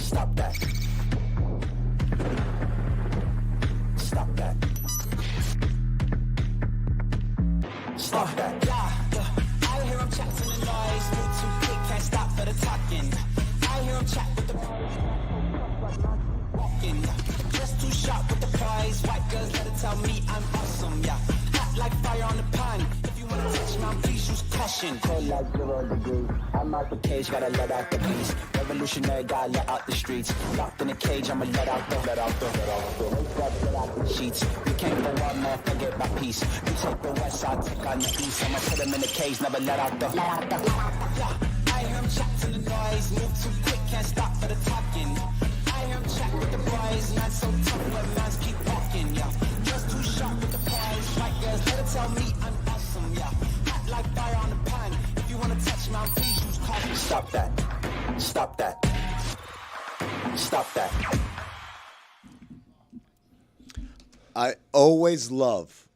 Stop that. Stop that. Stop that. I hear him chat to the noise. Move too quick, can't stop for the talking. I hear him chat with the walking. Just too sharp with the prize. White girls let it tell me I'm awesome, yeah. Hot like fire on the pan. If you wanna touch my please use caution. Cold like 0 degrees. I'm out the cage, gotta let out the beast. Revolutionary, gotta let out the streets. Locked in a cage, I'ma let out the sheets. We can't go out, motherfucker, get my piece. You take the west, I'll take on the east. I'ma put him in the cage, never let out the. I hear him chat to the noise. Move too quick, can't stop for the talking. I hear him chat with the boys. Man so tough, but mans keep walking, yeah. Just too sharp with the prize. White girls, let it tell me I'm awesome, yeah. Hot like fire on the pan. If you wanna touch my please use caution. Stop that. Stop that. Stop that. I always love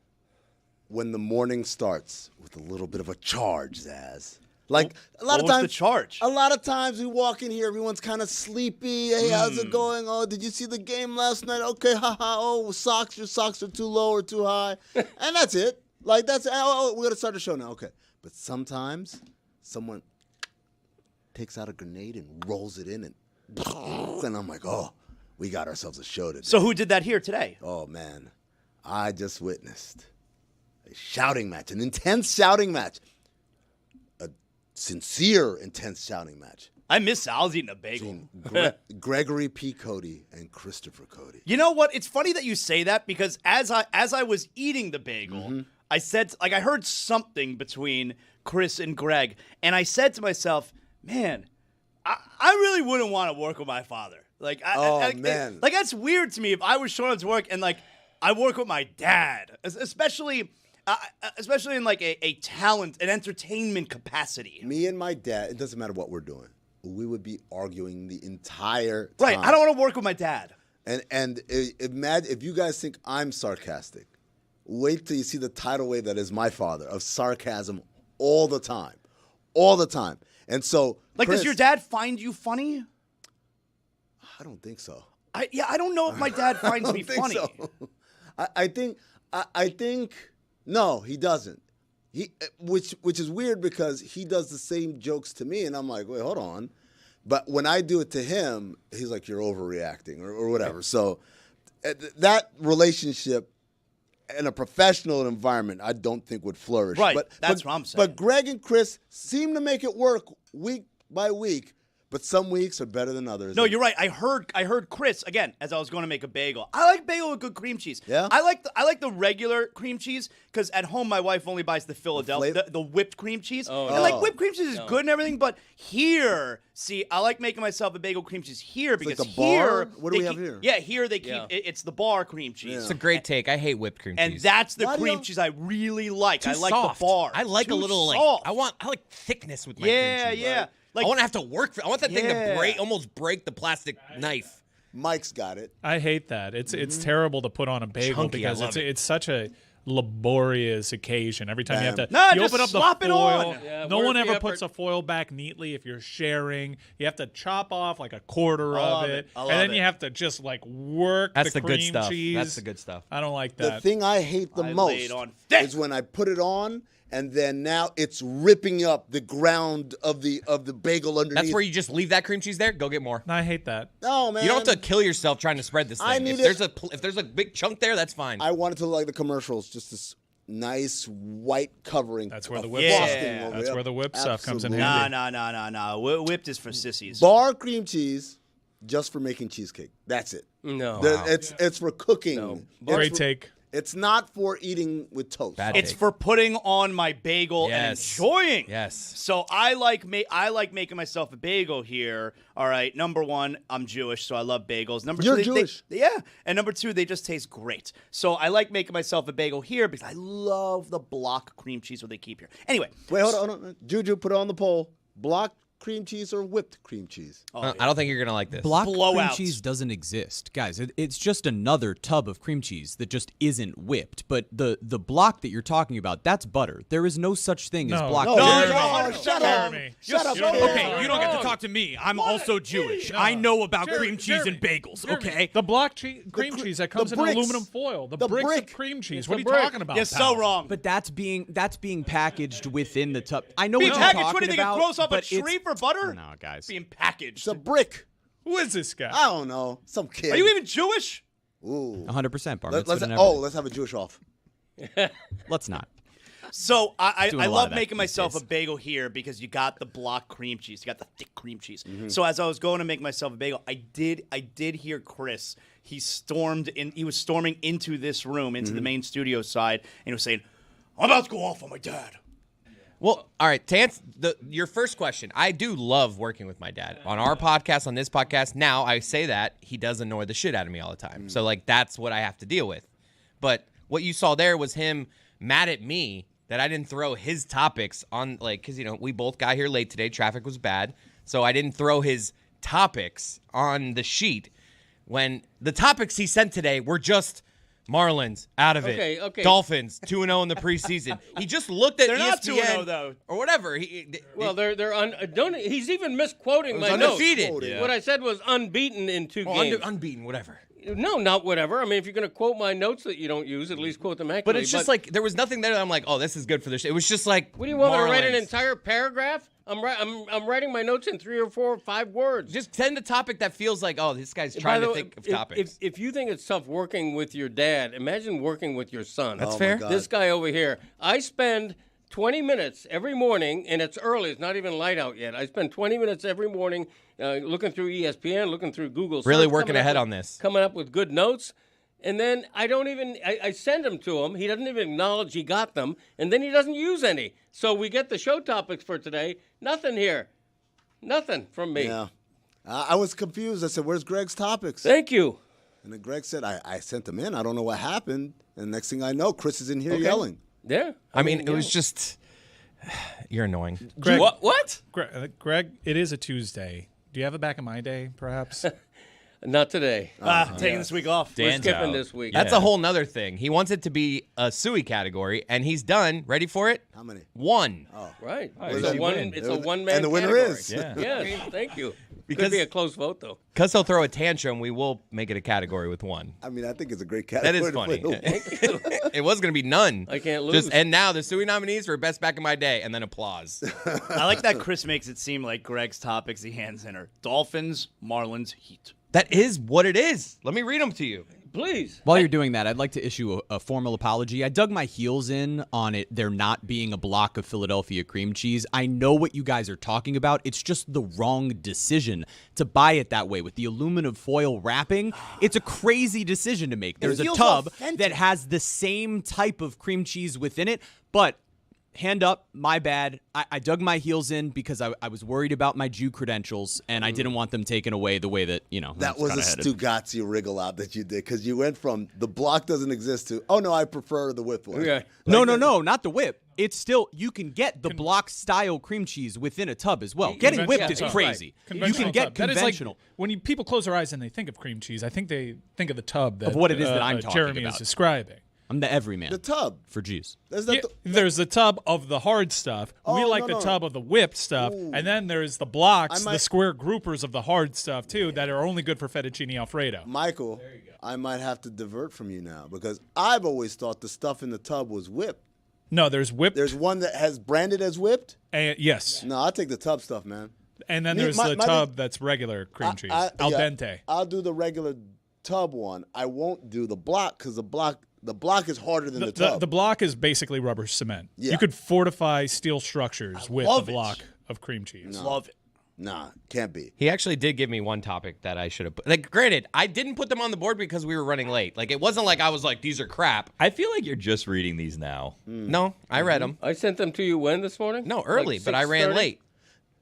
when the morning starts with a little bit of a charge, Zaz. Like a lot of times, the charge? A lot of times we walk in here, everyone's kind of sleepy. Hey, how's it going? Oh, did you see the game last night? Okay, haha. Oh, your socks are too low or too high, and that's it. Like that's we're gonna start the show now. Okay, but sometimes someone takes out a grenade and rolls it in, and I'm like, oh, we got ourselves a show today. So who did that here today? Oh man, I just witnessed a shouting match, an intense shouting match. Sincere, intense shouting match. I miss I was eating a bagel. Gregory P. Cody and Christopher Cody. You know what? It's funny that you say that because as I was eating the bagel, I said I heard something between Chris and Greg, and I said to myself, "Man, I really wouldn't want to work with my father." Like, man, that's weird to me. If I was showing up to work and I work with my dad, especially in like a talent and entertainment capacity. Me and my dad, it doesn't matter what we're doing. We would be arguing the entire time. Right. I don't want to work with my dad. And imagine if you guys think I'm sarcastic. Wait till you see the tidal wave that is my father of sarcasm all the time. All the time. And so Chris, does your dad find you funny? I don't think so. I don't know if my dad finds me funny. So. I think no, he doesn't. Which is weird because he does the same jokes to me, and I'm like, wait, hold on. But when I do it to him, he's like, you're overreacting or whatever. So that relationship in a professional environment, I don't think would flourish. Right, that's what I'm saying. But Greg and Chris seem to make it work week by week. But some weeks are better than others. No, you're right. I heard Chris again as I was going to make a bagel. I like bagel with good cream cheese. Yeah. I like the regular cream cheese because at home my wife only buys the Philadelphia, the whipped cream cheese. Oh, and no. whipped cream cheese is good and everything, but here, see, I like making myself a bagel cream cheese here because like the here, bar? What do we have here? Yeah, here they keep it's the bar cream cheese. It's a great take. I hate whipped cream And cheese. that's the Why do cream you- cheese I really like. Too I like soft. the bar. I like Too a little soft. I like thickness with my cream cheese. Yeah. Like, I want to have to work for. I want that thing Yeah. to almost break the plastic knife. Mike's got it. I hate that. It's terrible to put on a bagel Chunky, I because love it. it's such a laborious occasion. Every time you have to No, you just open up the slop it foil. on. Yeah, no worth one the ever effort. puts a foil back neatly if you're sharing. You have to chop off like a quarter love of it. it. I And love then it. you have to just like work That's the the cream good stuff. cheese. That's the good stuff. I don't like The that. thing I hate the I most lay it on thick. is when I put it on and then now it's ripping up the ground of the bagel underneath. That's where you just leave that cream cheese there. Go get more. I hate that. No, man. You don't have to kill yourself trying to spread this thing. I need if there's a big chunk there, that's fine. I want it to look like the commercials, just this nice white covering. That's where the of whip frosting Yeah. over That's it. where the whip stuff comes in Absolutely. handy. No. Whipped is for sissies. Bar cream cheese, just for making cheesecake. That's it. No. It's for cooking. No. It's Great for- take. It's not for eating with toast. Bad It's take. for putting on my bagel and Yes. enjoying. Yes. So I like making myself a bagel here. All right. Number one, I'm Jewish, so I love bagels. Number You're two, Jewish. yeah. And number two, they just taste great. So I like making myself a bagel here because I love the block cream cheese what they keep here. Anyway, Wait, hold on. Juju, put it on the poll. Block cream cheese or whipped cream cheese? I don't think you're going to like this. Block cream Blowouts. cheese doesn't exist. Guys, it's just another tub of cream cheese that just isn't whipped. But the block that you're talking about, that's butter. There is no such thing as block no, cream no, cheese. no, shut up. Jeremy. Shut up. Okay, you don't get to talk to me. I'm also Jewish. I know about cream cheese and bagels, Jeremy, okay? The block cream cheese that comes in bricks. aluminum foil. The The bricks brick. of cream cheese. It's What are the you brick. talking about? You're pal? so wrong. But that's being packaged within the tub. I know Being what you're packaged? talking What do you think? about, It grows up a but it's- tree for butter? No, guys. Being packaged. It's a brick. Who is this guy? I don't know. Some kid. Are you even Jewish? Ooh. 100% bar Let's mitzvah and everything. let's have a Jewish off. Let's not. So I Doing a lot love of that making these myself days. a bagel here because you got the block cream cheese, you got the thick cream cheese. Mm-hmm. So as I was going to make myself a bagel, I did hear Chris. He was storming into this room, into the Mm-hmm. main studio side, and he was saying, "I'm about to go off on my dad." Well, all right, to answer your first question, I do love working with my dad. On our podcast, on this podcast, now I say that, he does annoy the shit out of me all the time. So, like, that's what I have to deal with. But what you saw there was him mad at me that I didn't throw his topics on, like, because, you know, we both got here late today. Traffic was bad. So I didn't throw his topics on the sheet when the topics he sent today were just Marlins out of it. Okay. Dolphins 2-0 in the preseason. He just looked at They're not ESPN 2-0 though. or whatever. Well, he's even misquoting my notes. undefeated. What I said was unbeaten in two games. Unbeaten, whatever. No, not whatever. I mean, if you're going to quote my notes that you don't use, at least quote them accurately. But it's just like there was nothing there that I'm like, oh, this is good for this. It was just like, What do you want me to write an Marlins. entire paragraph? I'm writing my notes in 3 or 4 or 5 words. Just send a topic that feels like, oh, this guy's By trying the to way, think of topics. If you think it's tough working with your dad, imagine working with your son. That's Oh, fair. my God. This guy over here. I spend 20 minutes every morning, and it's early. It's not even light out yet. I spend 20 minutes every morning looking through ESPN, looking through Google. Really search, working coming up ahead with- on this. Coming up with good notes. And then I send them to him. He doesn't even acknowledge he got them. And then he doesn't use any. So we get the show topics for today. Nothing here. Nothing from me. Yeah. I was confused. I said, "Where's Greg's topics?" Thank you. And then Greg said, I sent them in. I don't know what happened. And next thing I know, Chris is in here yelling. Yeah. I mean, it was just, you're annoying. Greg, What? Greg, it is a Tuesday. Do you have it back in my day, perhaps? Not today. Taking this week off. We're skipping this week. That's a whole nother thing. He wants it to be a SUI category, and he's done. Ready for it? How many? 1. Right. Where's It's a he one. win? It's a one-man And the winner category. is. Yeah. Yes. Thank you. Because- Could be a close vote though. Because he'll throw a tantrum, we will make it a category with 1. I mean, I think it's a great That category. is funny. to win. It was going to be none. I can't lose. And now the SUI nominees for Best Back in My Day, and then applause. I like that Chris makes it seem like Greg's topics he hands in are Dolphins, Marlins, Heat. That is what it is. Let me read them to you. Please. While you're doing that, I'd like to issue a formal apology. I dug my heels in on it there not being a block of Philadelphia cream cheese. I know what you guys are talking about. It's just the wrong decision to buy it that way with the aluminum foil wrapping. It's a crazy decision to make. There's a feels tub authentic. that has the same type of cream cheese within it, but hand up, my bad. I dug my heels in because I was worried about my Jew credentials, and I didn't want them taken away the way that, That that's was a kinda headed. Stugotz wriggle out that you did because you went from the block doesn't exist to, oh, no, I prefer the whip one. Okay. No, not the whip. It's still, you can get the block style cream cheese within a tub as well. Getting whipped is Conventional tub. crazy. Right. You can get tub. That is like, conventional. when people close their eyes and they think of cream cheese, I think they think of the tub that, Of what it is that I'm talking Jeremy about. is describing. I'm the everyman The tub. for Jews. There's that Yeah, there's the tub of the hard stuff. We Oh, like no, the no. tub of the whipped stuff. And then there's the blocks, I might- the square groupers of the hard stuff, too, that are only good for fettuccine Alfredo. Michael, I might have to divert from you now because I've always thought the stuff in the tub was whipped. No, there's whipped. There's one that has branded as whipped. Yes. No, I'll take the tub stuff, man. And then Me- there's my- the my tub that's regular cream cheese. Al yeah, dente. I'll do the regular tub one. I won't do the block because the block is harder than the tub. The block is basically rubber cement. Yeah. You could fortify steel structures with love the it. block of cream cheese. Love it. Nah, can't be. He actually did give me one topic that I should have put. Like, granted, I didn't put them on the board because we were running late. Like, it wasn't like I was like, these are crap. I feel like you're just reading these now. No, I read them. I sent them to you when this morning? No, early, Like but I ran 6:30? late.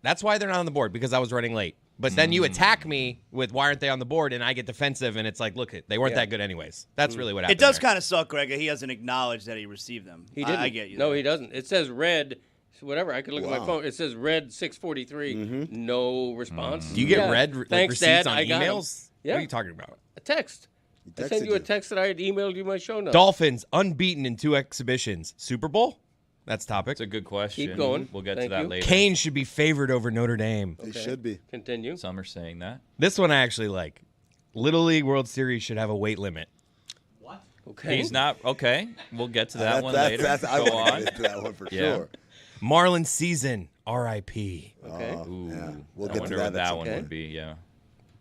That's why they're not on the board, because I was running late. But then you attack me with why aren't they on the board, and I get defensive, and it's like, look, they weren't that good anyways. That's really what happened. It does there. kind of suck, Greg. He doesn't acknowledge that he received them. He didn't. I get you. No, there. he doesn't. It says read So whatever. I could look at my phone. It says red 643. No response. Do you get red Thanks, receipts Dad. on I got 'em. emails? Yeah. What are you talking about? A text. I sent you a text that I had emailed you my show notes. Dolphins unbeaten in 2 exhibitions. Super Bowl? That's topic. It's a good question. Keep going. We'll get Thank to that you. later. Kane should be favored over Notre Dame. They should be. Continue. Some are saying that. This one I actually like. Little League World Series should have a weight limit. Okay. He's not okay. We'll get to that one later. I Go will on. get to that one for Yeah. sure. Marlins season. R.I.P. Okay. Ooh, Yeah, we'll I get to wonder that. what that That's one okay. would be. Yeah.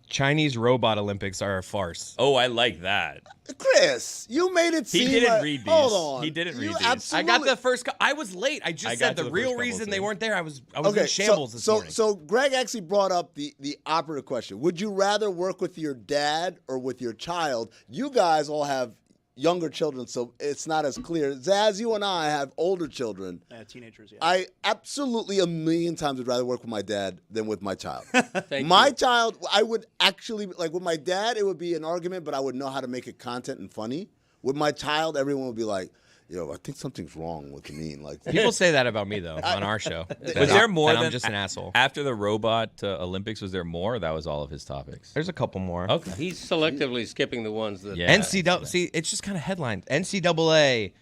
Chinese robot Olympics are a farce. Oh, I like that. Chris, you made it He seem didn't like, read these. Hold on. He didn't read You these. Absolutely, I got the first. I was late. I just I said got to the the real first couple reason they too. weren't there. I was in shambles this morning. So Greg actually brought up the operative question. Would you rather work with your dad or with your child? You guys all have younger children, so it's not as clear. Zaz, you and I have older children. Teenagers, yeah. I absolutely a million times would rather work with my dad than with my child. Thank My you. child, I would actually, like with my dad, it would be an argument, but I would know how to make it content and funny. With my child, everyone would be like, yo, I think something's wrong with the mean. Like, People say that about me though on our show. Was there more that than I'm just an asshole? After the robot Olympics, was there more? Or that was all of his topics. There's a couple more. Okay. He's selectively skipping the ones that. Yeah. NCAA. See, it's just kind of headlines. NCAA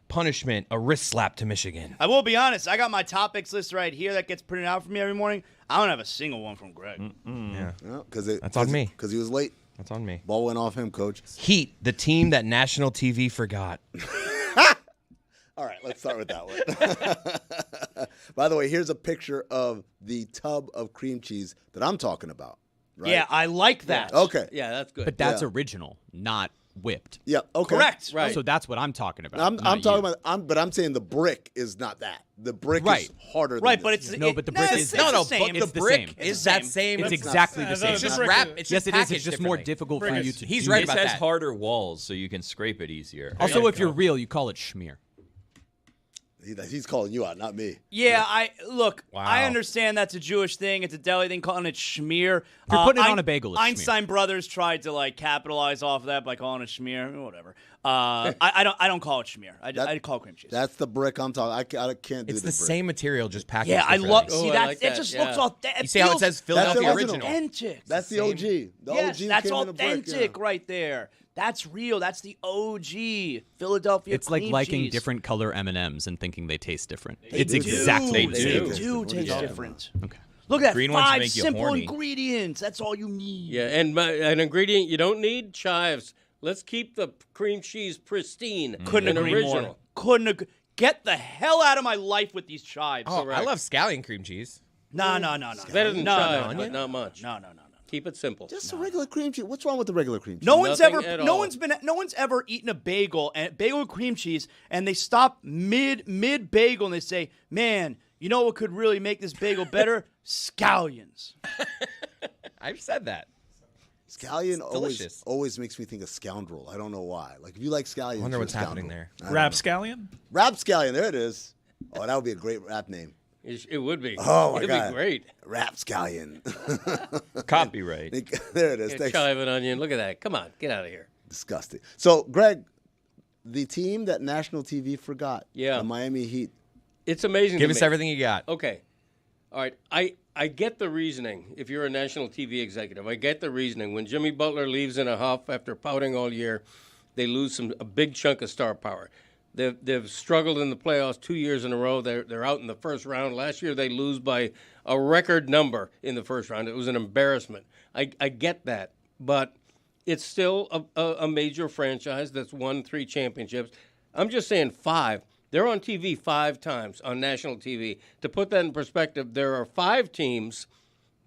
punishment: a wrist slap to Michigan. I will be honest. I got my topics list right here that gets printed out for me every morning. I don't have a single one from Greg. Yeah, That's on me. Because he was late. that's on me. Ball went off him, coach. Heat, the team that national TV forgot. All right, let's start with that one. By the way, here's a picture of the tub of cream cheese that I'm talking about. Right? Yeah, I like that. Okay. Yeah, that's good. But that's Yeah. original, not whipped. Yeah. Okay. Correct. Right. So that's what I'm talking about. I'm not talking you. about. But I'm saying the brick is not that. The brick is Right. harder. Right, than but this. it's No, but the brick is- it's No, the no, same. but It's the the brick same. is that same. It's It's exactly not- the same. It's just brick wrap. is- It's Yes, just it is. It's packaged just more differently. difficult for Brick you is- to. He's do. right This about has that. harder walls, so you can scrape it easier. Also, if you're real, you call it schmear. He's calling you out, not me. Yeah, I Wow. understand that's a Jewish thing. It's a deli thing calling it schmear. If you're putting it on a bagel, it's schmear. Einstein Brothers tried to like capitalize off of that by calling it schmear. Whatever. I don't call it schmear. I call it cream cheese. That's the brick I'm talking. I can't do It's the the brick. same material, just packaged. yeah, I differently. love. Oh, See I that? like It that, just yeah. looks authentic. You see how it says Philadelphia That's the original. Authentic. That's the OG. The Yes, OG that's came in a brick, authentic yeah. right there. That's real. That's the OG Philadelphia. It's like cream liking cheese. different color M&Ms and thinking they taste different. They It's do. exactly They the same. do. They do What are you taste talking different. Okay. Look at that. Green ones 5 make you simple horny. ingredients. That's all you need. Yeah, and an ingredient you don't need: chives. Let's keep the cream cheese pristine. Couldn't and agree original. more. Couldn't agree. Get the hell out of my life with these chives. Oh, I love scallion cream cheese. No. Better than No, chives, no, but not much. No. Keep it simple. Just a regular cream cheese. What's wrong with the regular cream cheese? No one's Nothing ever, at no all. one's ever eaten a bagel with cream cheese, and they stop mid bagel and they say, "Man, you know what could really make this bagel better? Scallions." I've said that. Scallion delicious. always makes me think of scoundrel. I don't know why. Like if you like scallions, I wonder you're what's a happening scoundrel. there. I don't know. Rapscallion? Rapscallion. There it is. Oh, that would be a great rap name. It would be. Oh my It'd god, be great. Rapscallion. Copyright. There it is. Yeah, Thanks. chive and onion. Look at that. Come on, get out of here. Disgusting. So, Greg, the team that national TV forgot. Yeah. The Miami Heat. It's amazing. Give to us me. everything you got. Okay. All right. I get the reasoning. If you're a national TV executive, I get the reasoning. When Jimmy Butler leaves in a huff after pouting all year, they lose a big chunk of star power. They've struggled in the playoffs 2 years in a row. They're out in the first round. Last year they lose by a record number in the first round. It was an embarrassment. I get that, but it's still a major franchise that's won 3 championships. I'm just saying 5. They're on TV 5 times on national TV. To put that in perspective, there are 5 teams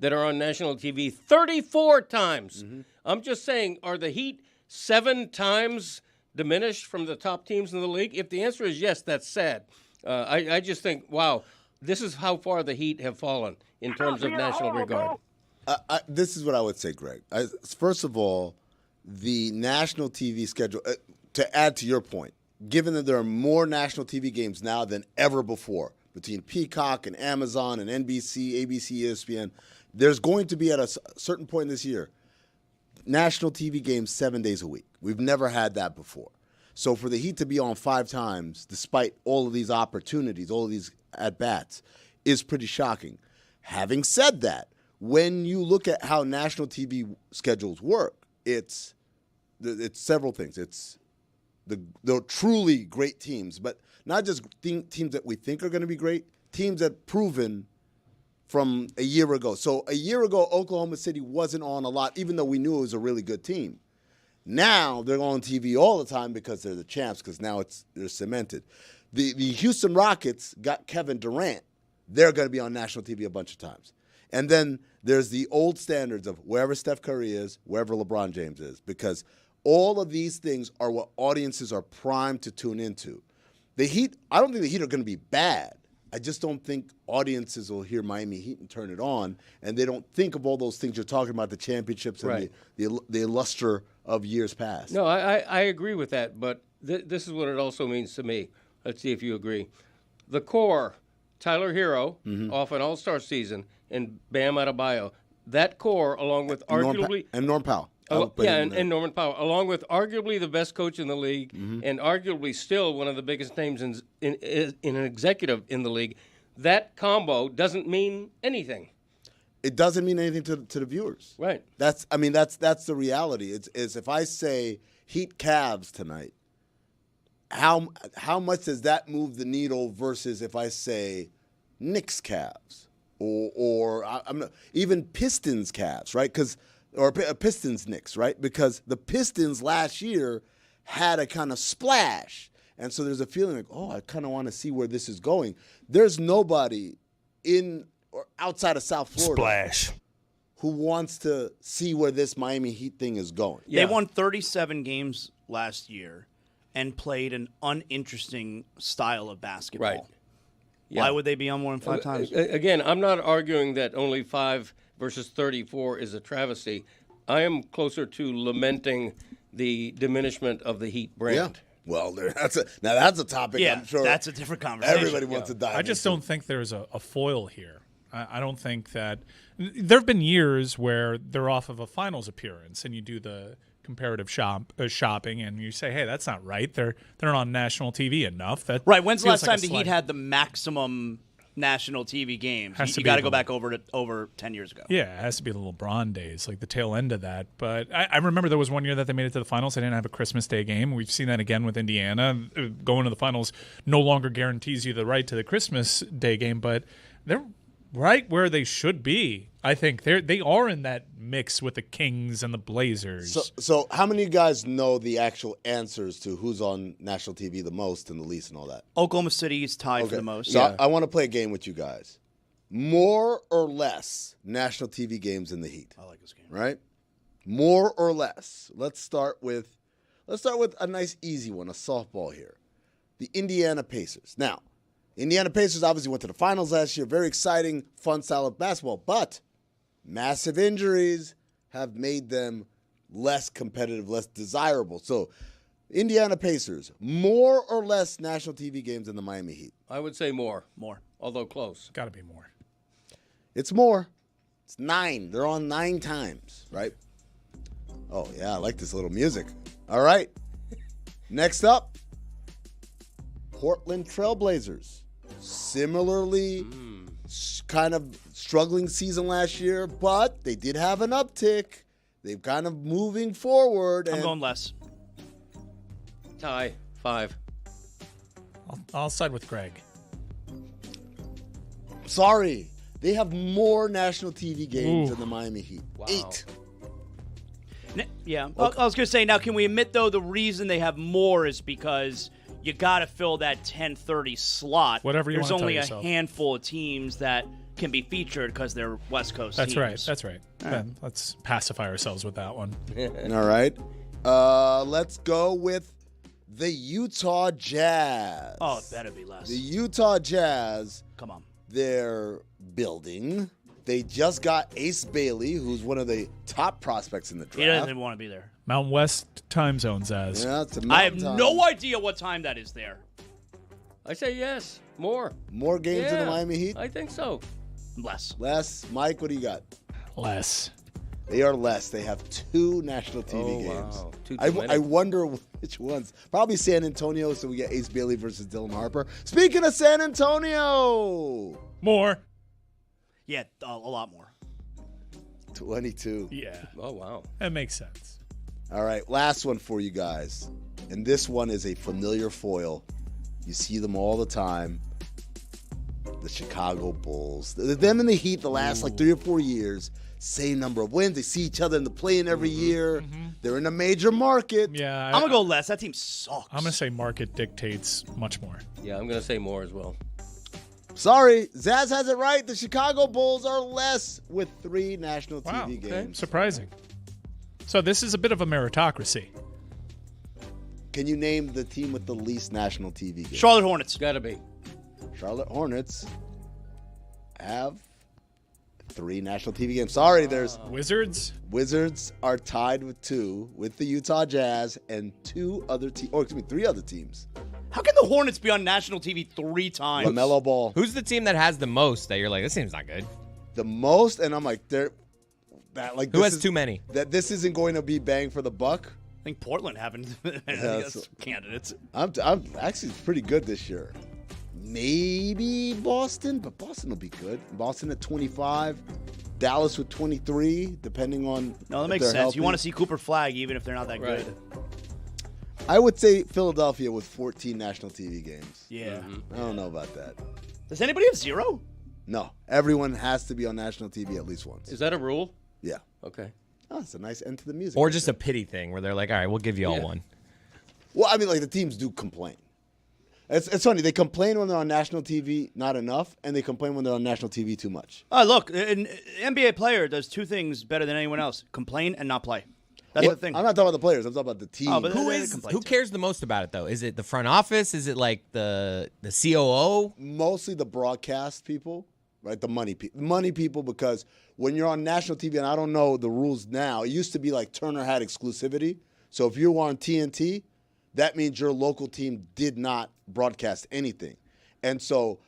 that are on national TV 34 times. Mm-hmm. I'm just saying, are the Heat 7 times diminished from the top teams in the league? If the answer is yes, that's sad. I just think, wow, this is how far the Heat have fallen in terms of national regard. This is what I would say, Greg. First of all, the national TV schedule, to add to your point, given that there are more national TV games now than ever before, between Peacock and Amazon and NBC, ABC, ESPN, there's going to be at a certain point this year, national TV games 7 days a week. We've never had that before. So for the Heat to be on 5 times, despite all of these opportunities, all of these at-bats, is pretty shocking. Having said that, when you look at how national TV schedules work, it's several things. It's the truly great teams, but not just teams that we think are going to be great, teams that proven from a year ago. So a year ago, Oklahoma City wasn't on a lot, even though we knew it was a really good team. Now they're on TV all the time because they're the champs, because now they're cemented. The Houston Rockets got Kevin Durant. They're going to be on national TV a bunch of times. And then there's the old standards of wherever Steph Curry is, wherever LeBron James is, because all of these things are what audiences are primed to tune into. The Heat, I don't think the Heat are going to be bad. I just don't think audiences will hear Miami Heat and turn it on, and they don't think of all those things you're talking about, the championships and the luster of years past. No, I agree with that, but this is what it also means to me. Let's see if you agree. The core, Tyler Hero, off an all-star season, and Bam Adebayo, that core, along with arguably... Norm Powell. And Norman Powell, along with arguably the best coach in the league and arguably still one of the biggest names in an executive in the league, that combo doesn't mean anything. It doesn't mean anything to the viewers. Right. That's the reality. It's if I say Heat Cavs tonight, how much does that move the needle versus if I say Knicks Cavs or I'm not, even Pistons Cavs, right? Or Pistons Knicks, right? Because the Pistons last year had a kind of splash. And so there's a feeling like, I kind of want to see where this is going. There's nobody in or outside of South Florida who wants to see where this Miami Heat thing is going. Yeah. They won 37 games last year and played an uninteresting style of basketball. Right. Yeah. Why would they be on more than 5 times? Again, I'm not arguing that only 5 versus 34 is a travesty. I am closer to lamenting the diminishment of the Heat brand. Yeah. Well, that's a topic. Yeah, I'm sure that's a different conversation. Everybody wants to dive I just into. don't think there's a foil here. I don't think that there have been years where they're off of a finals appearance and you do the comparative shopping and you say, hey, that's not right. They're not on national TV enough. That right. When's the last feels like time the Heat had the maximum national TV games? Has to You be got to go the- back over 10 years ago. Yeah, it has to be the LeBron days, like the tail end of that. But I remember there was one year that they made it to the finals. They didn't have a Christmas Day game. We've seen that again with Indiana. Going to the finals no longer guarantees you the right to the Christmas Day game, but they're right where they should be. I think they are in that mix with the Kings and the Blazers. So how many of you guys know the actual answers to who's on national TV the most and the least and all that? Oklahoma City is tied for the most. So I want to play a game with you guys. More or less national TV games in the Heat. I like this game. Right? More or less. Let's start with a nice easy one, a softball here. The Indiana Pacers. Now, Indiana Pacers obviously went to the finals last year. Very exciting, fun style of basketball. But massive injuries have made them less competitive, less desirable. So, Indiana Pacers, more or less national TV games than the Miami Heat? I would say more, More. although close. Got to be more. It's more. It's 9. They're on 9 times, right? Oh, yeah, I like this little music. All right. Next up, Portland Trailblazers. Similarly, kind of struggling season last year, but they did have an uptick. They've kind of moving forward. I'm going less. Tie, 5. I'll side with Greg. Sorry. They have more national TV games Ooh. than the Miami Heat. Wow. 8. Yeah. Well, I was going to say, now, can we admit, though, the reason they have more is because you got to fill that 10:30 slot. Whatever you There's wanna tell only yourself. a handful of teams that can be featured because they're West Coast That's teams. right. That's right. Ben, let's pacify ourselves with that one. All right. Let's go with the Utah Jazz. Oh, it better be less. The Utah Jazz, Come on. they're building. They just got Ace Bailey, who's one of the top prospects in the He doesn't draft. even want to be there. Mountain West time zones as. Yeah, it's a I have mountain no time. idea what time that is there. I say yes, more. More games in the Yeah, Miami Heat? I think so. Less. Less. Mike, what do you got? Less. They are less. They have 2 national TV games. Wow. Too I many. wonder which ones. Probably San Antonio, so we get Ace Bailey versus Dylan Harper. Speaking of San Antonio, More. Yeah, a lot more. 22. Yeah. Oh, wow. That makes sense. All right, last one for you guys. And this one is a familiar foil. You see them all the time. The Chicago Bulls. Them and the Heat the last like 3 or 4 years. Same number of wins. They see each other in the play-in every year. They're in a major market. Yeah. I'm going to go less. That team sucks. I'm going to say market dictates much more. Yeah, I'm going to say more as well. Sorry, Zaz has it right. The Chicago Bulls are less with 3 national Wow. TV games. Surprising. So this is a bit of a meritocracy. Can you name the team with the least national TV games? Charlotte Hornets. Got to be. Charlotte Hornets have 3 national TV games. Sorry, there's Wizards? Wizards are tied with 2 with the Utah Jazz and 3 other teams. How can the Hornets be on national TV 3 times? LaMelo Ball. Who's the team that has the most that you're like, this team's not good? The most, and I'm like, Who this has is- too many? That this isn't going to be bang for the buck. I think Portland having so- candidates. I'm actually pretty good this year. Maybe Boston, but Boston will be good. Boston at 25, Dallas with 23, depending on. No, that if makes they're sense. healthy. You want to see Cooper Flag even if they're not that Right. good. I would say Philadelphia with 14 national TV games. Yeah. I don't know about that. Does anybody have 0? No, everyone has to be on national TV at least once. Is that a rule? Yeah. Okay. Oh, it's a nice end to the music. Or right just there. a pity thing where they're like, all right, we'll give you all Yeah. one. Well, I mean, like the teams do complain. It's funny. They complain when they're on national TV not enough, and they complain when they're on national TV too much. Oh, look, an NBA player does 2 things better than anyone else: complain and not play. That's Well, the thing. I'm not talking about the players. I'm talking about the team. Oh, but Who they is? complain Who too. cares the most about it though? Is it the front office? Is it like the COO? Mostly the broadcast people, right? The money people, because when you're on national TV, and I don't know the rules now, it used to be like Turner had exclusivity. So if you were on TNT, that means your local team did not broadcast anything. And so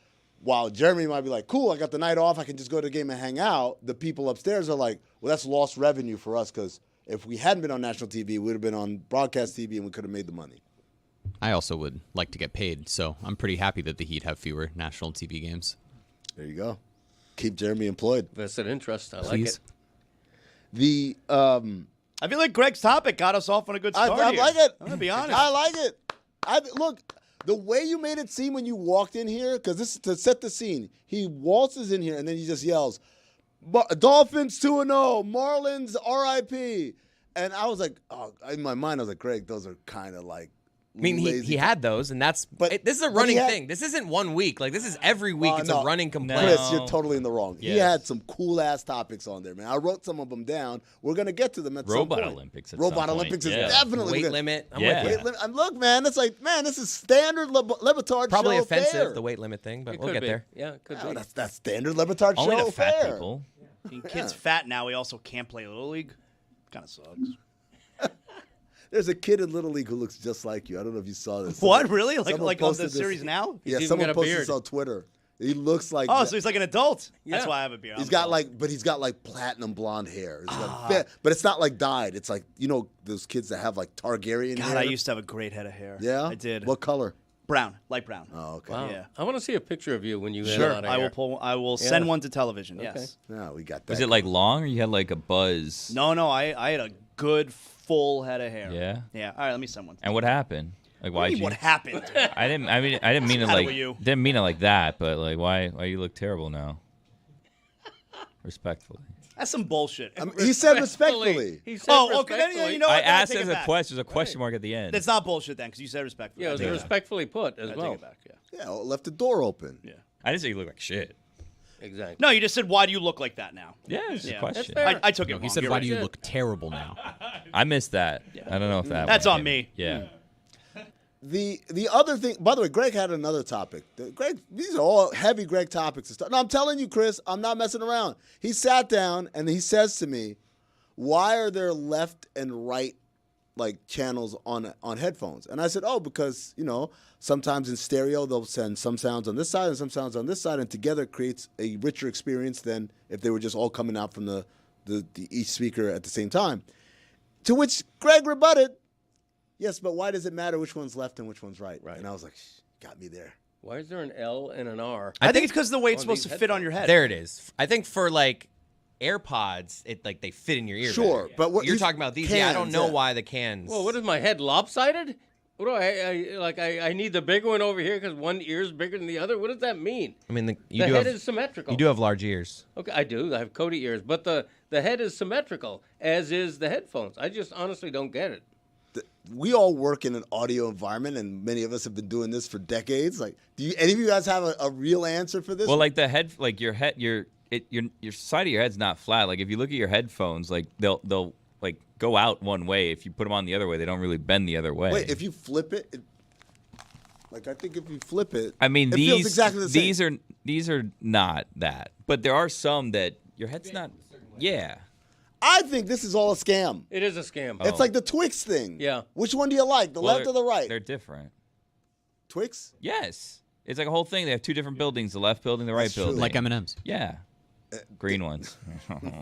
while Jeremy might be like, cool, I got the night off, I can just go to the game and hang out, the people upstairs are like, well, that's lost revenue for us because if we hadn't been on national TV, we would have been on broadcast TV and we could have made the money. I also would like to get paid, so I'm pretty happy that the Heat have fewer national TV games. There you go. Keep Jeremy employed. Vested interest. I like Please. it. The I feel like Greg's topic got us off on a good I start. like it. I'm gonna be honest. I like it. Look, the way you made it seem when you walked in here, because this is to set the scene. He waltzes in here and then he just yells, "Dolphins 2-0, Marlins RIP," and I was like, oh, in my mind, I was like, Greg, those are kind of like. I mean, he had those, and that's. But- This is a but he running had- thing. This isn't 1 week. Like this is every week. It's no. a running complaint. Chris, you're totally in the wrong. He Yes. had some cool ass topics on there, man. I wrote some of them down. We're gonna get to them at some Robot point. Olympics at some Robot point, Olympics yeah. is definitely Weight good. limit. I'm Yeah. with you. Weight limit. And look, man, it's like, man, this is standard Le Batard Probably show offensive, fare. the weight limit thing, but It we'll could get be. there. Yeah, it could Oh, be. that's standard Le Batard Only show the fat fare. people. Kid's fat now. He also can't play Little League. Kind of sucks. There's a kid in Little League who looks just like you. I don't know if you saw this. What, really? Like someone on the posted this. series now? Yeah, even someone got a posted beard. this on Twitter. He looks like. Oh, so he's like an adult. That's Yeah. why I have a beard. He's I'm got adult. like, but he's got like platinum blonde hair. It's like but it's not like dyed. It's like, you know, those kids that have like Targaryen God, hair. I used to have a great head of hair. Yeah, I did. What color? Brown, light brown. Oh, okay. Wow. Yeah. I want to see a picture of you when you had Sure, a lot of I will hair. pull. I will send one to television. Yes. No, we got that. Was it like long or you had like a buzz? No, I had a good full head of hair. Yeah? Yeah. All right, let me send one. And what happened? Like What do why'd you mean, you? what happened? I didn't mean it How like. were you? Didn't mean it like that, but like why you look terrible now? Respectfully. That's some bullshit. He said respectfully. He said Oh, okay. Then, respectfully. you know what? I Then asked take as it a back. question. There's a question mark at the end. That's not bullshit then, because you said respectfully. Yeah, it was I take it back. respectfully put as I well. take it back. Yeah. Yeah, left the door open. Yeah. I didn't say you look like shit. Exactly. No, you just said, why do you look like that now? Yeah, it's just Yeah. a question. That's fair. I took it wrong. He said, You're "Why right. do you look terrible now?" I missed that. I don't know if that. That's one on came- me. Yeah. The other thing, by the way, Greg had another topic. Greg, these are all heavy Greg topics and stuff. No, I'm telling you, Chris, I'm not messing around. He sat down and he says to me, "Why are there left and right like channels on headphones?" And I said, "Oh, because sometimes in stereo they'll send some sounds on this side and some sounds on this side, and together it creates a richer experience than if they were just all coming out from the each speaker at the same time. To which Greg rebutted, yes, but why does it matter which one's left and which one's right? And I was like, got me there. Why is there an L and an R? I think it's because of the way it's on supposed these to fit on your head. There it is. I think for like AirPods, they fit in your ear. Sure, better. but what you're you- talking about these? cans, I don't know yeah. why the cans. Well, what is my head lopsided? What do I need the bigger one over here because one ear's bigger than the other? What does that mean? I mean, The you do head have is symmetrical. you do have large ears. Okay, I do. I have Cody ears, but the head is symmetrical, as is the headphones. I just honestly don't get it. We all work in an audio environment, and many of us have been doing this for decades. Like, do any of you guys have a real answer for this? Well, like the head, like your head, your side of your head's not flat. Like if you look at your headphones, like they'll like go out one way. If you put them on the other way, they don't really bend the other way. Wait, if you flip it, like I think if you flip it, I mean, it feels exactly the same. these are not that, but there are some that your head's not. Yeah. I think this is all a scam. It is a scam. It's like the Twix thing. Yeah. Which one do you like, the left or the right? They're different. Twix? Yes. It's like a whole thing. They have two different buildings: the left building, the right That's true. building. Like M&M's. Yeah. Green ones.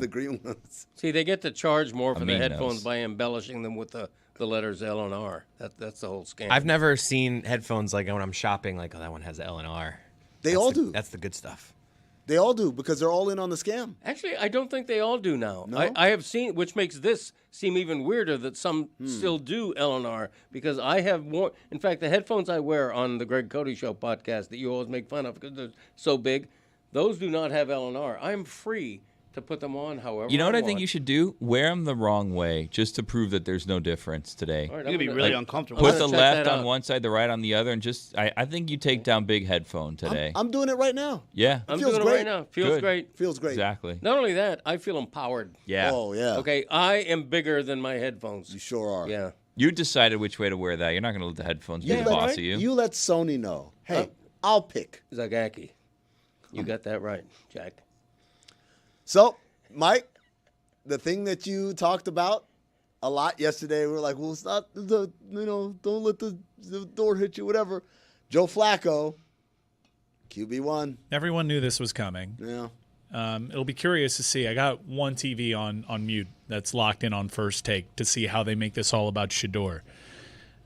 The green ones. See, they get to charge more for the mean headphones those. by embellishing them with the letters L and R. That's the whole scam. I've never seen headphones like when I'm shopping. Like, oh, that one has L and R. They all do. That's the good stuff. They all do because they're all in on the scam. Actually, I don't think they all do now. No? I have seen, which makes this seem even weirder, that some still do L and R, because I have more. In fact, the headphones I wear on the Greg Cody Show podcast that you always make fun of because they're so big, those do not have L and R. I'm free to put them on however You know what I want. think you should do? Wear them the wrong way, just to prove that there's no difference today. All right, You're gonna be really uncomfortable. Put I'm the gonna check left that on out. one side, the right on the other, and just I think you take down big headphone today. I'm doing it right now. yeah, I'm Feels doing it great. right now. Feels Good. great. Feels great. exactly. Not only that, I feel empowered. Yeah. Oh, yeah. Okay, I am bigger than my headphones. You sure are. Yeah. You decided which way to wear that. You're not going to let the headphones be You the let, boss of you. you let Sony know. Hey, I'll pick. Zagaki. You got that right, Jack. So, Mike, the thing that you talked about a lot yesterday, we were like, well, it's not the, don't let the door hit you, whatever. Joe Flacco, QB1. Everyone knew this was coming. Yeah. It'll be curious to see. I got one TV on mute that's locked in on First Take to see how they make this all about Shador.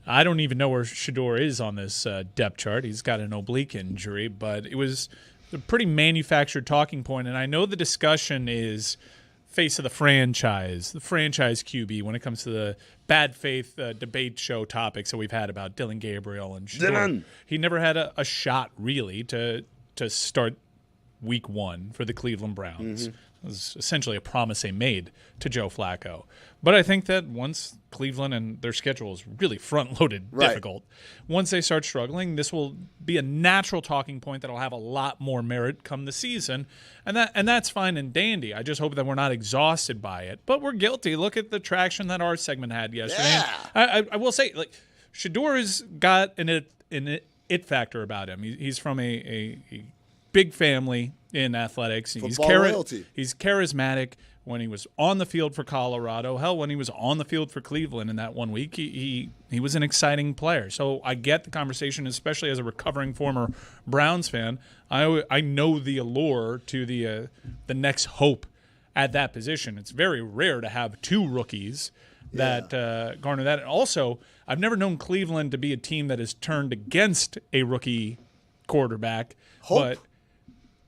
I don't even know where Shador is on this depth chart. He's got an oblique injury, but it was a pretty manufactured talking point, and I know the discussion is face of the franchise QB when it comes to the bad faith debate show topics that we've had about Dylan Gabriel and Shador. Dylan. He never had a shot really to start week one for the Cleveland Browns. It was essentially a promise they made to Joe Flacco. But I think that once Cleveland and their schedule is really front-loaded difficult, once they start struggling, this will be a natural talking point that will have a lot more merit come the season. And that's fine and dandy. I just hope that we're not exhausted by it. But we're guilty. Look at the traction that our segment had yesterday. Yeah. I will say, like, Shador has got an it factor about him. He's from a big family in athletics. Football royalty. He's charismatic. When he was on the field for Colorado, hell, when he was on the field for Cleveland in that 1 week, he was an exciting player. So I get the conversation, especially as a recovering former Browns fan. I know the allure to the next hope at that position. It's very rare to have two rookies that garner that. And also, I've never known Cleveland to be a team that has turned against a rookie quarterback. But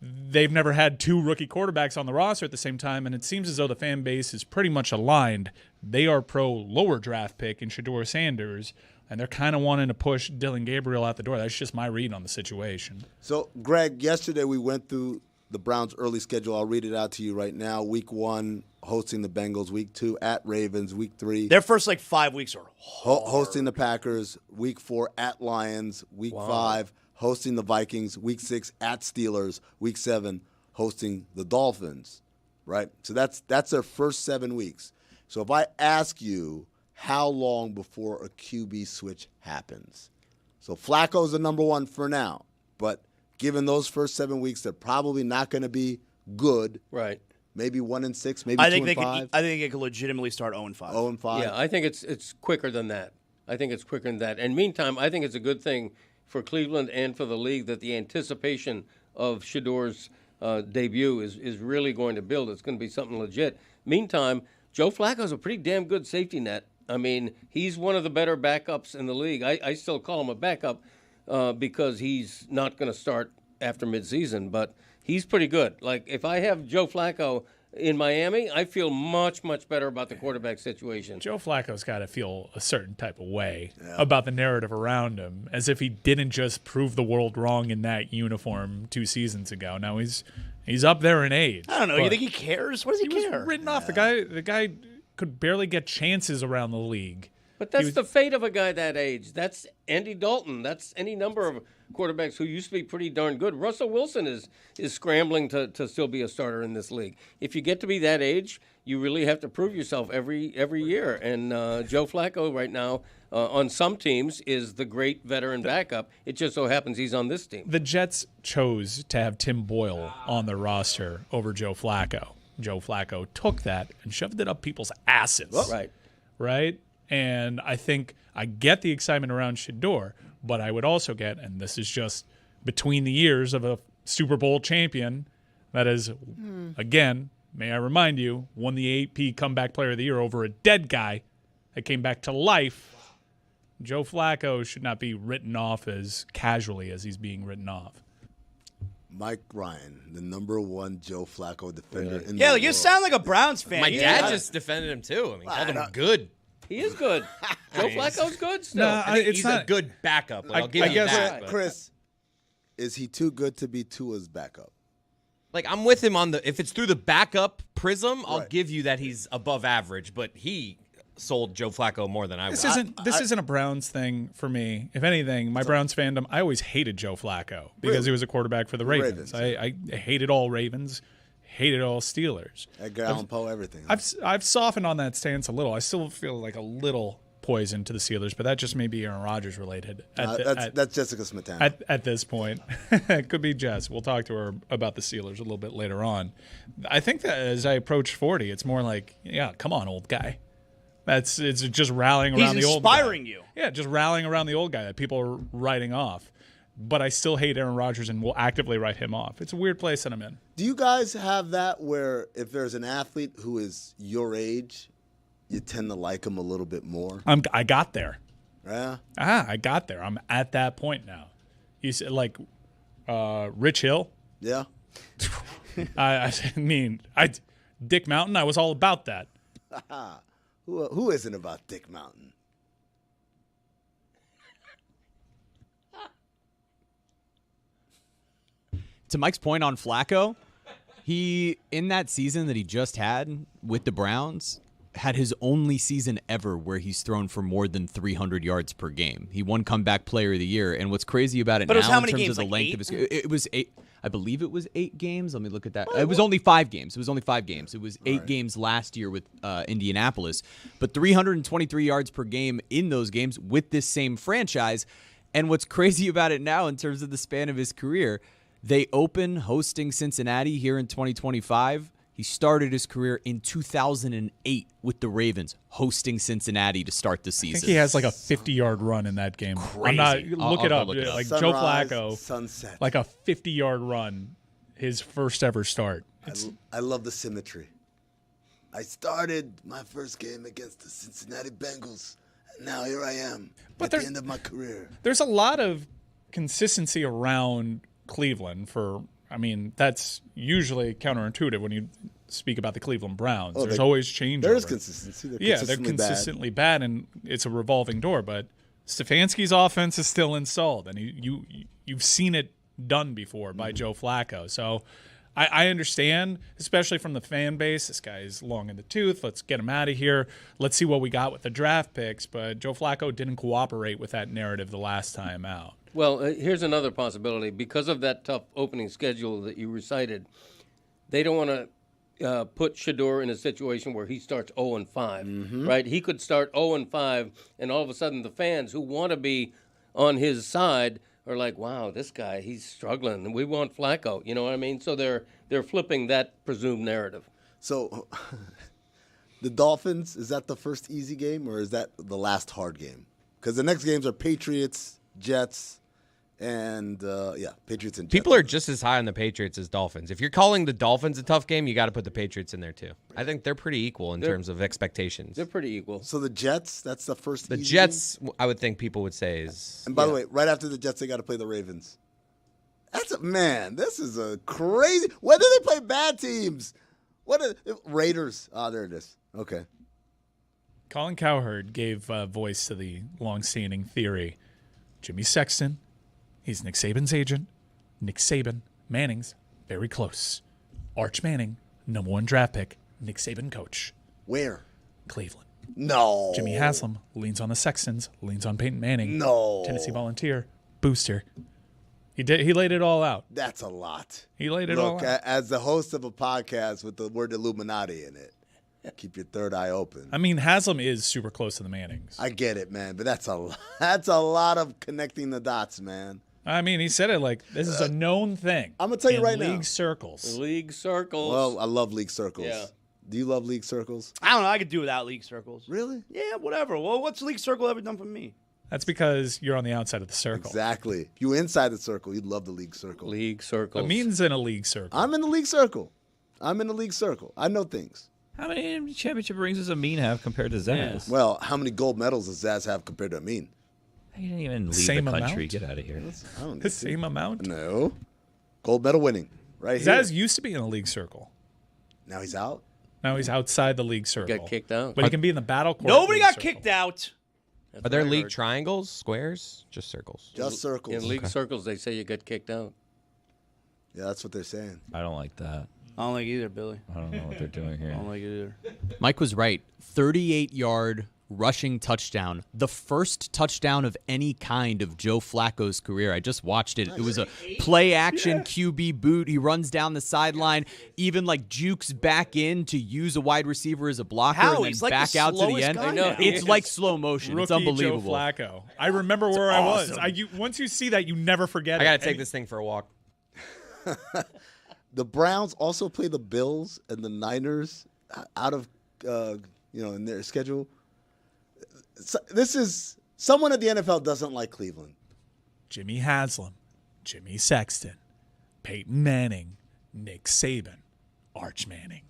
they've never had two rookie quarterbacks on the roster at the same time, and it seems as though the fan base is pretty much aligned. They are pro lower draft pick in Shador Sanders, and they're kind of wanting to push Dylan Gabriel out the door. That's just my read on the situation. So, Greg, yesterday we went through the Browns' early schedule. I'll read it out to you right now. Week 1, hosting the Bengals. Week 2, at Ravens. Week 3, Their first 5 weeks are hosting the Packers. Week 4, at Lions. Week 5, hosting the Vikings. Week 6, at Steelers. Week 7, hosting the Dolphins. Right? So that's their first 7 weeks. So if I ask you how long before a QB switch happens? So Flacco's the number one for now. But given those first 7 weeks, they're probably not going to be good. Right. Maybe 1-6, maybe 2-5. I think they could legitimately start 0-5. 0-5. Yeah, I think it's quicker than that. And meantime, I think it's a good thing for Cleveland and for the league that the anticipation of Shador's debut is really going to build. It's going to be something legit. Meantime, Joe Flacco's a pretty damn good safety net. I mean, he's one of the better backups in the league. I still call him a backup because he's not going to start after midseason, but he's pretty good. Like, if I have Joe Flacco in Miami, I feel much, much better about the quarterback situation. Joe Flacco's got to feel a certain type of way about the narrative around him, as if he didn't just prove the world wrong in that uniform 2 seasons ago. Now he's up there in age. I don't know. You think he cares? What does he care? Was written off. The guy could barely get chances around the league. But that's the fate of a guy that age. That's Andy Dalton. That's any number of quarterbacks who used to be pretty darn good. Russell Wilson is scrambling to still be a starter in this league. If you get to be that age, you really have to prove yourself every year. And Joe Flacco right now on some teams is the great veteran backup. It just so happens he's on this team. The Jets chose to have Tim Boyle on their roster over Joe Flacco. Joe Flacco took that and shoved it up people's asses. Right? And I think I get the excitement around Shador, but I would also get, and this is just between the ears of a Super Bowl champion, that is, again, may I remind you, won the AP Comeback Player of the Year over a dead guy that came back to life. Joe Flacco should not be written off as casually as he's being written off. Mike Ryan, the number 1 Joe Flacco defender in the Yeah, world. you sound like a Browns fan. My dad just defended him too. I mean, called him good. He is good. Joe Flacco's good still. No, I think it's he's not a good backup. Like, I'll give I you guess that. but- Chris, is he too good to be Tua's backup? Like, I'm with him on if it's through the backup prism, I'll Right. give you that he's above average, but he sold Joe Flacco more than I would. This isn't a Browns thing for me. If anything, my Browns fandom, I always hated Joe Flacco because he was a quarterback for the Ravens. I hated all Ravens, hated all Steelers. Edgar Allan Poe, everything. I've softened on that stance a little. I still feel like a little poison to the Steelers, but that just may be Aaron Rodgers related. That's Jessica Smetana. At this point. It could be Jess. We'll talk to her about the Steelers a little bit later on. I think that as I approach 40, it's more like, yeah, come on, old guy. It's just rallying around the old guy. He's inspiring you. Yeah, just rallying around the old guy that people are writing off. But I still hate Aaron Rodgers and will actively write him off. It's a weird place that I'm in. Do you guys have that where if there's an athlete who is your age, you tend to like him a little bit more? I got there. Yeah. I got there. I'm at that point now. You said like Rich Hill. Yeah. I mean, Dick Mountain. I was all about that. Who isn't about Dick Mountain? To Mike's point on Flacco, he, in that season that he just had with the Browns, had his only season ever where he's thrown for more than 300 yards per game. He won Comeback Player of the Year, and what's crazy about it But it was now how in many terms games, of the like length 8? of his, it was 8. I believe it was 8 games. Let me look at that. It was only 5 games. It was only 5 games. It was 8 games last year with Indianapolis, but 323 yards per game in those games with this same franchise. And what's crazy about it now in terms of the span of his career, they open hosting Cincinnati here in 2025. He started his career in 2008 with the Ravens, hosting Cincinnati to start the I season. think he has like a 50-yard run in that game. I'm not, look it I'll up. look it up. Like Joe Sunrise, Flacco, sunset. like a 50-yard run, his first ever start. I love the symmetry. I started my first game against the Cincinnati Bengals, and now here I am at the end of my career. There's a lot of consistency around Cleveland that's usually counterintuitive when you speak about the Cleveland Browns. There's always change. There is consistency. They're consistently bad, and it's a revolving door. But Stefanski's offense is still installed, and you've seen it done before by Joe Flacco. So I understand, especially from the fan base. This guy is long in the tooth. Let's get him out of here. Let's see what we got with the draft picks. But Joe Flacco didn't cooperate with that narrative the last time out. Well, here's another possibility. Because of that tough opening schedule that you recited, they don't want to put Shador in a situation where he starts 0-5, right? He could start 0-5, and all of a sudden the fans who want to be on his side are like, wow, this guy, he's struggling, and we want Flacco. You know what I mean? So they're flipping that presumed narrative. So the Dolphins, is that the first easy game, or is that the last hard game? Because the next games are Patriots, Jets, And, Patriots and Jets. People are just as high on the Patriots as Dolphins. If you're calling the Dolphins a tough game, you got to put the Patriots in there too. I think they're pretty equal in terms of expectations. They're pretty equal. So the Jets, that's the first. The easy Jets, I would think people would say is. game? And by the way, right after the Jets, they got to play the Ravens. This is a crazy. When do they play bad teams? Raiders? There it is. Okay. Colin Cowherd gave voice to the long-standing theory. Jimmy Sexton, he's Nick Saban's agent. Nick Saban, Manning's very close. Arch Manning, number 1 draft pick. Nick Saban coach. Where? Cleveland. No. Jimmy Haslam leans on the Sextons, leans on Peyton Manning. No. Tennessee Volunteer, booster. He laid it all out. That's a lot. He laid it all out. As the host of a podcast with the word Illuminati in it, keep your third eye open. I mean, Haslam is super close to the Mannings. I get it, man, but that's a lot of connecting the dots, man. I mean, he said it like this is a known thing. I'm gonna tell you right now. League circles. League circles. Well, I love league circles. Yeah. Do you love league circles? I don't know. I could do without league circles. Really? Yeah, whatever. Well, what's league circle ever done for me? That's because you're on the outside of the circle. Exactly. If you were inside the circle, you'd love the league circle. League circles. Amin's in a league circle. I'm in the league circle. I know things. How many championship rings does Amin have compared to Zaz? Well, how many gold medals does Zaz have compared to Amin? He didn't even leave Same the country. amount? Get out of here. I don't The same amount? No. Gold medal winning. Right here. Zaz used to be in a league circle. Now he's out. Now he's outside the league circle. Got kicked out. But he can be in the battle court. Nobody league got circle. kicked out. That's Are there what I league heard. triangles, squares, just circles? Just circles. In league circles, they say you got kicked out. Yeah, that's what they're saying. I don't like that. I don't like either, Billy. I don't know what they're doing I here. don't like it either. Mike was right. 38-yard rushing touchdown. The first touchdown of any kind of Joe Flacco's career. I just watched it. It was a play-action QB boot. He runs down the sideline, even like jukes back in to use a wide receiver as a blocker How? and He's then like back the out to the slowest end. guy I know. now. It's like slow motion. It's Rookie unbelievable. Joe Flacco. I remember where I was. Once you see that, you never forget I it. got to take this thing for a walk. The Browns also play the Bills and the Niners out of, in their schedule. So this is someone at the NFL doesn't like Cleveland. Jimmy Haslam, Jimmy Sexton, Peyton Manning, Nick Saban, Arch Manning.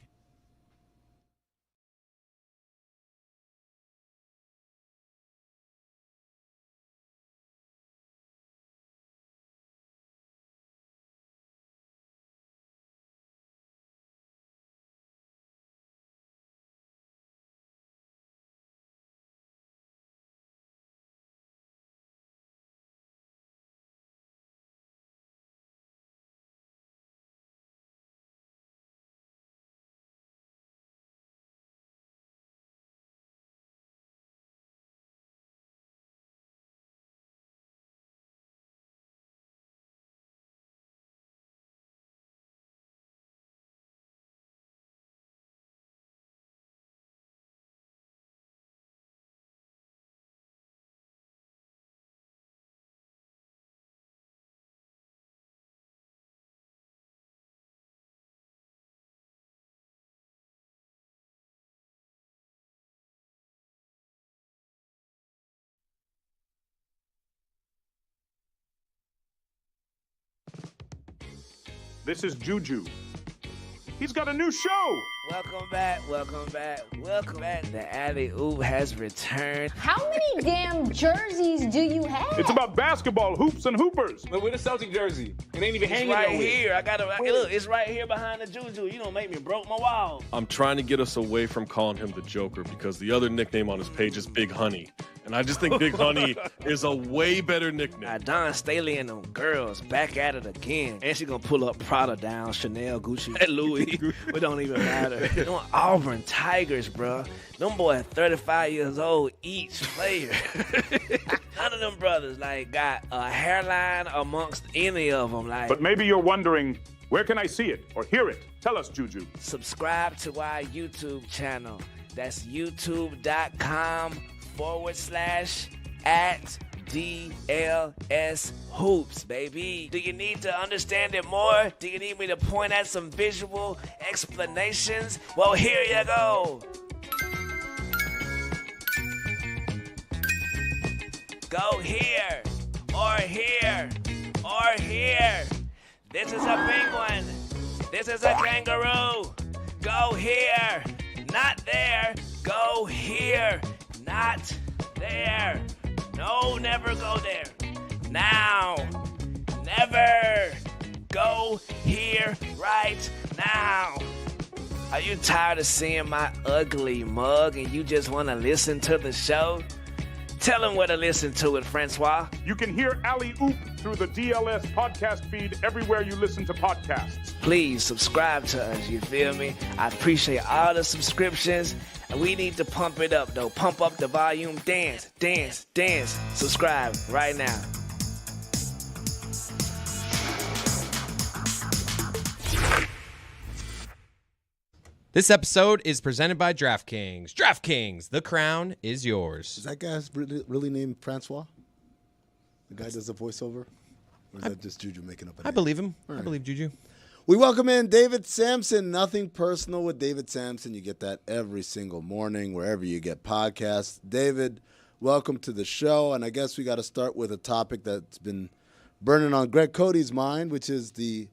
This is Juju. He's got a new show. Welcome back. The Alley Oop has returned. How many damn jerseys do you have? It's about basketball, hoops, and hoopers. But with a Celtic jersey, it ain't even It's hanging right nowhere. here. Look, it's right here behind the Juju. You don't make me broke my wall. I'm trying to get us away from calling him the Joker because the other nickname on his page is Big Honey. And I just think Big Honey is a way better nickname. Don Staley and them girls back at it again. And she gonna pull up Prada down, Chanel, Gucci, and Louis. It don't even matter. Them Auburn Tigers, bro. Them boys 35 years old each player. None of them brothers got a hairline amongst any of them. But maybe you're wondering, where can I see it or hear it? Tell us, Juju. Subscribe to our YouTube channel. That's youtube.com/@DLS Hoops, baby. Do you need to understand it more? Do you need me to point at some visual explanations? Well, here you go. Go here or here. This is a penguin. This is a kangaroo. Go here, not there. Go here, not there. No, never go there. Now, never go here right now. Are you tired of seeing my ugly mug and you just want to listen to the show? Tell them where to listen to it, Francois. You can hear Alley Oop through the DLS podcast feed everywhere you listen to podcasts. Please subscribe to us, you feel me? I appreciate all the subscriptions. And we need to pump it up, though. Pump up the volume. Dance, dance, dance. Subscribe right now. This episode is presented by DraftKings. DraftKings, the crown is yours. Is that guy's really named Francois? The guy does the voiceover? Or is that just Juju making up a name? I believe him. All I right. believe Juju. We welcome in David Sampson. Nothing personal with David Sampson. You get that every single morning, wherever you get podcasts. David, welcome to the show. And I guess we got to start with a topic that's been burning on Greg Cody's mind, which is the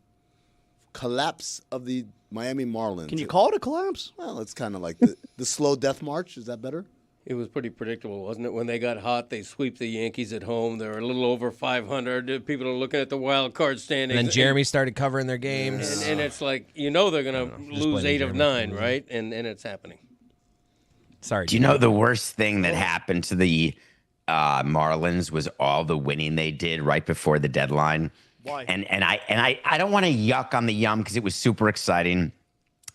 collapse of the Miami Marlins. Can you call it a collapse? Well, it's kind of like the slow death march. Is that better? It was pretty predictable, wasn't it? When they got hot, they sweep the Yankees at home. They're a little over 500. People are looking at the wild card standings. And then Jeremy started covering their games. And it's like, they're going to lose 8 of 9, right? And it's happening. Sorry. Do you know the worst thing that happened to the Marlins was all the winning they did right before the deadline? Why? And I don't want to yuck on the yum because it was super exciting.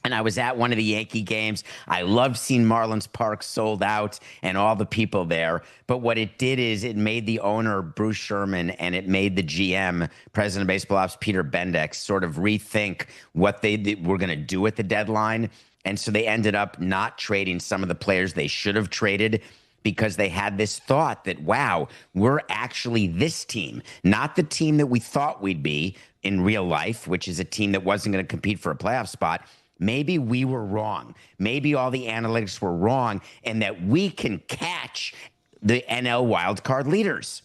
And I was at one of the Yankee games. I loved seeing Marlins Park sold out and all the people there. But what it did is it made the owner, Bruce Sherman, and it made the GM, President of Baseball Ops, Peter Bendix, sort of rethink what they were going to do at the deadline. And so they ended up not trading some of the players they should have traded because they had this thought that, wow, we're actually this team, not the team that we thought we'd be in real life, which is a team that wasn't going to compete for a playoff spot. Maybe we were wrong. Maybe all the analytics were wrong and that we can catch the NL wildcard leaders.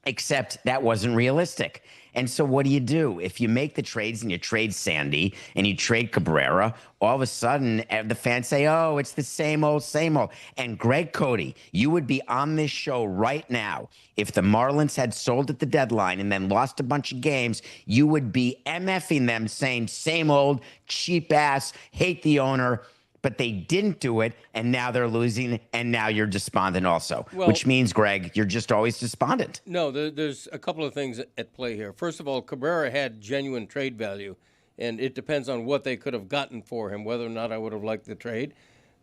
Except that wasn't realistic. And so what do? If you make the trades and you trade Sandy and you trade Cabrera, all of a sudden the fans say, oh, it's the same old, same old. And Greg Cody, you would be on this show right now. If the Marlins had sold at the deadline and then lost a bunch of games, you would be MFing them saying same old, cheap ass, hate the owner. But they didn't do it, and now they're losing, and now you're despondent also, which means, Greg, you're just always despondent. No, there's a couple of things at play here. First of all, Cabrera had genuine trade value, and it depends on what they could have gotten for him, whether or not I would have liked the trade.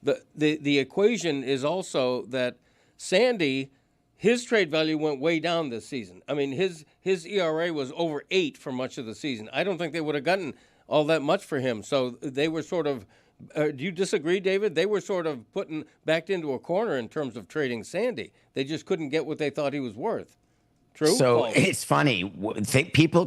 The equation is also that Sandy, his trade value went way down this season. I mean, his ERA was over 8 for much of the season. I don't think they would have gotten all that much for him, so they were sort of do you disagree, David? They were sort of backed into a corner in terms of trading Sandy. They just couldn't get what they thought he was worth. True? So False? it's funny.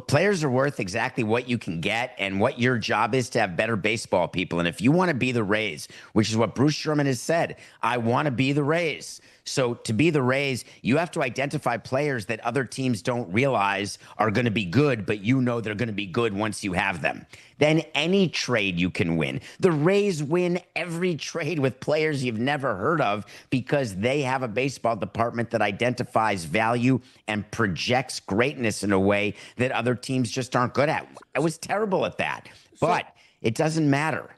Players are worth exactly what you can get, and what your job is to have better baseball people. And if you want to be the Rays, which is what Bruce Sherman has said, I want to be the Rays. So to be the Rays, you have to identify players that other teams don't realize are going to be good, but you know they're going to be good once you have them. Then any trade you can win. The Rays win every trade with players you've never heard of because they have a baseball department that identifies value and projects greatness in a way that other teams just aren't good at. I was terrible at that, but it doesn't matter.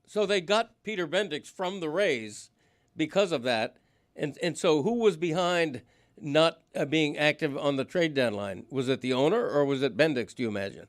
So they got Peter Bendix from the Rays because of that. And so who was behind not being active on the trade deadline? Was it the owner or was it Bendix, do you imagine?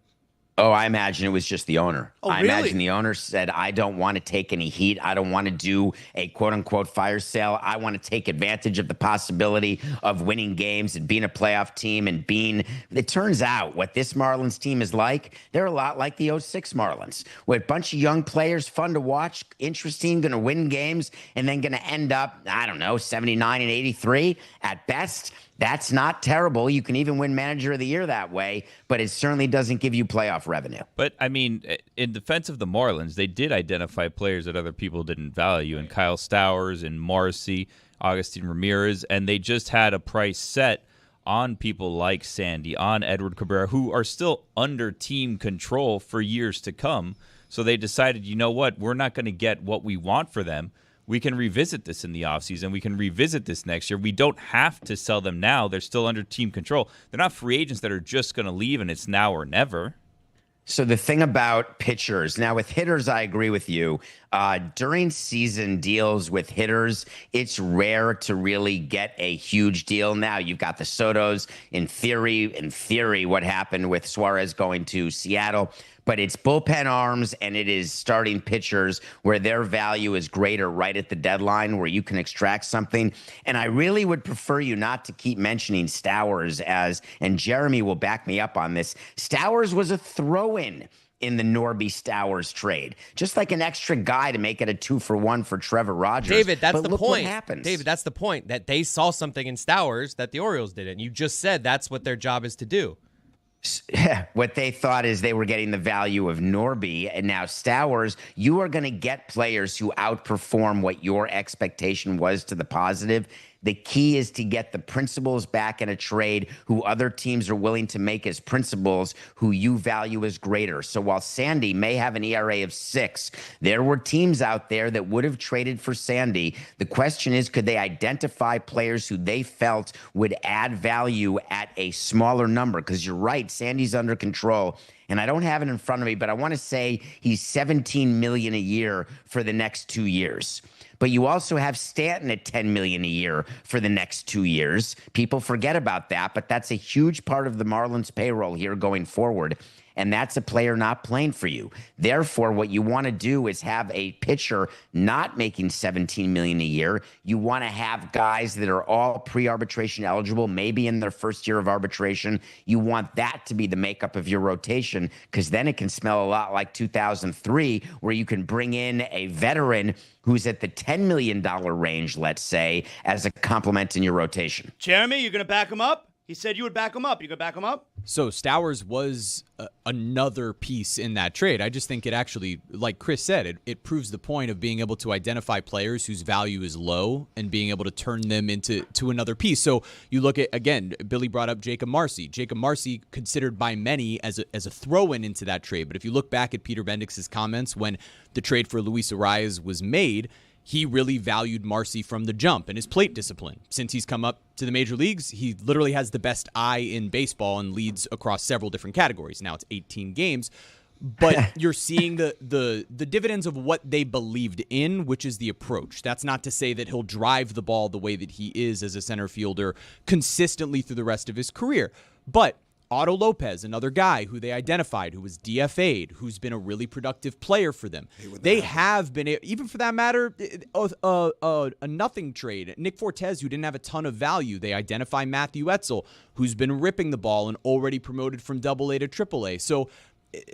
Oh, I imagine it was just the owner. Oh, I really? imagine the owner said, I don't want to take any heat. I don't want to do a quote-unquote fire sale. I want to take advantage of the possibility of winning games and being a playoff team and being – it turns out what this Marlins team is like, they're a lot like the 06 Marlins, with a bunch of young players, fun to watch, interesting, going to win games, and then going to end up, I don't know, 79 and 83 at best. That's not terrible. You can even win Manager of the Year that way, but it certainly doesn't give you playoff revenue. But, I mean, in defense of the Marlins, they did identify players that other people didn't value, and Kyle Stowers and Marcy, Augustine Ramirez, and they just had a price set on people like Sandy, on Edward Cabrera, who are still under team control for years to come. So they decided, you know what, we're not going to get what we want for them. We can revisit this in the offseason. We can revisit this next year. We don't have to sell them now. They're still under team control. They're not free agents that are just going to leave and it's now or never. So the thing about pitchers, now with hitters, I agree with you. During season deals with hitters, it's rare to really get a huge deal. Now you've got the Sotos. In theory, what happened with Suarez going to Seattle, but it's bullpen arms and it is starting pitchers where their value is greater right at the deadline where you can extract something. And I really would prefer you not to keep mentioning Stowers and Jeremy will back me up on this. Stowers was a throw-in in the Norby Stowers trade, just like an extra guy to make it a 2-for-1 for Trevor Rogers. David, that's but the look point. What happens. David, that's the point, that they saw something in Stowers that the Orioles didn't. You just said that's what their job is to do. What they thought is they were getting the value of Norby, and now Stowers, you are going to get players who outperform what your expectation was to the positive. The key is to get the principals back in a trade who other teams are willing to make as principals who you value as greater. So while Sandy may have an ERA of 6, there were teams out there that would have traded for Sandy. The question is, could they identify players who they felt would add value at a smaller number? Because you're right, Sandy's under control. And I don't have it in front of me, but I want to say he's $17 million a year for the next 2 years. But you also have Stanton at $10 million a year for the next 2 years. People forget about that, but that's a huge part of the Marlins payroll here going forward. And that's a player not playing for you. Therefore, what you want to do is have a pitcher not making $17 million a year. You want to have guys that are all pre-arbitration eligible, maybe in their first year of arbitration. You want that to be the makeup of your rotation, because then it can smell a lot like 2003, where you can bring in a veteran who's at the $10 million range, let's say, as a complement in your rotation. Jeremy, you're going to back him up? He said you would back him up. You going to back him up? So Stowers was another piece in that trade. I just think it actually, like Chris said, it proves the point of being able to identify players whose value is low and being able to turn them into another piece. So you look at, again, Billy brought up Jacob Marcy. Jacob Marcy considered by many as a throw-in into that trade. But if you look back at Peter Bendix's comments when the trade for Luis Arias was made, he really valued Marcy from the jump and his plate discipline. Since he's come up to the major leagues, he literally has the best eye in baseball and leads across several different categories. Now it's 18 games, but you're seeing the dividends of what they believed in, which is the approach. That's not to say that he'll drive the ball the way that he is as a center fielder consistently through the rest of his career. But Otto Lopez, another guy who they identified, who was DFA'd, who's been a really productive player for them. They have been, even for that matter, a nothing trade. Nick Fortes, who didn't have a ton of value. They identify Matthew Etzel, who's been ripping the ball and already promoted from AA to AAA. So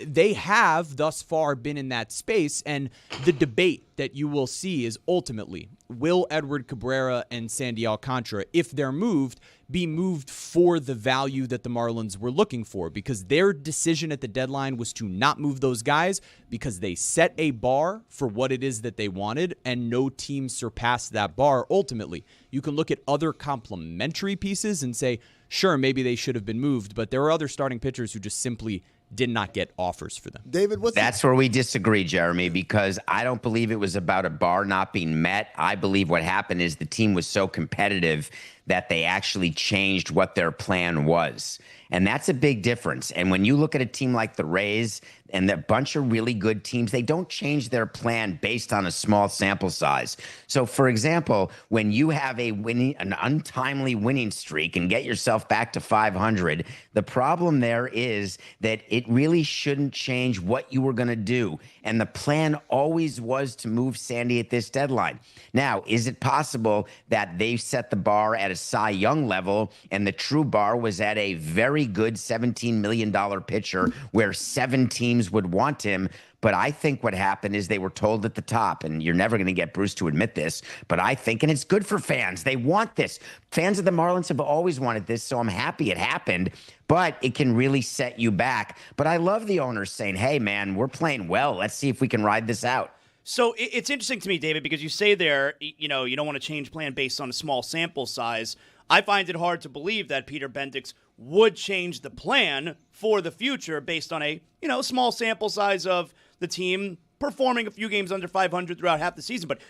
they have thus far been in that space, and the debate that you will see is ultimately, will Edward Cabrera and Sandy Alcantara, if they're moved, be moved for the value that the Marlins were looking for? Because their decision at the deadline was to not move those guys because they set a bar for what it is that they wanted, and no team surpassed that bar ultimately. You can look at other complementary pieces and say, sure, maybe they should have been moved, but there are other starting pitchers who just simply did not get offers for them. David, That's where we disagree, Jeremy, because I don't believe it was about a bar not being met. I believe what happened is the team was so competitive that they actually changed what their plan was. And that's a big difference. And when you look at a team like the Rays and a bunch of really good teams, they don't change their plan based on a small sample size. So, for example, when you have an untimely winning streak and get yourself back to 500, the problem there is that it really shouldn't change what you were going to do. And the plan always was to move Sandy at this deadline. Now, is it possible that they set the bar at a Cy Young level and the true bar was at a very good $17 million pitcher where 7 teams would want him? But I think what happened is they were told at the top, and you're never going to get Bruce to admit this, but I think, and it's good for fans, they want this. Fans of the Marlins have always wanted this, so I'm happy it happened, but it can really set you back. But I love the owners saying, hey, man, we're playing well. Let's see if we can ride this out. So it's interesting to me, David, because you say there, you don't want to change plan based on a small sample size. I find it hard to believe that Peter Bendix would change the plan for the future based on a, small sample size of the team performing a few games under 500 throughout half the season. But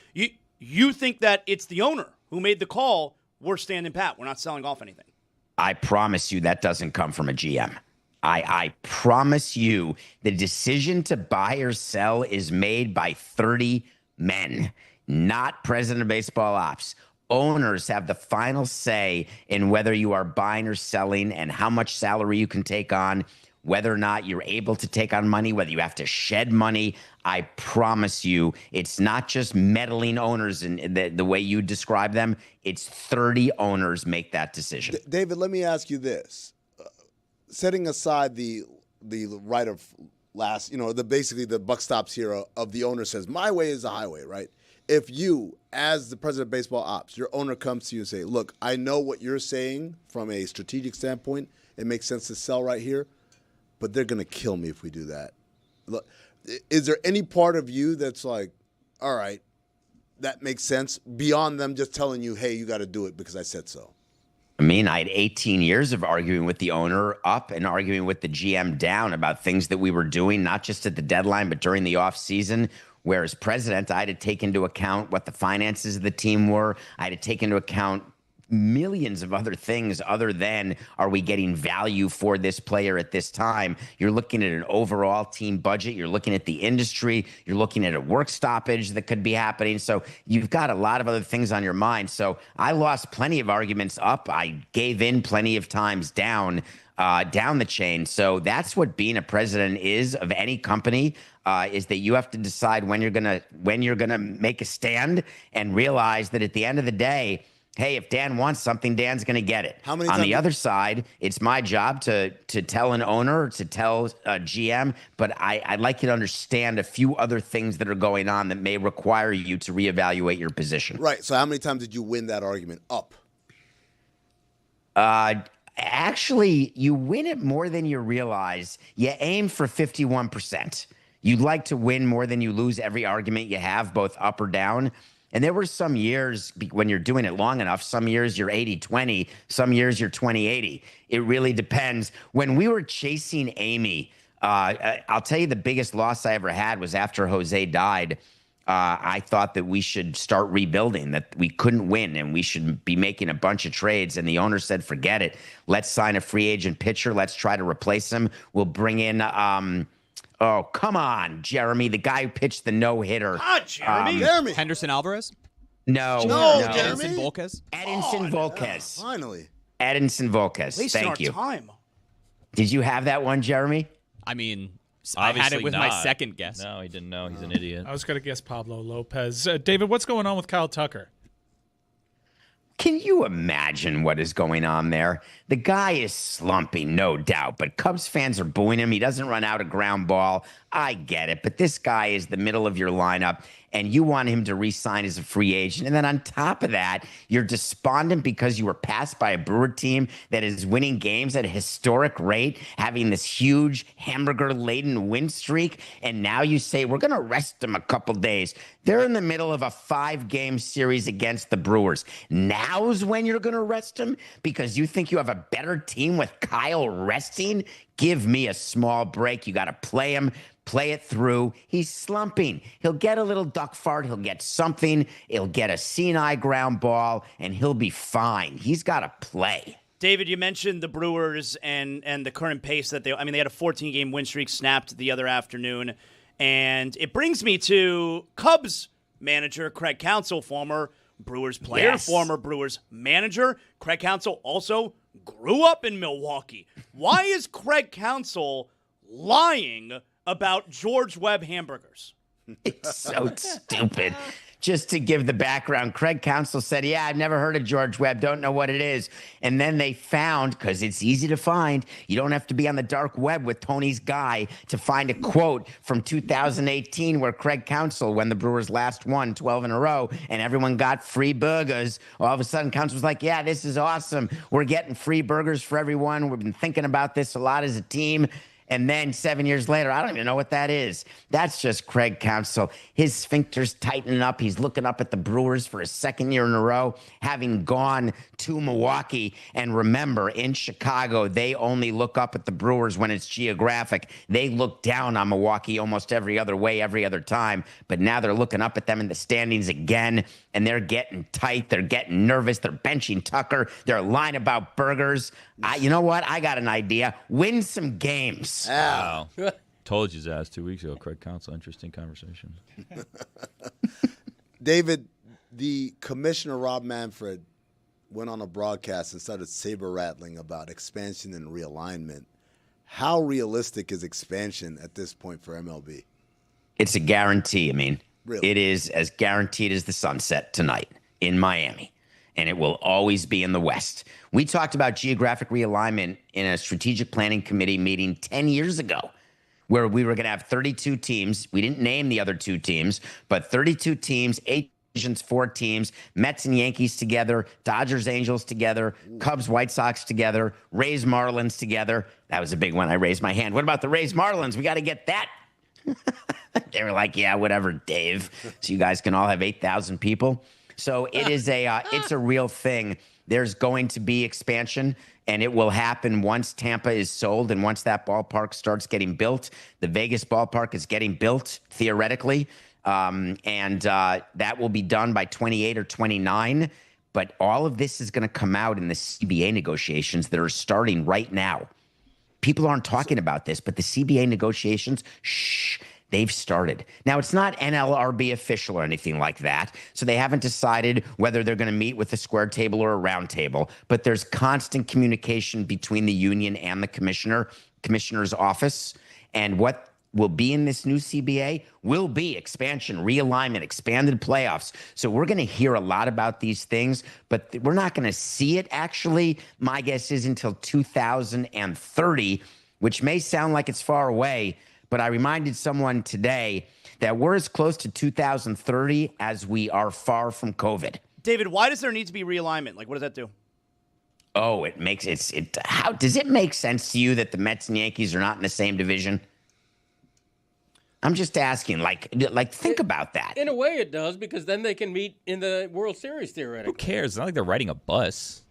you think that it's the owner who made the call, we're standing pat, we're not selling off anything. I promise you that doesn't come from a GM. I promise you the decision to buy or sell is made by 30 men, not president of baseball ops. Owners have the final say in whether you are buying or selling and how much salary you can take on, whether or not you're able to take on money, whether you have to shed money. I promise you, it's not just meddling owners in the way you describe them. It's 30 owners make that decision. David, let me ask you this. Setting aside the right of last, basically the buck stops here of the owner says, my way is the highway, right? If you, as the president of baseball ops, your owner comes to you and say, look, I know what you're saying from a strategic standpoint. It makes sense to sell right here, but they're going to kill me if we do that. Look, is there any part of you that's like, all right, that makes sense, beyond them just telling you, hey, you got to do it because I said so? I mean, I had 18 years of arguing with the owner up and arguing with the GM down about things that we were doing, not just at the deadline, but during the offseason. Where as president, I had to take into account what the finances of the team were. I had to take into account millions of other things other than, are we getting value for this player at this time? You're looking at an overall team budget. You're looking at the industry. You're looking at a work stoppage that could be happening. So you've got a lot of other things on your mind. So I lost plenty of arguments up. I gave in plenty of times down the chain. So that's what being a president is of any company, is that you have to decide when you're gonna make a stand and realize that at the end of the day, hey, if Dan wants something, Dan's going to get it. On the other side, it's my job to tell an owner, to tell a GM, but I'd like you to understand a few other things that are going on that may require you to reevaluate your position. Right. So how many times did you win that argument up? Actually, you win it more than you realize. You aim for 51%. You'd like to win more than you lose every argument you have, both up or down. And there were some years when you're doing it long enough, some years you're 80-20, some years you're 20-80. It really depends. When we were chasing Amy, I'll tell you the biggest loss I ever had was after Jose died. I thought that we should start rebuilding, that we couldn't win and we should be making a bunch of trades. And the owner said, forget it. Let's sign a free agent pitcher. Let's try to replace him. We'll bring in oh, come on, Jeremy, the guy who pitched the no-hitter. Jeremy. Henderson Alvarez? No. Jeremy. Edinson Volquez? Edinson Volquez. Finally. Edinson Volquez. Wasting Thank our you. time. Did you have that one, Jeremy? I mean, I had it with my second guess. No, he didn't know. He's an idiot. I was going to guess Pablo Lopez. David, what's going on with Kyle Tucker? Can you imagine what is going on there? The guy is slumping, no doubt, but Cubs fans are booing him. He doesn't run out a ground ball. I get it, but this guy is the middle of your lineup, and you want him to re-sign as a free agent. And then on top of that, you're despondent because you were passed by a Brewer team that is winning games at a historic rate, having this huge hamburger-laden win streak, and now you say, we're going to rest them a couple days. They're in the middle of a 5-game series against the Brewers. Now's when you're going to rest them because you think you have a better team with Kyle resting? Give me a small break. You got to play him. Play it through. He's slumping. He'll get a little duck fart. He'll get something. He'll get a senile ground ball, and he'll be fine. He's got to play. David, you mentioned the Brewers and the current pace that they had a 14-game win streak snapped the other afternoon. And it brings me to Cubs manager Craig Counsell, former Brewers player, former Brewers manager. Craig Counsell also grew up in Milwaukee. Why is Craig Counsell lying about George Webb hamburgers? It's so stupid. Just to give the background, Craig Counsell said, yeah, I've never heard of George Webb, don't know what it is. And then they found, because it's easy to find, you don't have to be on the dark web with Tony's guy to find a quote from 2018 where Craig Counsell, when the Brewers last won 12 in a row and everyone got free burgers, all of a sudden Counsell was like, yeah, this is awesome. We're getting free burgers for everyone. We've been thinking about this a lot as a team. And then 7 years later, I don't even know what that is. That's just Craig Counsell. His sphincter's tightening up. He's looking up at the Brewers for a second year in a row, having gone to Milwaukee. And remember, in Chicago, they only look up at the Brewers when it's geographic. They look down on Milwaukee almost every other way, every other time. But now they're looking up at them in the standings again, and they're getting tight. They're getting nervous. They're benching Tucker. They're lying about burgers. You know what? I got an idea. Win some games. Wow. Told you, Zaz, 2 weeks ago. Craig Counsell, interesting conversation. David, the commissioner, Rob Manfred, went on a broadcast and started saber rattling about expansion and realignment. How realistic is expansion at this point for MLB? It's a guarantee. I mean, Really? It is as guaranteed as the sunset tonight in Miami, and it will always be in the West. We talked about geographic realignment in a strategic planning committee meeting 10 years ago, where we were going to have 32 teams. We didn't name the other 2 teams, but 32 teams, 8 divisions, 4 teams, Mets and Yankees together, Dodgers, Angels together, Cubs, White Sox together, Rays, Marlins together. That was a big one. I raised my hand. What about the Rays, Marlins? We got to get that. They were like, yeah, whatever, Dave. So you guys can all have 8,000 people. So it is it's a real thing. There's going to be expansion, and it will happen once Tampa is sold and once that ballpark starts getting built. The Vegas ballpark is getting built, theoretically, and that will be done by 28 or 29. But all of this is going to come out in the CBA negotiations that are starting right now. People aren't talking about this, but the CBA negotiations, they've started. Now, it's not NLRB official or anything like that, so they haven't decided whether they're going to meet with a square table or a round table, but there's constant communication between the union and the commissioner's office, and what will be in this new CBA will be expansion, realignment, expanded playoffs. So we're going to hear a lot about these things, but we're not going to see it actually, my guess is, until 2030, which may sound like it's far away, but I reminded someone today that we're as close to 2030 as we are far from COVID. David, why does there need to be realignment? Like, what does that do? Oh, how does it make sense to you that the Mets and Yankees are not in the same division? I'm just asking, like think about that. In a way it does, because then they can meet in the World Series, theoretically. Who cares? It's not like they're riding a bus.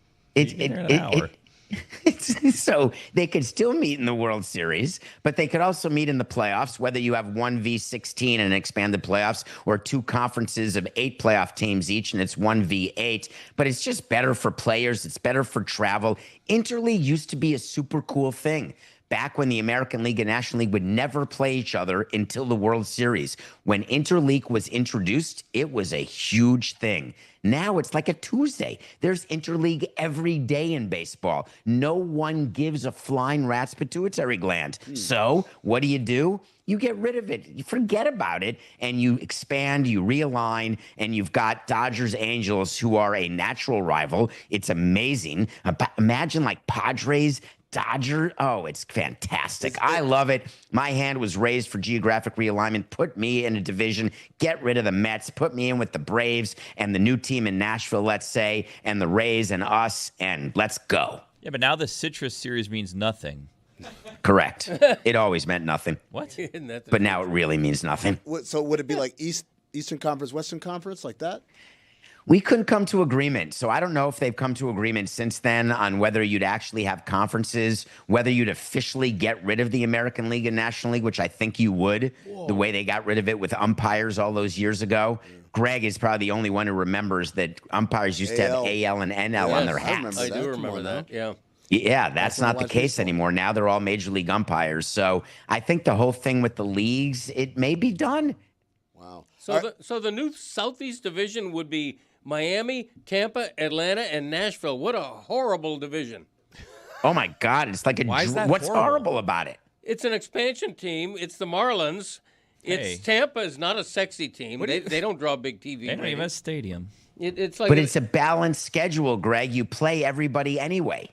So they could still meet in the World Series, but they could also meet in the playoffs, whether you have 1v16 and expanded playoffs or 2 conferences of 8 playoff teams each, and it's 1v8. But it's just better for players. It's better for travel. Interleague used to be a super cool thing. Back when the American League and National League would never play each other until the World Series. When Interleague was introduced, it was a huge thing. Now it's like a Tuesday. There's Interleague every day in baseball. No one gives a flying rat's pituitary gland. So what do? You get rid of it. You forget about it, and you expand, you realign, and you've got Dodgers, Angels, who are a natural rival. It's amazing. Imagine like Padres, Dodger. Oh, it's fantastic. I love it. My hand was raised for geographic realignment. Put me in a division. Get rid of the Mets. Put me in with the Braves and the new team in Nashville, let's say, and the Rays and us, and let's go. Yeah, but now the Citrus Series means nothing. Correct. It always meant nothing. What? But now it really means nothing. So would it be like Eastern Conference, Western Conference, like that? We couldn't come to agreement. So I don't know if they've come to agreement since then on whether you'd actually have conferences, whether you'd officially get rid of the American League and National League, which I think you would, the way they got rid of it with umpires all those years ago. Greg is probably the only one who remembers that umpires used to have AL and NL on their hats. I do remember that, yeah. Yeah, that's not the case anymore. Now they're all major league umpires. So I think the whole thing with the leagues, it may be done. Wow. So the new Southeast Division would be Miami, Tampa, Atlanta, and Nashville. What a horrible division. Oh, my God. It's like what's horrible about it? It's an expansion team. It's the Marlins. Tampa is not a sexy team. They don't draw big TV. They don't even have a stadium. It's like but it's a balanced schedule, Greg. You play everybody anyway.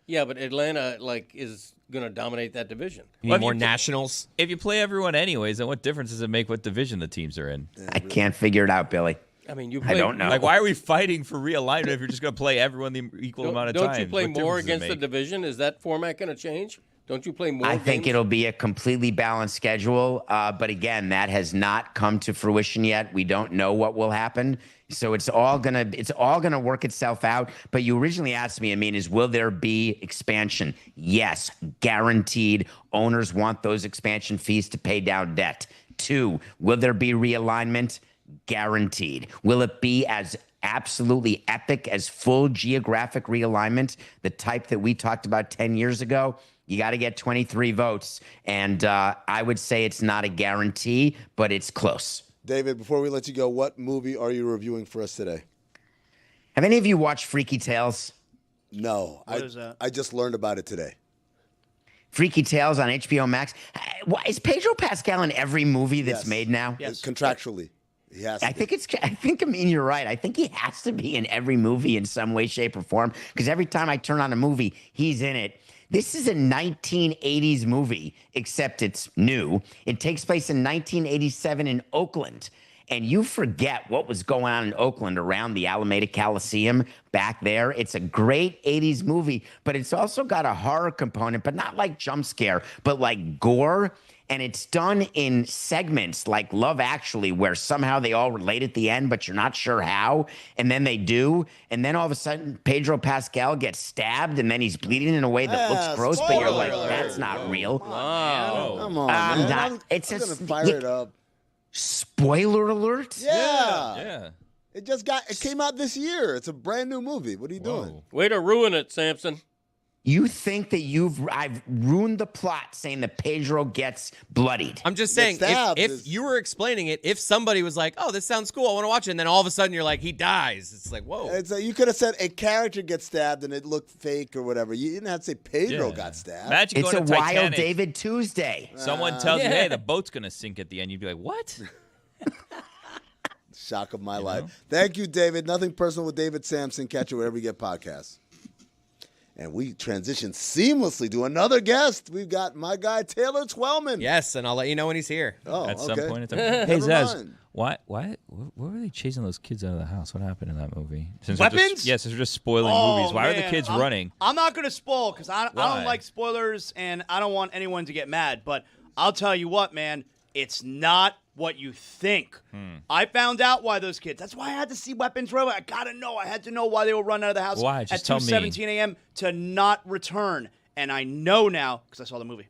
Yeah, but Atlanta is going to dominate that division. You need more nationals? If you play everyone anyways, then what difference does it make what division the teams are in? I can't figure it out, Billy. I mean, I don't know. Like, why are we fighting for realignment if you're just going to play everyone the equal amount of time? Don't you play more against the division? Is that format going to change? Don't you play more I games? think it'll be a completely balanced schedule. But again, that has not come to fruition yet. We don't know what will happen. So it's all gonna work itself out. But you originally asked me, will there be expansion? Yes, guaranteed. Owners want those expansion fees to pay down debt. 2, will there be realignment? Guaranteed. Will it be as absolutely epic as full geographic realignment, the type that we talked about 10 years ago? You got to get 23 votes. And I would say it's not a guarantee, but it's close. David, before we let you go, what movie are you reviewing for us today? Have any of you watched Freaky Tales? No. What is that? I just learned about it today. Freaky Tales on HBO Max. Is Pedro Pascal in every movie that's made now? Yes. Contractually. He has to be. You're right. I think he has to be in every movie in some way, shape, or form, because every time I turn on a movie, he's in it. This is a 1980s movie, except it's new. It takes place in 1987 in Oakland. And you forget what was going on in Oakland around the Alameda Coliseum back there. It's a great 80s movie, but it's also got a horror component, but not like jump scare, but like gore. And it's done in segments like Love Actually, where somehow they all relate at the end, but you're not sure how. And then they do. And then all of a sudden, Pedro Pascal gets stabbed, and then he's bleeding in a way that looks gross, but you're like, that's not real. Wow. Come on, man. I'm gonna fire it up. Spoiler alert? Yeah. It came out this year. It's a brand new movie. What are you doing? Way to ruin it, Samson. You think that I've ruined the plot saying that Pedro gets bloodied. I'm just saying, if you were explaining it, if somebody was like, oh, this sounds cool, I want to watch it, and then all of a sudden you're like, he dies. It's like, whoa. You could have said a character gets stabbed and it looked fake or whatever. You didn't have to say Pedro got stabbed. Imagine it's going a to Titanic. wild David Tuesday. Someone tells you, hey, the boat's going to sink at the end. You'd be like, what? Shock of my life. Thank you, David. Nothing personal with David Sampson. Catch it wherever you get podcasts. And we transition seamlessly to another guest. We've got my guy, Taylor Twellman. Yes, and I'll let you know when he's here. At some point in time. Hey, Zaz, why were they chasing those kids out of the house? What happened in that movie? Weapons? Since they're just spoiling movies. Why are the kids running? I'm not going to spoil because I don't like spoilers, and I don't want anyone to get mad. But I'll tell you what, man, it's not what you think. I found out why those kids. That's why I had to see Weapons right away. I gotta know. I had to know why they were running out of the house why? at Just tell me. 2:17 a.m. to not return. And I know now because I saw the movie.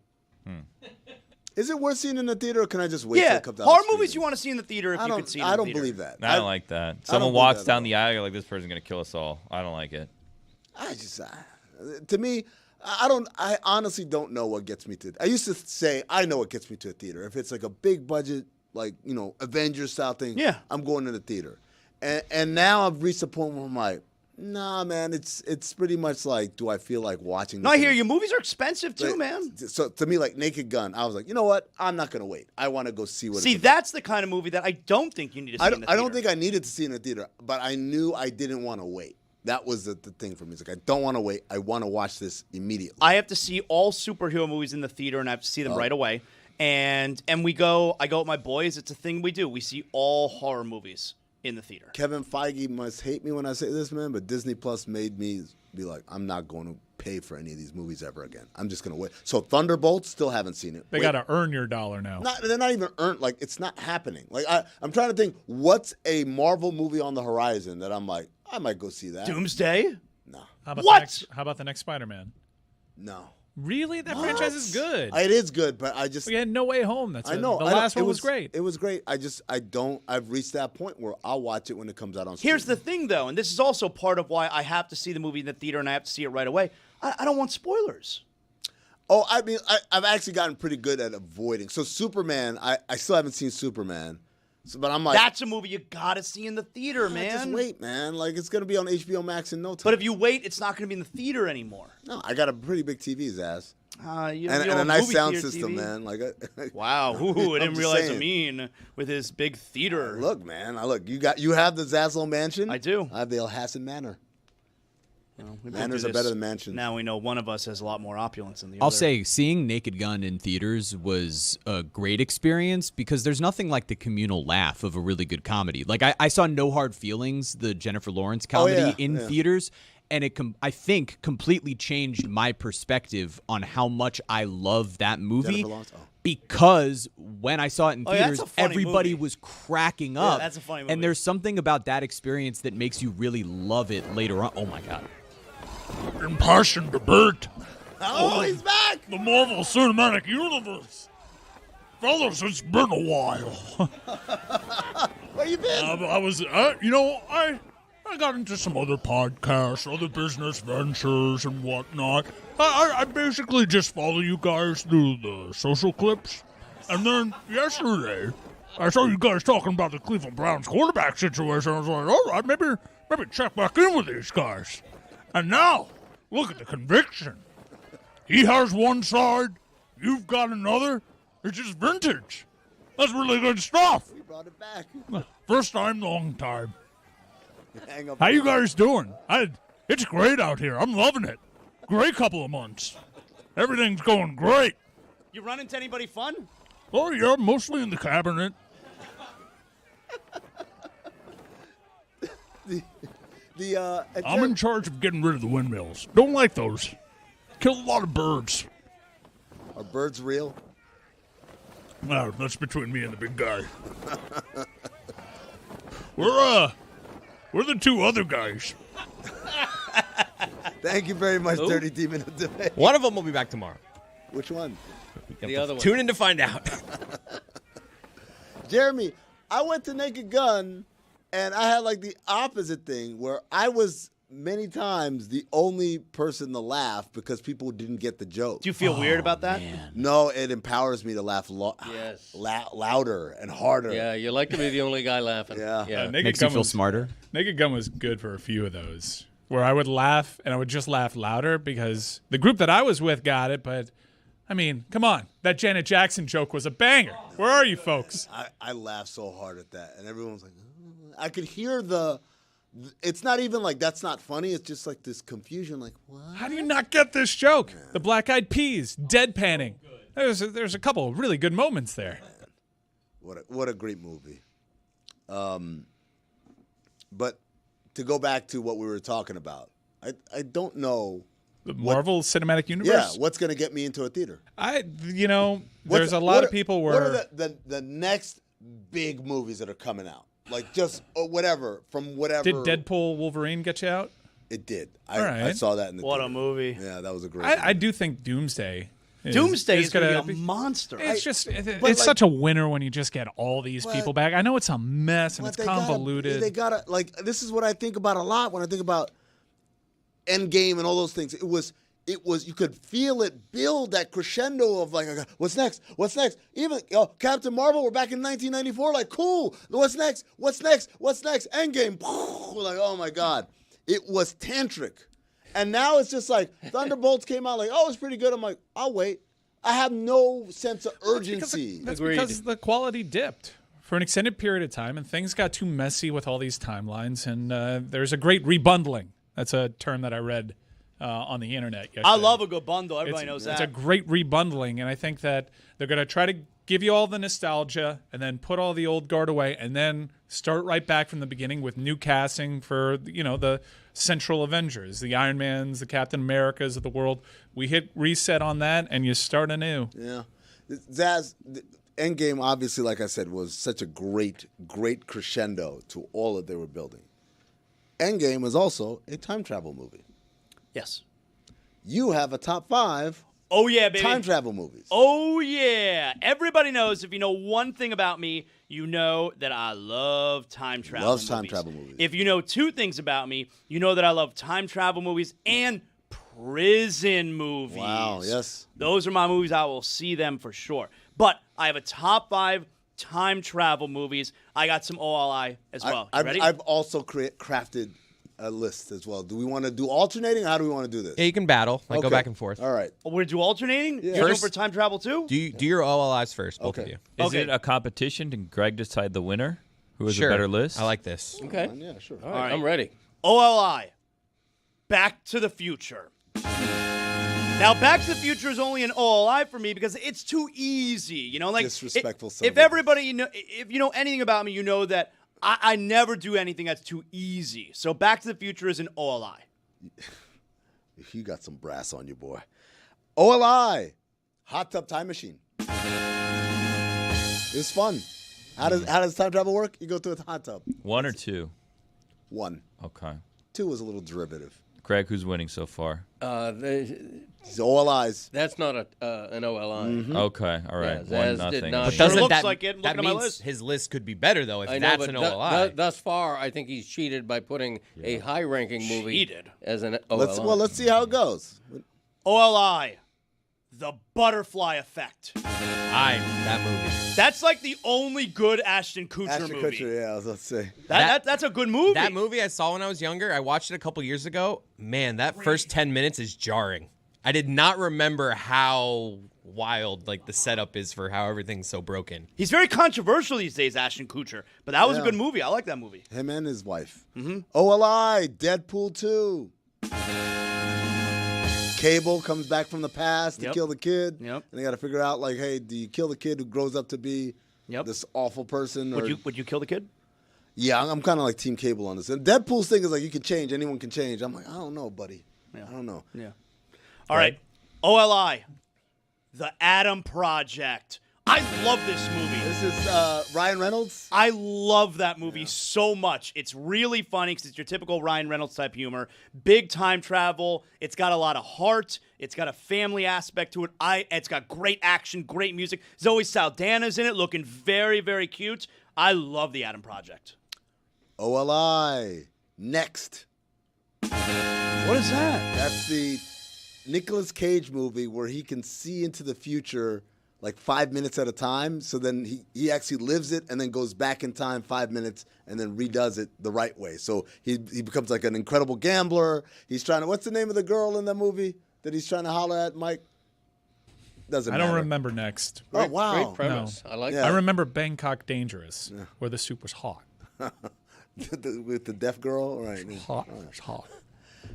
Is it worth seeing in the theater, or can I just wait till Yeah, it comes out? horror movies you want to see in the theater if you could see it in the I don't theater. believe that. I don't like that. Someone walks down the aisle, you're like, this person's going to kill us all. I don't like it. To me, I honestly don't know what gets me to. I used to say I know what gets me to a theater. If it's like a big budget, like Avengers style thing, I'm going to the theater. And now I've reached a point where I'm like, nah, man, it's pretty much like, do I feel like watching? No, I hear you. Movies are expensive too, man. So to me, like Naked Gun, I was like, you know what? I'm not gonna wait. I want to go see what. See, that's the kind of movie that I don't think you need to see in the theater. I don't think I needed to see in the theater, but I knew I didn't want to wait. That was the thing for me. It's like, I don't want to wait. I want to watch this immediately. I have to see all superhero movies in the theater, and I have to see them right away. And I go with my boys. It's a thing we do. We see all horror movies in the theater. Kevin Feige must hate me when I say this, man, but Disney Plus made me be like, I'm not going to pay for any of these movies ever again. I'm just going to wait. So Thunderbolts, still haven't seen it. They got to earn your dollar now. They're not even earned. Like, it's not happening. Like, I'm trying to think, what's a Marvel movie on the horizon that I'm like, I might go see that. Doomsday? No. How about the next Spider-Man? No. Really? That franchise is good. It is good, but we had No Way Home. I know. The last one was great. It was great. I've reached that point where I'll watch it when it comes out on streaming. Here's the thing, though, and this is also part of why I have to see the movie in the theater and I have to see it right away. I don't want spoilers. Oh, I mean, I've actually gotten pretty good at avoiding. So Superman, I still haven't seen Superman. But I'm like, that's a movie you gotta see in the theater, man. Just wait, man. Like, it's gonna be on HBO Max in no time. But if you wait, it's not gonna be in the theater anymore. No, I got a pretty big TV, Zaz. And a nice sound system, man. Like, wow, I didn't realize Amin with his big theater. Look, man. You have the Zaslow Mansion. I do. I have the El Hassan Manor. Well, Manors are better than mansions. Now we know one of us has a lot more opulence than the other. I'll say seeing Naked Gun in theaters was a great experience because there's nothing like the communal laugh of a really good comedy. Like I saw No Hard Feelings, the Jennifer Lawrence comedy in theaters, and I think completely changed my perspective on how much I love that movie. Because when I saw it in theaters, everybody was cracking up. Yeah, that's a funny movie. And there's something about that experience that makes you really love it later on. Oh my God. Impassioned debate. Oh, he's back! The Marvel Cinematic Universe. Fellas, it's been a while. Where you been? I got into some other podcasts, other business ventures and whatnot. I basically just follow you guys through the social clips. And then yesterday, I saw you guys talking about the Cleveland Browns quarterback situation. I was like, all right, maybe check back in with these guys. And now, look at the conviction. He has one side, you've got another. It's just vintage. That's really good stuff. We brought it back. First time, long time. Hang up. How you guys doing? It's great out here. I'm loving it. Great couple of months. Everything's going great. You run into anybody fun? Oh, yeah, mostly in the cabinet. I'm in charge of getting rid of the windmills. Don't like those. Kill a lot of birds. Are birds real? No, that's between me and the big guy. We're the two other guys. Thank you very much, Dirty Demon of Debate. One of them will be back tomorrow. Which one? The other one. Tune in to find out. Jeremy, I went to Naked Gun, and I had like the opposite thing where I was many times the only person to laugh because people didn't get the joke. Do you feel weird about that? Man. No, it empowers me to laugh louder and harder. Yeah, you like to be the only guy laughing. Yeah. Makes you feel smarter. Naked Gun was good for a few of those where I would laugh and I would just laugh louder because the group that I was with got it. But, I mean, come on. That Janet Jackson joke was a banger. Where are you folks? I laughed so hard at that. And everyone was like, I could hear it's not even like that's not funny. It's just like this confusion. Like, what? How do you not get this joke? The Black Eyed Peas, deadpanning. There's a couple of really good moments there. What a great movie. But to go back to what we were talking about, I don't know. The Marvel Cinematic Universe? Yeah, what's going to get me into a theater? There's a lot of people where... What are the next big movies that are coming out? Like just whatever, from whatever. Did Deadpool Wolverine get you out? It did. All right. I saw that in the What theater. a movie. Yeah, that was a great I do think Doomsday is going to be a monster. It's such a winner when you just get all these people back. I know it's a mess and it's convoluted. They gotta this is what I think about a lot when I think about Endgame and all those things. It was you could feel it build that crescendo of like, what's next? Even Captain Marvel, we're back in 1994. Like, cool. What's next? Endgame. We're like, oh my God. It was tantric. And now it's just like Thunderbolts came out like, oh, it's pretty good. I'm like, I'll wait. I have no sense of urgency. That's because the quality dipped for an extended period of time and things got too messy with all these timelines. And there's a great rebundling. That's a term that I read on the internet yesterday. I love a good bundle. Everybody knows that. It's a great rebundling, and I think that they're going to try to give you all the nostalgia and then put all the old guard away and then start right back from the beginning with new casting for, the central Avengers, the Iron Mans, the Captain Americas of the world. We hit reset on that, and you start anew. Yeah. Zaz, Endgame, obviously, like I said, was such a great, great crescendo to all that they were building. Endgame is also a time travel movie. Yes. You have a top 5. Oh, yeah, baby. Time travel movies. Oh, yeah. Everybody knows, if you know one thing about me, you know that I love time travel movies. Time travel movies. If you know two things about me, you know that I love time travel movies and prison movies. Wow, yes. Those are my movies. I will see them for sure. But I have a top 5 time travel movies. I got some OLI as well. Ready? I've also crafted a list as well. Do we want to do alternating? Or how do we want to do this? Yeah, you can battle. Go back and forth. All right. Oh, we're do alternating? Yeah. You're going for time travel too? Do your OLIs first, both of you. Is it a competition? Can Greg decide the winner? Who has a better list? I like this. Okay. Yeah, sure. All right, I'm ready. OLI. Back to the Future. Now, Back to the Future is only an OLI for me because it's too easy. Disrespectful. If everybody, if you know anything about me, you know that I never do anything that's too easy. So Back to the Future is an OLI. You got some brass on you, boy. OLI, Hot Tub Time Machine. It's fun. How does time travel work? You go through a hot tub. 1 or 2? 1. Okay. 2 was a little derivative. Greg, who's winning so far? It's OLIs. That's not an OLI. Okay, all right. Yeah, 1-0. did not- But doesn't looks that, like it. that Looking at my means list. his list could be better, though, if I know, that's but an OLI. thus far, I think he's cheated by putting a high-ranking movie Cheated. as an OLI. Let's see how it goes. OLI, The Butterfly Effect. That movie. That's like the only good Ashton Kutcher Ashton movie. Kutcher, yeah, I was about to say. That's a good movie. That movie I saw when I was younger, I watched it a couple years ago. Man, that first 10 minutes is jarring. I did not remember how wild like the setup is for how everything's so broken. He's very controversial these days, Ashton Kutcher. But that was a good movie. I like that movie. Him and his wife. OLI, Deadpool 2. Cable comes back from the past to kill the kid. Yep. And they got to figure out, like, hey, do you kill the kid who grows up to be this awful person? Or... Would you kill the kid? Yeah, I'm kind of like Team Cable on this. And Deadpool's thing is like, you can change. Anyone can change. I'm like, I don't know, buddy. Yeah. I don't know. Yeah. All right. OLI, The Adam Project. I love this movie. This is Ryan Reynolds. I love that movie so much. It's really funny because it's your typical Ryan Reynolds type humor. Big time travel. It's got a lot of heart. It's got a family aspect to it. It's got great action, great music. Zoe Saldana's in it, looking very, very cute. I love The Adam Project. OLI, Next. What is that? That's the Nicolas Cage movie where he can see into the future like 5 minutes at a time. So then he actually lives it and then goes back in time 5 minutes and then redoes it the right way. So he becomes like an incredible gambler. He's trying to, what's the name of the girl in that movie that he's trying to holler at, Mike? Doesn't matter. I don't remember Next. Oh, wow. Great premise. No. I like I that. remember Bangkok Dangerous, where the soup was hot. With the deaf girl? Right. Hot. It's hot.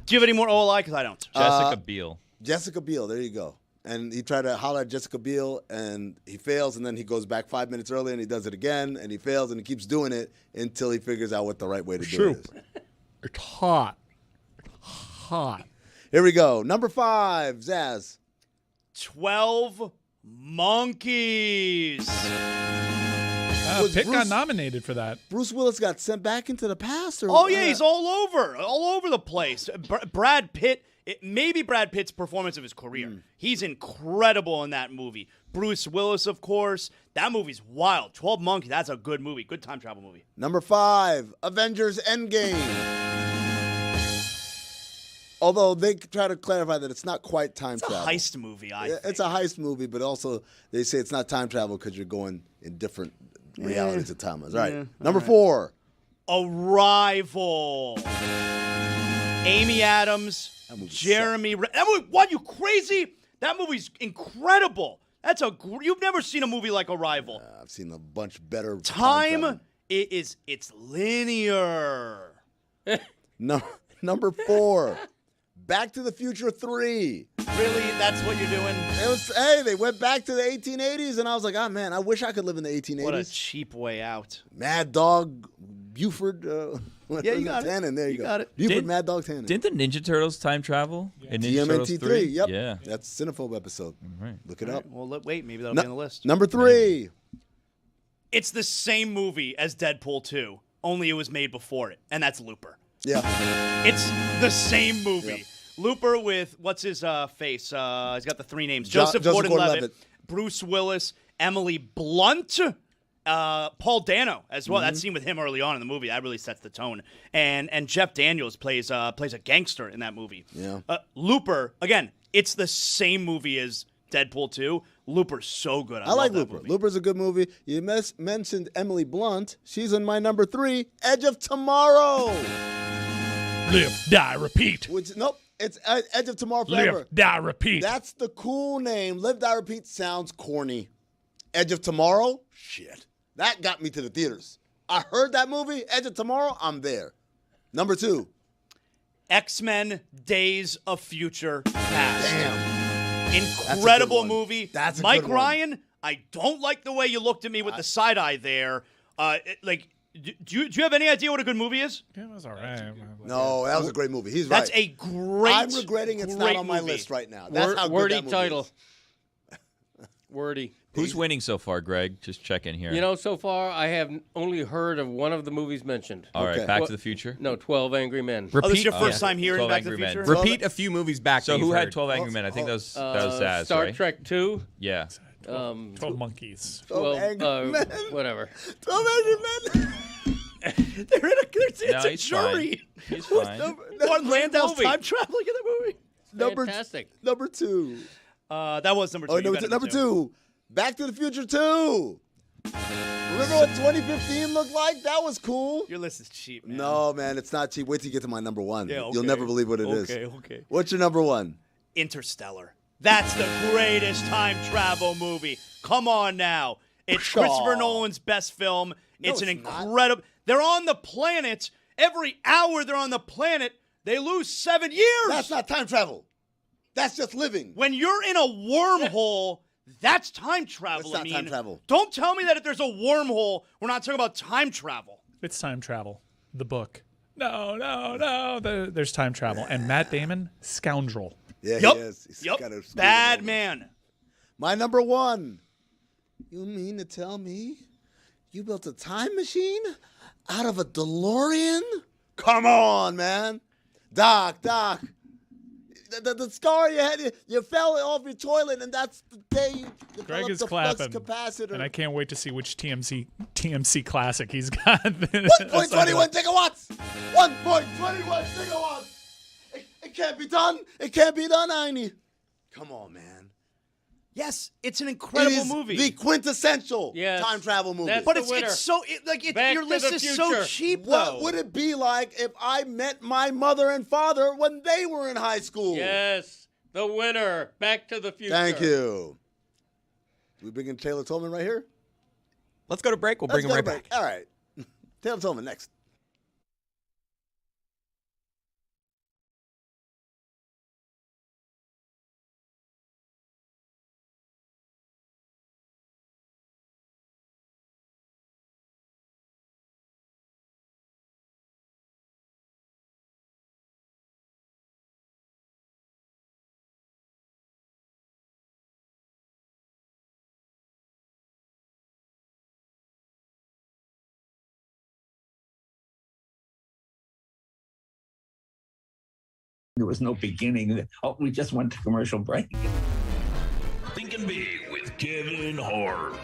Do you have any more OLI? Because I don't. Jessica Biel. Jessica Biel, there you go. And he tried to holler at Jessica Biel, and he fails, and then he goes back 5 minutes earlier, and he does it again, and he fails, and he keeps doing it until he figures out what the right way to do it is. It's hot. It's hot. Here we go. Number 5, Zaz. 12 Monkeys. Pitt got nominated for that. Bruce Willis got sent back into the past? Or, Oh, yeah, he's all over the place. Brad Pitt, maybe Brad Pitt's performance of his career. He's incredible in that movie. Bruce Willis, of course. That movie's wild. 12 Monkeys, that's a good movie. Good time travel movie. Number 5, Avengers Endgame. Although they try to clarify that it's not quite time travel. It's a heist movie, I think. It's a heist movie, but also they say it's not time travel because you're going in different realities of time. All right. Number 4. Arrival. Amy Adams, Jeremy. That movie, what, you crazy? That movie's incredible. You've never seen a movie like Arrival. I've seen a bunch better. It's linear. Number 4. Back to the Future 3. Really? That's what you're doing? They went back to the 1880s, and I was like, oh, man, I wish I could live in the 1880s. What a cheap way out. Mad Dog Buford. Yeah, you got Tannen. There you got it. Buford Mad Dog Tannen. Didn't the Ninja Turtles time travel? In Ninja Turtles TMNT 3? Yep. Yeah. That's Cinephobe episode. Right. Look it up. Well, wait, maybe that'll be on the list. Number 3. It's the same movie as Deadpool 2, only it was made before it, and that's Looper. Yeah. It's the same movie. Yep. Looper with, what's his face? He's got the 3 names. Joseph Gordon-Levitt, Bruce Willis, Emily Blunt, Paul Dano as well. That scene with him early on in the movie, that really sets the tone. And Jeff Daniels plays a gangster in that movie. Yeah. Looper, again, it's the same movie as Deadpool 2. Looper's so good. I like love that Looper. movie. Looper's a good movie. You mentioned Emily Blunt. She's in my number 3, Edge of Tomorrow. Live, die, repeat. Nope. It's Edge of Tomorrow Forever. Live, die, repeat. That's the cool name. Live, Die, Repeat sounds corny. Edge of Tomorrow? Shit. That got me to the theaters. I heard that movie, Edge of Tomorrow, I'm there. Number 2. X-Men Days of Future Past. Damn. Incredible movie. That's a Mike good one. Ryan, I don't like the way you looked at me with the side eye there. Do you have any idea what a good movie is? Yeah, it was all right. No, that was a great movie. He's That's right. a great. I'm regretting it's not great on my movie. list right now. That's how good Wordy that movie title. is. Wordy. Who's winning so far, Greg? Just check in here. You know, so far I have only heard of one of the movies mentioned. All right, Okay. Back to the Future. No, 12 Angry Men. Oh, this is your first time hearing 12 Back to the Angry Men. Future? Repeat a few movies back. So that who you've had heard. 12 Angry Men? I think that was Zaz, Star right? Trek 2. Yeah. 12 Monkeys. 12 Angry Men. Whatever. 12 Angry Men. It's a he's jury. Fine. He's fine. Martin Landau's movie. time traveling in the movie. Fantastic. Number 2. That was number 2. Oh, You got number 2. Back to the Future 2. Remember what 2015 looked like? That was cool. Your list is cheap, man. No, man, it's not cheap. Wait till you get to my number 1. Yeah, You'll okay. never believe what it is. Okay. What's your number 1? Interstellar. That's the greatest time travel movie. Come on now. It's Christopher Nolan's best film. It's an incredible. They're on the planet. Every hour they're on the planet, they lose 7 years. That's not time travel. That's just living. When you're in a wormhole, that's time travel. That's not time travel. Don't tell me that if there's a wormhole, we're not talking about time travel. It's time travel. The book. No. There's time travel. And Matt Damon, scoundrel. Yeah, Yep. he is. He's Yep. got a screw Bad in man. My number 1. You mean to tell me you built a time machine out of a DeLorean? Come on, man. Doc. The scar you had, you fell off your toilet, and that's the day you Greg developed is the flux clapping. capacitor. And I can't wait to see which TMC classic he's got. 1.21 gigawatts. 1.21 gigawatts. It can't be done. It can't be done, Heine. Come on, man. Yes, it's an It incredible is movie. the quintessential Yes. time travel movie. That's But the it's winner. so Back your to list the is so future. cheap What though. would it be like if I met my mother and father when they were in high school? Yes, the winner. Back to the Future. Thank you. Do we bring in Taylor Twellman right here? Let's go to break. We'll bring him right back. All right. Taylor Twellman next. There was no beginning. Oh, we just went to commercial break. Thinking Big with Kevin Hart.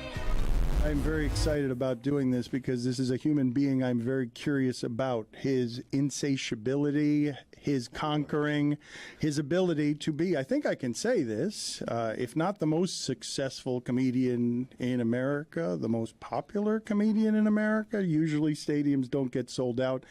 I'm very excited about doing this because this is a human being I'm very curious about. His insatiability, his conquering, his ability to be, I think I can say this, if not the most successful comedian in America, the most popular comedian in America. Usually stadiums don't get sold out.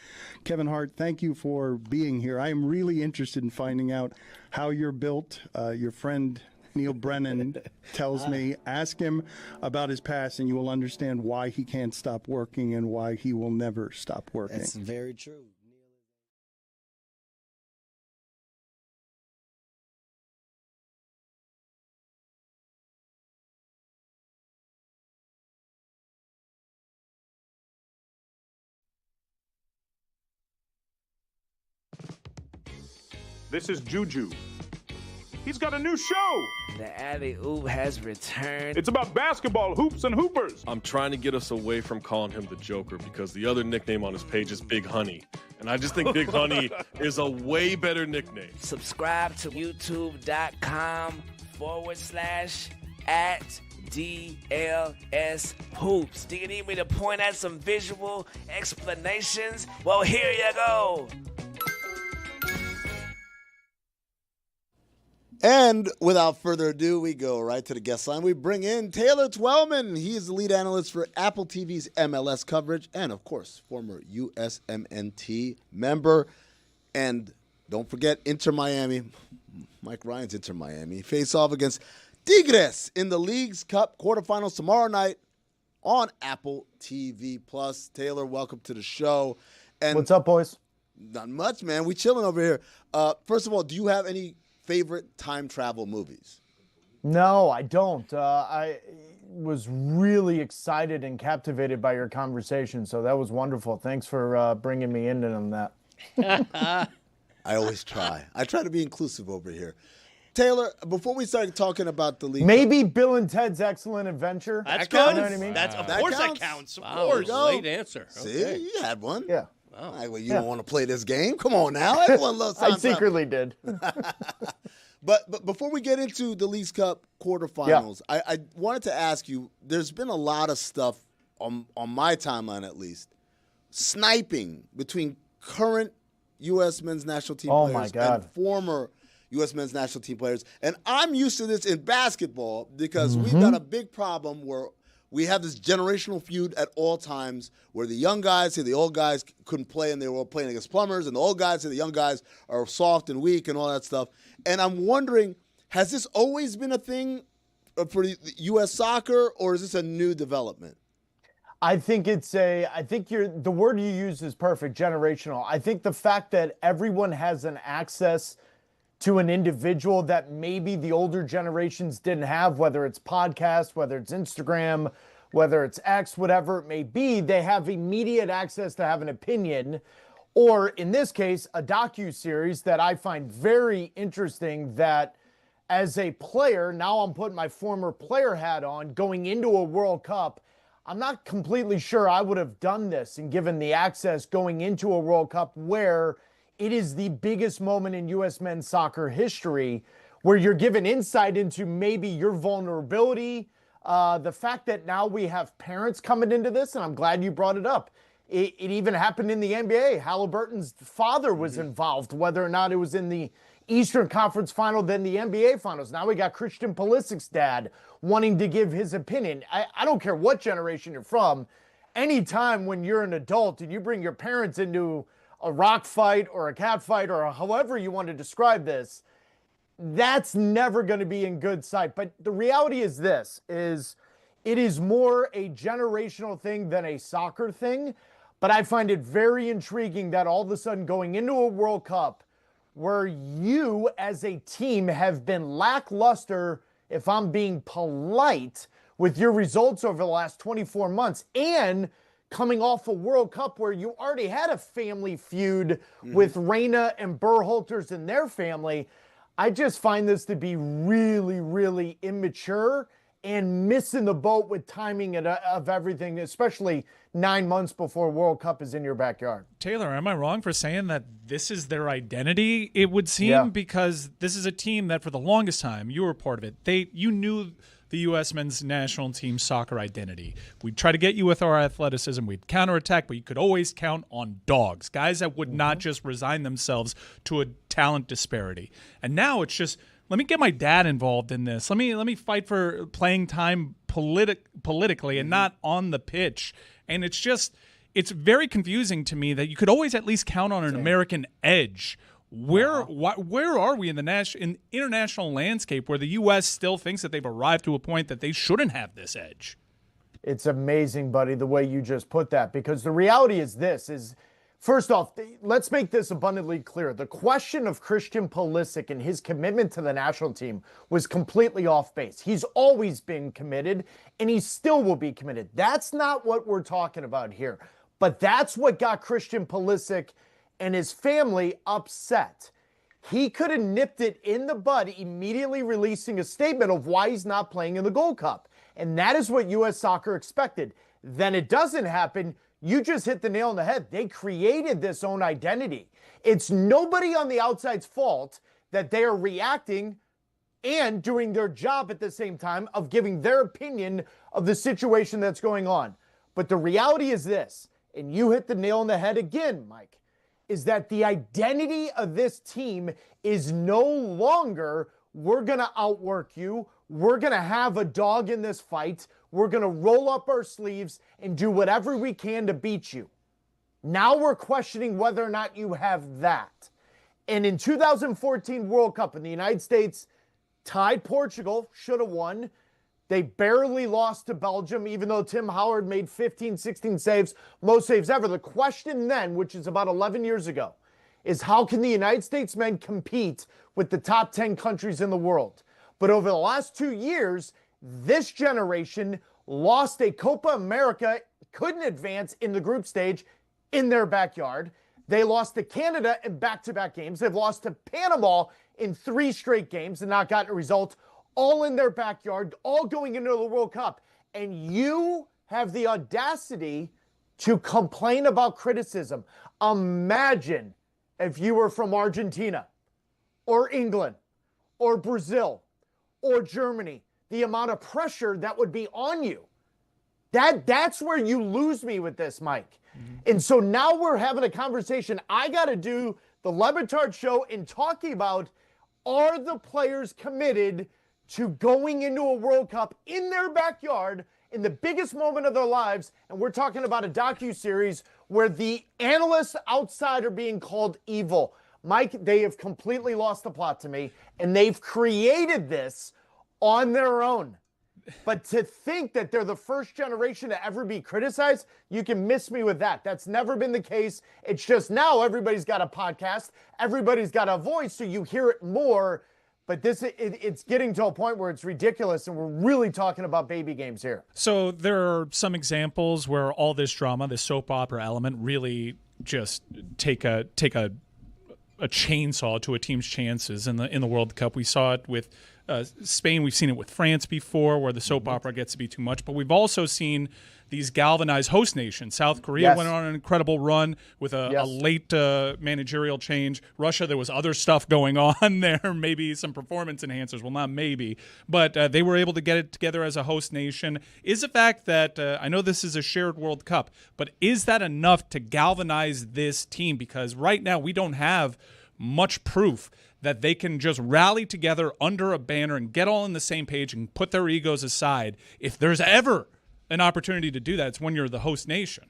Kevin Hart, thank you for being here. I am really interested in finding out how you're built. Your friend Neil Brennan tells me, ask him about his past and you will understand why he can't stop working and why he will never stop working. That's very true. This is Juju. He's got a new show. The alley oop has returned. It's about basketball, hoops, and hoopers. I'm trying to get us away from calling him the Joker because the other nickname on his page is Big Honey. And I just think Big Honey is a way better nickname. Subscribe to youtube.com/@DLS Hoops. Do you need me to point at some visual explanations? Well, here you go. And without further ado, we go right to the guest line. We bring in Taylor Twellman. He is the lead analyst for Apple TV's MLS coverage and, of course, former USMNT member. And don't forget Inter Miami. Mike Ryan's Inter Miami. Face off against Tigres in the League's Cup quarterfinals tomorrow night on Apple TV+. Taylor, welcome to the show. And what's up, boys? Not much, man. We chilling over here. First of all, do you have any favorite time travel movies? No, I don't. was really excited and captivated by your conversation. So that was wonderful. Thanks for bringing me in on that. I always try. I try to be inclusive over here. Taylor, before we start talking about the league, maybe Bill and Ted's Excellent Adventure. That's You know good. what I mean? That's, of course that counts. Of Wow, course. late answer. See, Okay. you had one. Yeah. Wow. Like, well, you don't want to play this game? Come on now. Everyone loves I secretly did. But before we get into the Leagues Cup quarterfinals, I wanted to ask you, there's been a lot of stuff on my timeline at least, sniping between current U.S. men's national team Oh, players my God. and former U.S. men's national team players. And I'm used to this in basketball because we've got a big problem where we have this generational feud at all times where the young guys say the old guys couldn't play and they were all playing against plumbers, and the old guys say the young guys are soft and weak and all that stuff. And I'm wondering, has this always been a thing for U.S. soccer, or is this a new development? I think the word you use is perfect, generational. I think the fact that everyone has an access to an individual that maybe the older generations didn't have, whether it's podcasts, whether it's Instagram, whether it's X, whatever it may be, they have immediate access to have an opinion, or in this case, a docuseries that I find very interesting that as a player, now I'm putting my former player hat on, going into a World Cup, I'm not completely sure I would have done this and given the access going into a World Cup where it is the biggest moment in U.S. men's soccer history where you're given insight into maybe your vulnerability, the fact that now we have parents coming into this, and I'm glad you brought it up. It even happened in the NBA. Halliburton's father was involved, whether or not it was in the Eastern Conference Final than the NBA Finals. Now we got Christian Pulisic's dad wanting to give his opinion. I don't care what generation you're from. Anytime when you're an adult and you bring your parents into a rock fight or a cat fight or however you want to describe this, that's never going to be in good sight. But the reality is this, is it is more a generational thing than a soccer thing. But I find it very intriguing that all of a sudden going into a World Cup where you as a team have been lackluster, if I'm being polite, with your results over the last 24 months and coming off a World Cup where you already had a family feud with Reina and Berhalters and their family. I just find this to be really, really immature and missing the boat with timing of everything, especially 9 months before World Cup is in your backyard. Taylor, am I wrong for saying that this is their identity, it would seem? Because this is a team that for the longest time, you were part of it. You knew the U.S. men's national team soccer identity. We'd try to get you with our athleticism. We'd counterattack, but you could always count on dogs, guys that would not just resign themselves to a talent disparity. And now it's just, let me get my dad involved in this. Let me fight for playing time politically and not on the pitch. And it's very confusing to me that you could always at least count on an American edge. Where are we in the international landscape where the U.S. still thinks that they've arrived to a point that they shouldn't have this edge? It's amazing, buddy, the way you just put that, because the reality is this, is first off, let's make this abundantly clear. The question of Christian Pulisic and his commitment to the national team was completely off base. He's always been committed, and he still will be committed. That's not what we're talking about here. But that's what got Christian Pulisic and his family upset. He could have nipped it in the bud, immediately releasing a statement of why he's not playing in the Gold Cup. And that is what U.S. soccer expected. Then it doesn't happen. You just hit the nail on the head. They created this own identity. It's nobody on the outside's fault that they are reacting and doing their job at the same time of giving their opinion of the situation that's going on. But the reality is this, and you hit the nail on the head again, Mike, is that the identity of this team is no longer, we're going to outwork you, we're going to have a dog in this fight, we're going to roll up our sleeves and do whatever we can to beat you. Now we're questioning whether or not you have that. And in 2014 World Cup, in the United States tied Portugal, should have won. They barely lost to Belgium, even though Tim Howard made 15, 16 saves, most saves ever. The question then, which is about 11 years ago, is how can the United States men compete with the top 10 countries in the world? But over the last 2 years, This generation lost a Copa America, couldn't advance in the group stage in their backyard. They lost to Canada in back-to-back games. They've lost to Panama in 3 straight games and not gotten a result, all in their backyard, all going into the World Cup. And you have the audacity to complain about criticism. Imagine if you were from Argentina or England or Brazil or Germany, the amount of pressure that would be on you. That's where you lose me with this, Mike. And so now we're having a conversation. I got to do the Le Batard Show and talking about, are the players committed to going into a World Cup in their backyard in the biggest moment of their lives? And we're talking about a docuseries where the analysts outside are being called evil. Mike, they have completely lost the plot to me, and they've created this on their own. But to think that they're the first generation to ever be criticized, you can miss me with that. That's never been the case. It's just now everybody's got a podcast, everybody's got a voice, so you hear it more. But it's getting to a point where it's ridiculous, and we're really talking about baby games here. So there are some examples where all this drama, this soap opera element, really just take a chainsaw to a team's chances in the World Cup. We saw it with Spain. We've seen it with France before, where the soap opera gets to be too much. But we've also seen these galvanized host nations. South Korea went on an incredible run with a late managerial change. Russia, there was other stuff going on there, maybe some performance enhancers. Well, not maybe, but they were able to get it together as a host nation. Is the fact that, I know this is a shared World Cup, but is that enough to galvanize this team? Because right now we don't have much proof that they can just rally together under a banner and get all on the same page and put their egos aside. If there's ever an opportunity to do that, it's when you're the host nation.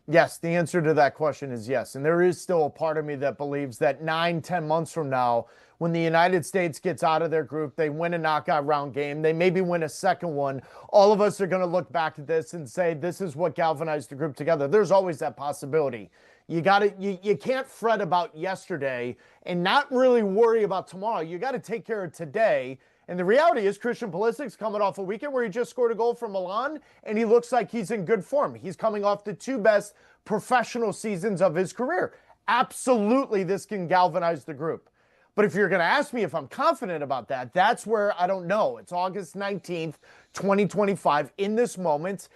Yes, the answer to that question is yes. And there is still a part of me that believes that 9-10 months from now, when the United States gets out of their group, they win a knockout round game, they maybe win a second one, all of us are going to look back at this and say, this is what galvanized the group together. There's always that possibility. You can't fret about yesterday and not really worry about tomorrow. You got to take care of today. And the reality is Christian Pulisic's coming off a weekend where he just scored a goal for Milan, and he looks like he's in good form. He's coming off the 2 best professional seasons of his career. Absolutely, this can galvanize the group. But if you're going to ask me if I'm confident about that, that's where I don't know. It's August 19th, 2025. In this moment,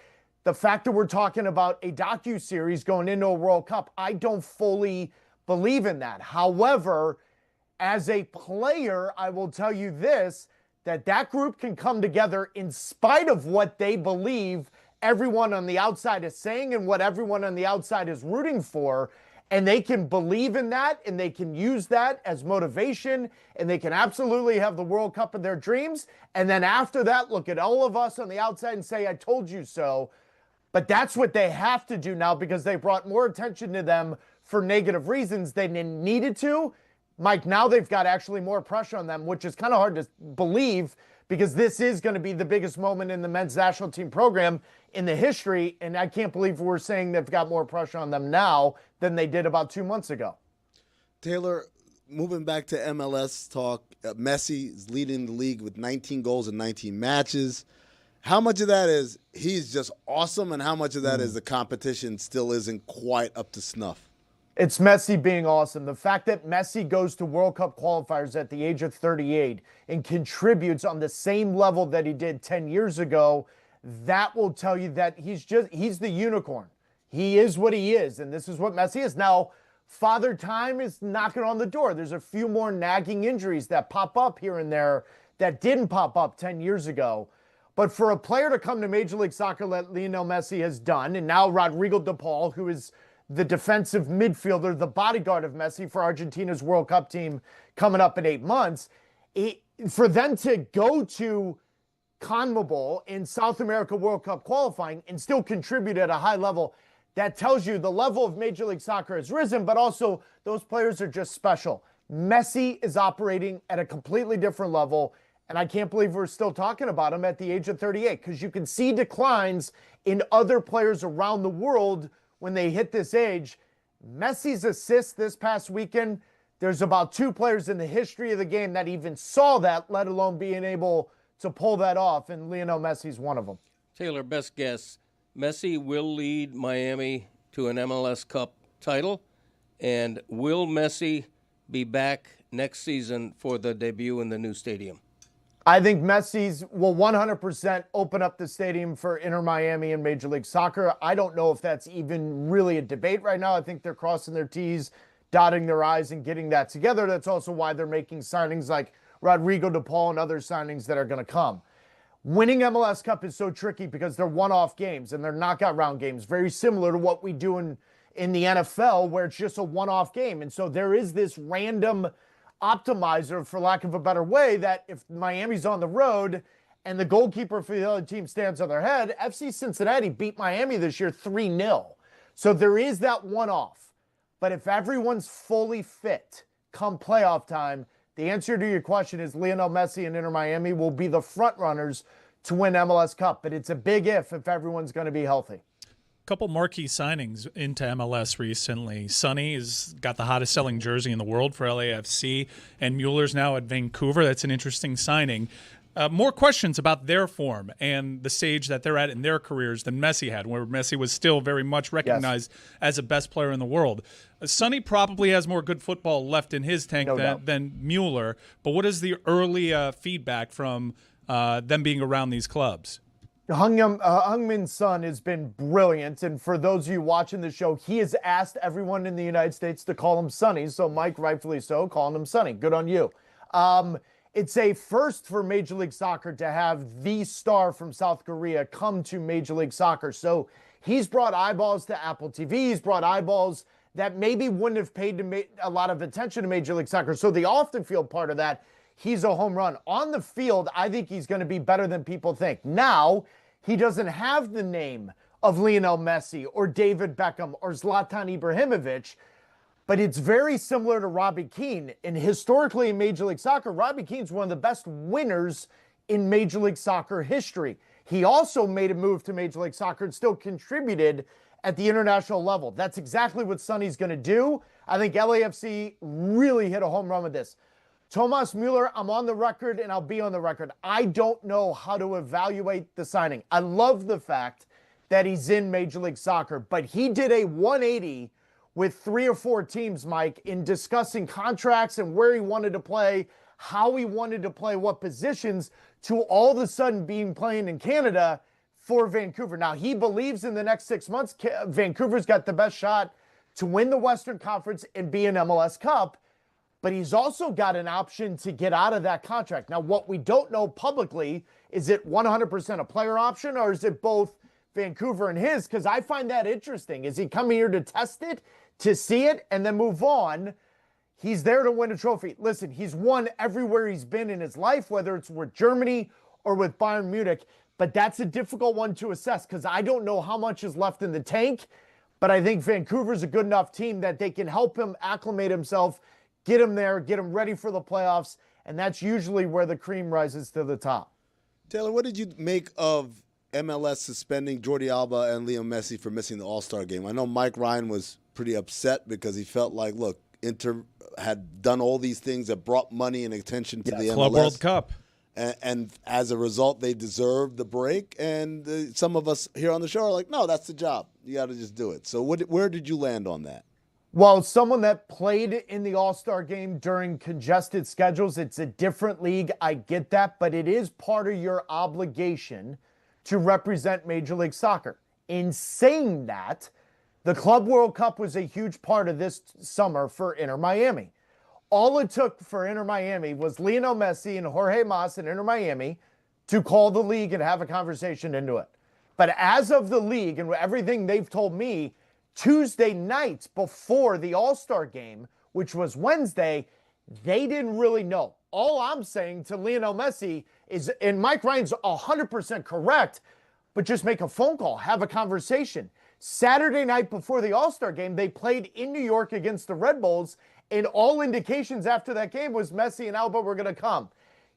the fact that we're talking about a docuseries going into a World Cup, I don't fully believe in that. However, as a player, I will tell you this, that group can come together in spite of what they believe everyone on the outside is saying and what everyone on the outside is rooting for. And they can believe in that, and they can use that as motivation, and they can absolutely have the World Cup of their dreams. And then after that, look at all of us on the outside and say, I told you so. But that's what they have to do now because they brought more attention to them for negative reasons than they needed to. Mike, now they've got actually more pressure on them, which is kind of hard to believe because this is going to be the biggest moment in the men's national team program in the history. And I can't believe we're saying they've got more pressure on them now than they did about 2 months ago. Taylor, moving back to MLS talk, Messi is leading the league with 19 goals in 19 matches. How much of that is he's just awesome, and how much of that is the competition still isn't quite up to snuff? It's Messi being awesome. The fact that Messi goes to World Cup qualifiers at the age of 38 and contributes on the same level that he did 10 years ago, that will tell you that he's the unicorn. He is what he is, and this is what Messi is. Now, Father Time is knocking on the door. There's a few more nagging injuries that pop up here and there that didn't pop up 10 years ago. But for a player to come to Major League Soccer like Lionel Messi has done, and now Rodrigo de Paul, who is the defensive midfielder, the bodyguard of Messi for Argentina's World Cup team coming up in 8 months, for them to go to CONMEBOL in South America World Cup qualifying and still contribute at a high level, that tells you the level of Major League Soccer has risen, but also those players are just special. Messi is operating at a completely different level, and I can't believe we're still talking about him at the age of 38 because you can see declines in other players around the world when they hit this age. Messi's assists this past weekend, there's about 2 players in the history of the game that even saw that, let alone being able to pull that off, and Lionel Messi's one of them. Taylor, best guess. Messi will lead Miami to an MLS Cup title, and will Messi be back next season for the debut in the new stadium? I think Messi's will 100% open up the stadium for Inter Miami and Major League Soccer. I don't know if that's even really a debate right now. I think they're crossing their T's, dotting their I's, and getting that together. That's also why they're making signings like Rodrigo De Paul and other signings that are going to come. Winning MLS Cup is so tricky because they're one-off games and they're knockout round games, very similar to what we do in the NFL, where it's just a one-off game. And so there is this random optimizer, for lack of a better way, that if Miami's on the road and the goalkeeper for the other team stands on their head, FC Cincinnati beat Miami this year 3-0. So there is that one-off. But if everyone's fully fit come playoff time, the answer to your question is Lionel Messi and Inter Miami will be the front runners to win MLS Cup. But it's a big if everyone's going to be healthy. Couple marquee signings into MLS recently. Sonny has got the hottest selling jersey in the world for LAFC, and Mueller's now at Vancouver. That's an interesting signing. More questions about their form and the stage that they're at in their careers than Messi had, where Messi was still very much recognized as a best player in the world. Sonny probably has more good football left in his tank than Mueller, but what is the early feedback from them being around these clubs? Heung-Min Son has been brilliant, and for those of you watching the show, he has asked everyone in the United States to call him Sonny, so Mike, rightfully so, calling him Sonny. Good on you. It's a first for Major League Soccer to have the star from South Korea come to Major League Soccer, so he's brought eyeballs to Apple TV. He's brought eyeballs that maybe wouldn't have paid a lot of attention to Major League Soccer, so the off-the-field part of that, he's a home run. On the field, I think he's going to be better than people think. Now, he doesn't have the name of Lionel Messi or David Beckham or Zlatan Ibrahimovic, but it's very similar to Robbie Keane. And historically in Major League Soccer, Robbie Keane's one of the best winners in Major League Soccer history. He also made a move to Major League Soccer and still contributed at the international level. That's exactly what Sonny's going to do. I think LAFC really hit a home run with this. Thomas Mueller, I'm on the record and I'll be on the record. I don't know how to evaluate the signing. I love the fact that he's in Major League Soccer, but he did a 180 with 3 or 4 teams, Mike, in discussing contracts and where he wanted to play, how he wanted to play, what positions, to all of a sudden being playing in Canada for Vancouver. Now, he believes in the next 6 months, Vancouver's got the best shot to win the Western Conference and be an MLS Cup. But he's also got an option to get out of that contract. Now, what we don't know publicly, is it 100% a player option or is it both Vancouver and his? Because I find that interesting. Is he coming here to test it, to see it, and then move on? He's there to win a trophy. Listen, he's won everywhere he's been in his life, whether it's with Germany or with Bayern Munich. But that's a difficult one to assess because I don't know how much is left in the tank. But I think Vancouver's a good enough team that they can help him acclimate himself, get him there, get him ready for the playoffs, and that's usually where the cream rises to the top. Taylor, what did you make of MLS suspending Jordi Alba and Leo Messi for missing the All-Star game? I know Mike Ryan was pretty upset because he felt like, look, Inter had done all these things that brought money and attention to the MLS. Club World Cup. And as a result, they deserved the break. And some of us here on the show are like, no, that's the job. You got to just do it. So where did you land on that? Well, someone that played in the All-Star game during congested schedules, it's a different league. I get that, but it is part of your obligation to represent Major League Soccer. In saying that, the Club World Cup was a huge part of this summer for Inter Miami. All it took for Inter Miami was Lionel Messi and Jorge Mas in Inter Miami to call the league and have a conversation into it. But as of the league and everything they've told me, Tuesday nights before the All-Star game, which was Wednesday, they didn't really know. All I'm saying to Lionel Messi is, and Mike Ryan's 100% correct, but just make a phone call, have a conversation. Saturday night before the All-Star game, they played in New York against the Red Bulls, and all indications after that game was Messi and Alba were going to come.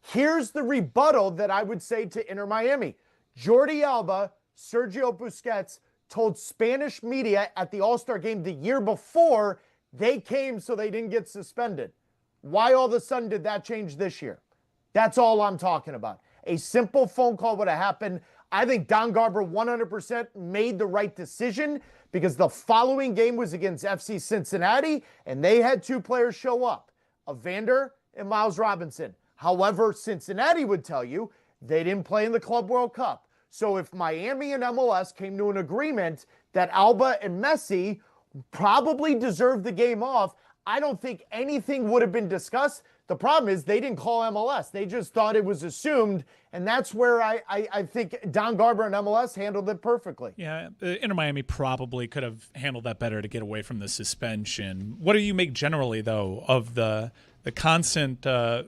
Here's the rebuttal that I would say to Inter Miami. Jordi Alba, Sergio Busquets, told Spanish media at the All-Star game the year before they came so they didn't get suspended. Why all of a sudden did that change this year? That's all I'm talking about. A simple phone call would have happened. I think Don Garber 100% made the right decision because the following game was against FC Cincinnati, and they had 2 players show up, Evander and Miles Robinson. However, Cincinnati would tell you they didn't play in the Club World Cup. So if Miami and MLS came to an agreement that Alba and Messi probably deserved the game off, I don't think anything would have been discussed. The problem is they didn't call MLS. They just thought it was assumed, and that's where I think Don Garber and MLS handled it perfectly. Yeah, Inter Miami probably could have handled that better to get away from the suspension. What do you make generally, though, of the constant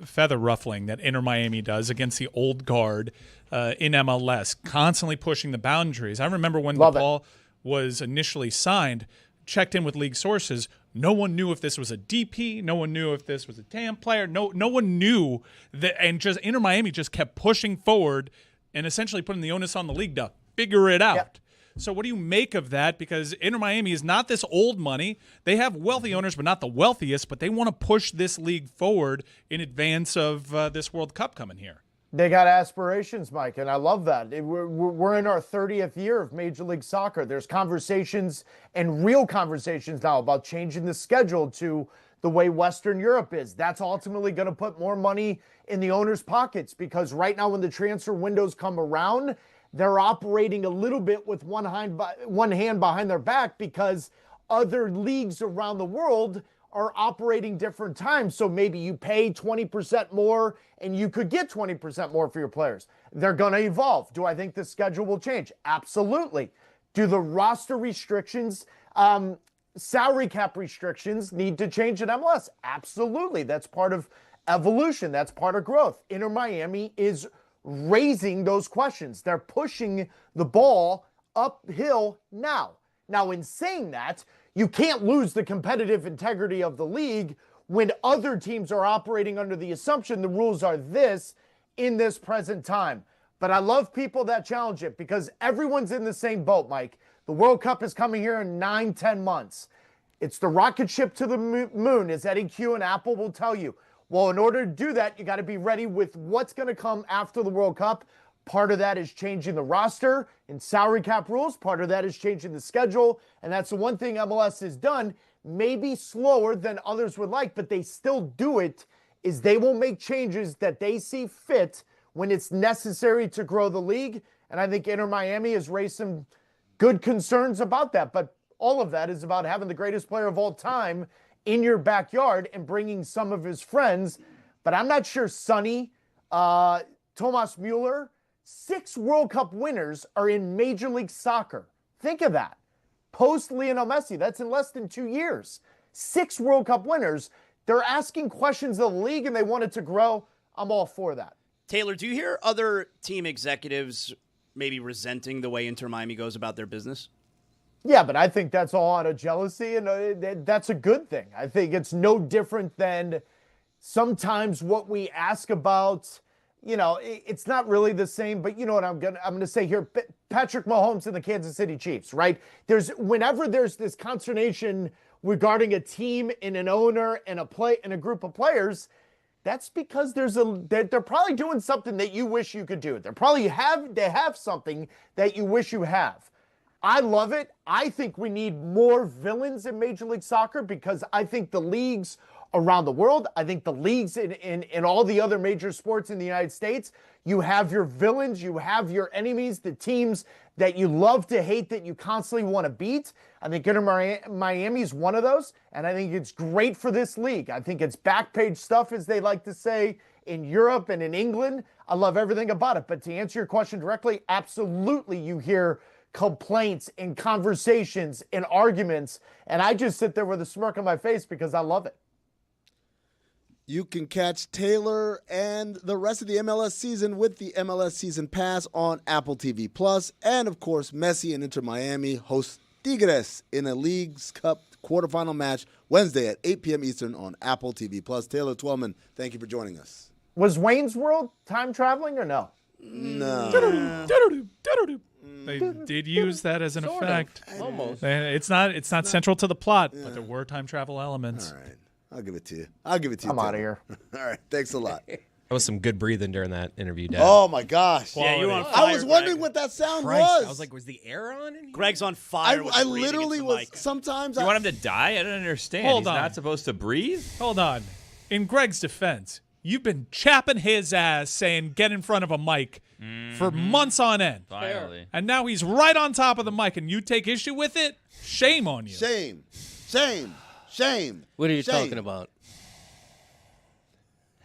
feather ruffling that Inter Miami does against the old guard in MLS, constantly pushing the boundaries? I remember when the ball was initially signed, checked in with league sources, no one knew if this was a DP. No one knew if this was a TAM player. No one knew that, and just Inter Miami just kept pushing forward and essentially putting the onus on the league to figure it out. Yep. So what do you make of that? Because Inter Miami is not this old money. They have wealthy owners, but not the wealthiest. But they want to push this league forward in advance of this World Cup coming here. They got aspirations, Mike, and I love that. We're in our 30th year of Major League Soccer. There's conversations and real conversations now about changing the schedule to the way Western Europe is. That's ultimately going to put more money in the owners' pockets because right now when the transfer windows come around, they're operating a little bit with one hand behind their back because other leagues around the world are operating different times. So maybe you pay 20% more and you could get 20% more for your players. They're going to evolve. Do I think the schedule will change? Absolutely. Do the roster restrictions, salary cap restrictions need to change in MLS? Absolutely. That's part of evolution. That's part of growth. Inter Miami is raising those questions. They're pushing the ball uphill now. Now, in saying that, you can't lose the competitive integrity of the league when other teams are operating under the assumption the rules are this in this present time. But I love people that challenge it because everyone's in the same boat, Mike. The World Cup is coming here in 9-10 months. It's the rocket ship to the moon, as Eddie Q and Apple will tell you. Well, in order to do that, you got to be ready with what's going to come after the World Cup. Part of that is changing the roster and salary cap rules. Part of that is changing the schedule. And that's the one thing MLS has done, maybe slower than others would like, but they still do it, is they will make changes that they see fit when it's necessary to grow the league. And I think Inter Miami has raised some good concerns about that. But all of that is about having the greatest player of all time in your backyard and bringing some of his friends. But I'm not sure Sonny, Thomas Mueller, 6 World Cup winners are in Major League Soccer. Think of that. Post Lionel Messi, that's in less than 2 years. 6 World Cup winners. They're asking questions of the league and they want it to grow. I'm all for that. Taylor, do you hear other team executives maybe resenting the way Inter Miami goes about their business? Yeah, but I think that's all out of jealousy, and that's a good thing. I think it's no different than sometimes what we ask about. You know, it's not really the same, but you know what I'm gonna say here. Patrick Mahomes and the Kansas City Chiefs, right? Whenever there's this consternation regarding a team and an owner and a group of players, that's because they're probably doing something that you wish you could do. They have something that you wish you have. I love it. I think we need more villains in Major League Soccer because I think the leagues around the world, I think the leagues in all the other major sports in the United States, you have your villains, you have your enemies, the teams that you love to hate that you constantly want to beat. I think Inter Miami is one of those, and I think it's great for this league. I think it's back page stuff, as they like to say, in Europe and in England. I love everything about it. But to answer your question directly, absolutely you hear complaints and conversations and arguments, and I just sit there with a smirk on my face because I love it. You can catch Taylor and the rest of the MLS season with the MLS Season Pass on Apple TV Plus, and of course, Messi and Inter Miami host Tigres in a Leagues Cup quarterfinal match Wednesday at 8 p.m. Eastern on Apple TV Plus. Taylor Twellman, thank you for joining us. Was Wayne's World time traveling or no? No. They did use that as an effect. Almost. It's not central to the plot, but there were time travel elements. All right. I'll give it to you. I'm out of here. All right. Thanks a lot. That was some good breathing during that interview, Dad. Oh my gosh! Yeah, you're on fire. I was wondering what that sound was. I was like, was the air on in here? Greg's on fire. I literally was. Sometimes You want him to die? I don't understand. Hold He's on. not supposed to breathe? Hold on. In Greg's defense, you've been chapping his ass saying get in front of a mic for months on end. Finally. And now he's right on top of the mic and you take issue with it? Shame on you. Shame. What are you Shame. talking about?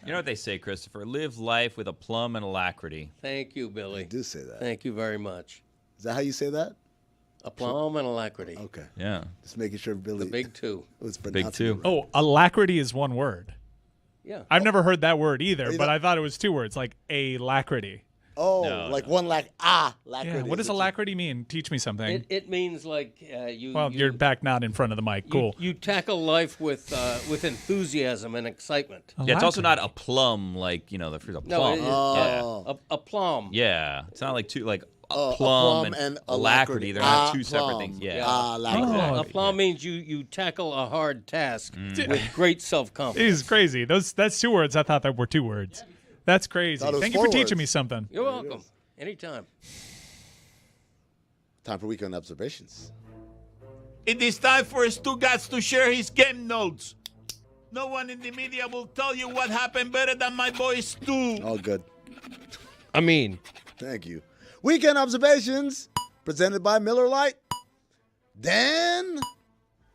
You know what they say, Christopher? Live life with aplomb and alacrity. Thank you, Billy. I do say that. Thank you very much. Is that how you say that? Aplomb and alacrity. Okay. Yeah. Just making sure Billy. The big two. Was Big two. Oh, alacrity is one word. Yeah. I've never heard that word either, you but know- I thought it was two words, like alacrity. Oh, No, like no. one alacrity. Yeah, what does alacrity mean? Teach me something. It means like you. Well, you're back not in front of the mic. Cool. You tackle life with enthusiasm and excitement. Yeah, it's also not a plum like, the fruit of No, plum. it is Yeah. aplomb. Yeah. It's not like like plum plum and and alacrity. They're not two separate Aplomb. things. Yeah. Oh. Aplomb means you tackle a hard task with great self-confidence. It is crazy. That's two words. I thought that were two words. That's crazy. Thought it was Thank you for 4 teaching words. me something. You're welcome. Anytime. Time for weekend observations. It is time for Stugotz to share his game notes. No one in the media will tell you what happened better than my boy Stu. All good. I mean, Thank you. Weekend observations presented by Miller Lite. Dan,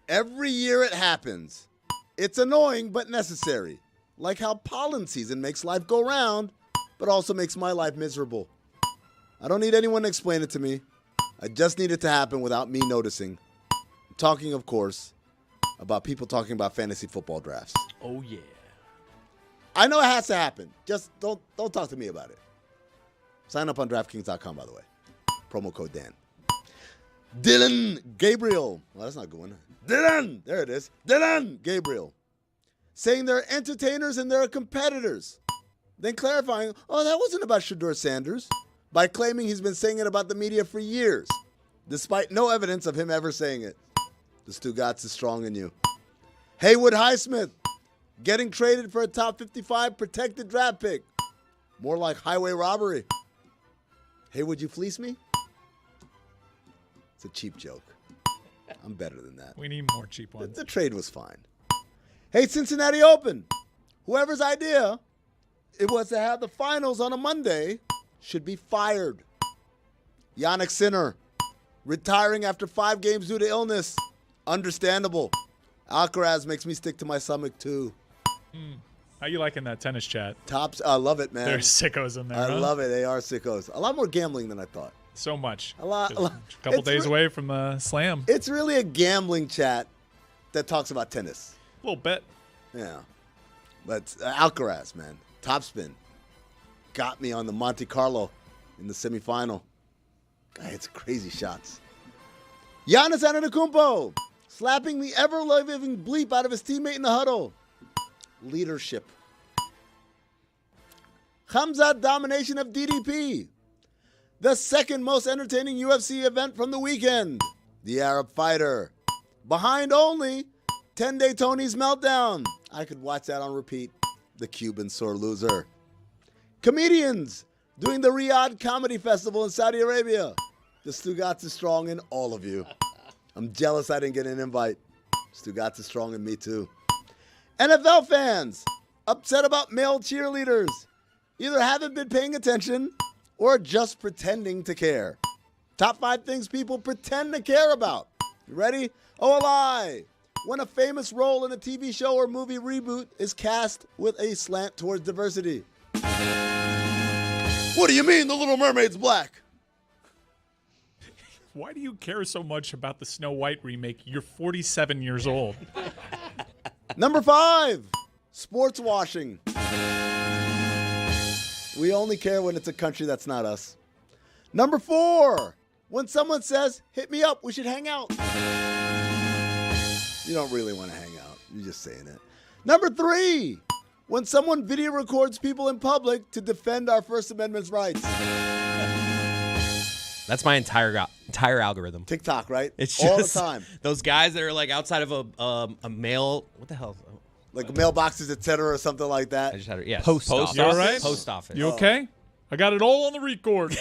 every year it happens. It's annoying but necessary. Like how pollen season makes life go round, but also makes my life miserable. I don't need anyone to explain it to me. I just need it to happen without me noticing. I'm talking, of course, about people talking about fantasy football drafts. Oh yeah. I know it has to happen. Just don't talk to me about it. Sign up on DraftKings.com, by the way. Promo code Dan. Dylan Gabriel. Well, that's not a good one. Dylan! There it is. Dylan Gabriel. Saying they're entertainers and they're competitors. Then clarifying, that wasn't about Shedeur Sanders, by claiming he's been saying it about the media for years, despite no evidence of him ever saying it. The Stugotz is strong in you. Haywood Highsmith, getting traded for a top 55 protected draft pick. More like highway robbery. Hey, would you fleece me? It's a cheap joke. I'm better than that. We need more cheap ones. The trade was fine. Hey, Cincinnati Open. Whoever's idea it was to have the finals on a Monday should be fired. Yannick Sinner, retiring after 5 games due to illness. Understandable. Alcaraz makes me stick to my stomach, too. How you liking that tennis chat? Tops, I love it, man. There's sickos in there. I huh? love it. They are sickos. A lot more gambling than I thought. So much. A lot. A couple It's days away from the slam. It's really a gambling chat that talks about tennis. A little bit. Yeah. But Alcaraz, man. Topspin. Got me on the Monte Carlo in the semifinal. Guy hits crazy shots. Giannis Antetokounmpo slapping the ever-living bleep out of his teammate in the huddle. Leadership. Khamzat domination of DDP. The second most entertaining UFC event from the weekend. The Arab Fighter. Behind only 10-Day Tony's Meltdown. I could watch that on repeat. The Cuban sore loser. Comedians doing the Riyadh Comedy Festival in Saudi Arabia. The Stugotz is strong in all of you. I'm jealous I didn't get an invite. Stugotz is strong in me too. NFL fans upset about male cheerleaders. Either haven't been paying attention or just pretending to care. Top 5 things people pretend to care about. You ready? OLI. When a famous role in a TV show or movie reboot is cast with a slant towards diversity. What do you mean The Little Mermaid's black? Why do you care so much about the Snow White remake? You're 47 years old. Number 5, sports washing. We only care when it's a country that's not us. Number 4, when someone says, hit me up, we should hang out. You don't really want to hang out. You're just saying it. Number 3, when someone video records people in public to defend our First Amendment's rights. That's my entire algorithm. TikTok, right? It's all just the time. Those guys that are like outside of a male. What the hell? like mailboxes, etc., or something like that. I just had it. Yes. Post office. You all right? Post office. You okay? I got it all on the record.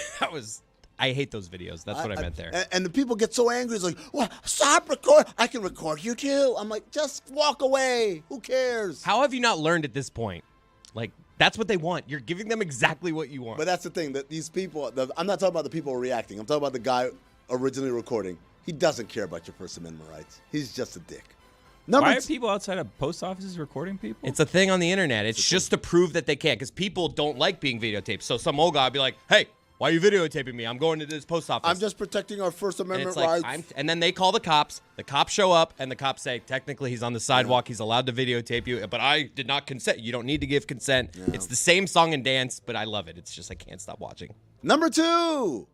I hate those videos. That's what I meant there. And the people get so angry. It's like, well, stop record. I can record you too. I'm like, just walk away. Who cares? How have you not learned at this point? Like, that's what they want. You're giving them exactly what you want. But that's the thing, that these people, I'm not talking about the people reacting. I'm talking about the guy originally recording. He doesn't care about your First Amendment rights. He's just a dick. Why are people outside of post offices recording people? It's a thing on the internet. It's just to prove that they can't, because people don't like being videotaped. So some old guy will be like, hey, why are you videotaping me? I'm going to this post office. I'm just protecting our First Amendment like, rights. And then they call the cops. The cops show up, and the cops say, technically, he's on the sidewalk. He's allowed to videotape you, but I did not consent. You don't need to give consent. Yeah. It's the same song and dance, but I love it. It's just I can't stop watching. Number 2,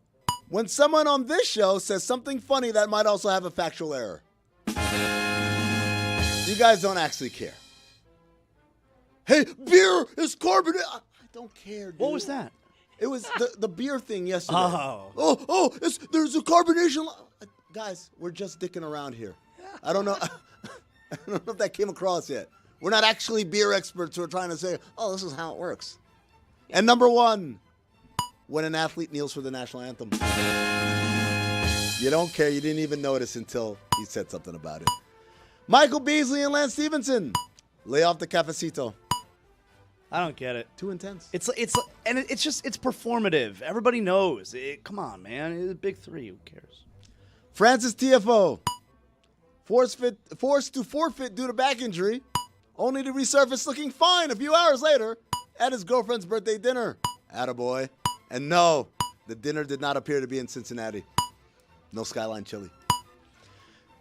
when someone on this show says something funny that might also have a factual error. You guys don't actually care. Hey, beer is carbonated. I don't care, dude. What was that? It was the beer thing yesterday. Oh. There's a carbonation. Guys, we're just dicking around here. I don't know. I don't know if that came across yet. We're not actually beer experts who are trying to say, oh, this is how it works. And number 1, when an athlete kneels for the national anthem. You don't care. You didn't even notice until he said something about it. Michael Beasley and Lance Stevenson. Lay off the cafecito. I don't get it. Too intense. It's performative. Everybody knows. Come on, man. It's a big 3. Who cares? Francis TFO. Forced to forfeit due to back injury, only to resurface looking fine a few hours later at his girlfriend's birthday dinner. Attaboy. And no, the dinner did not appear to be in Cincinnati. No Skyline chili.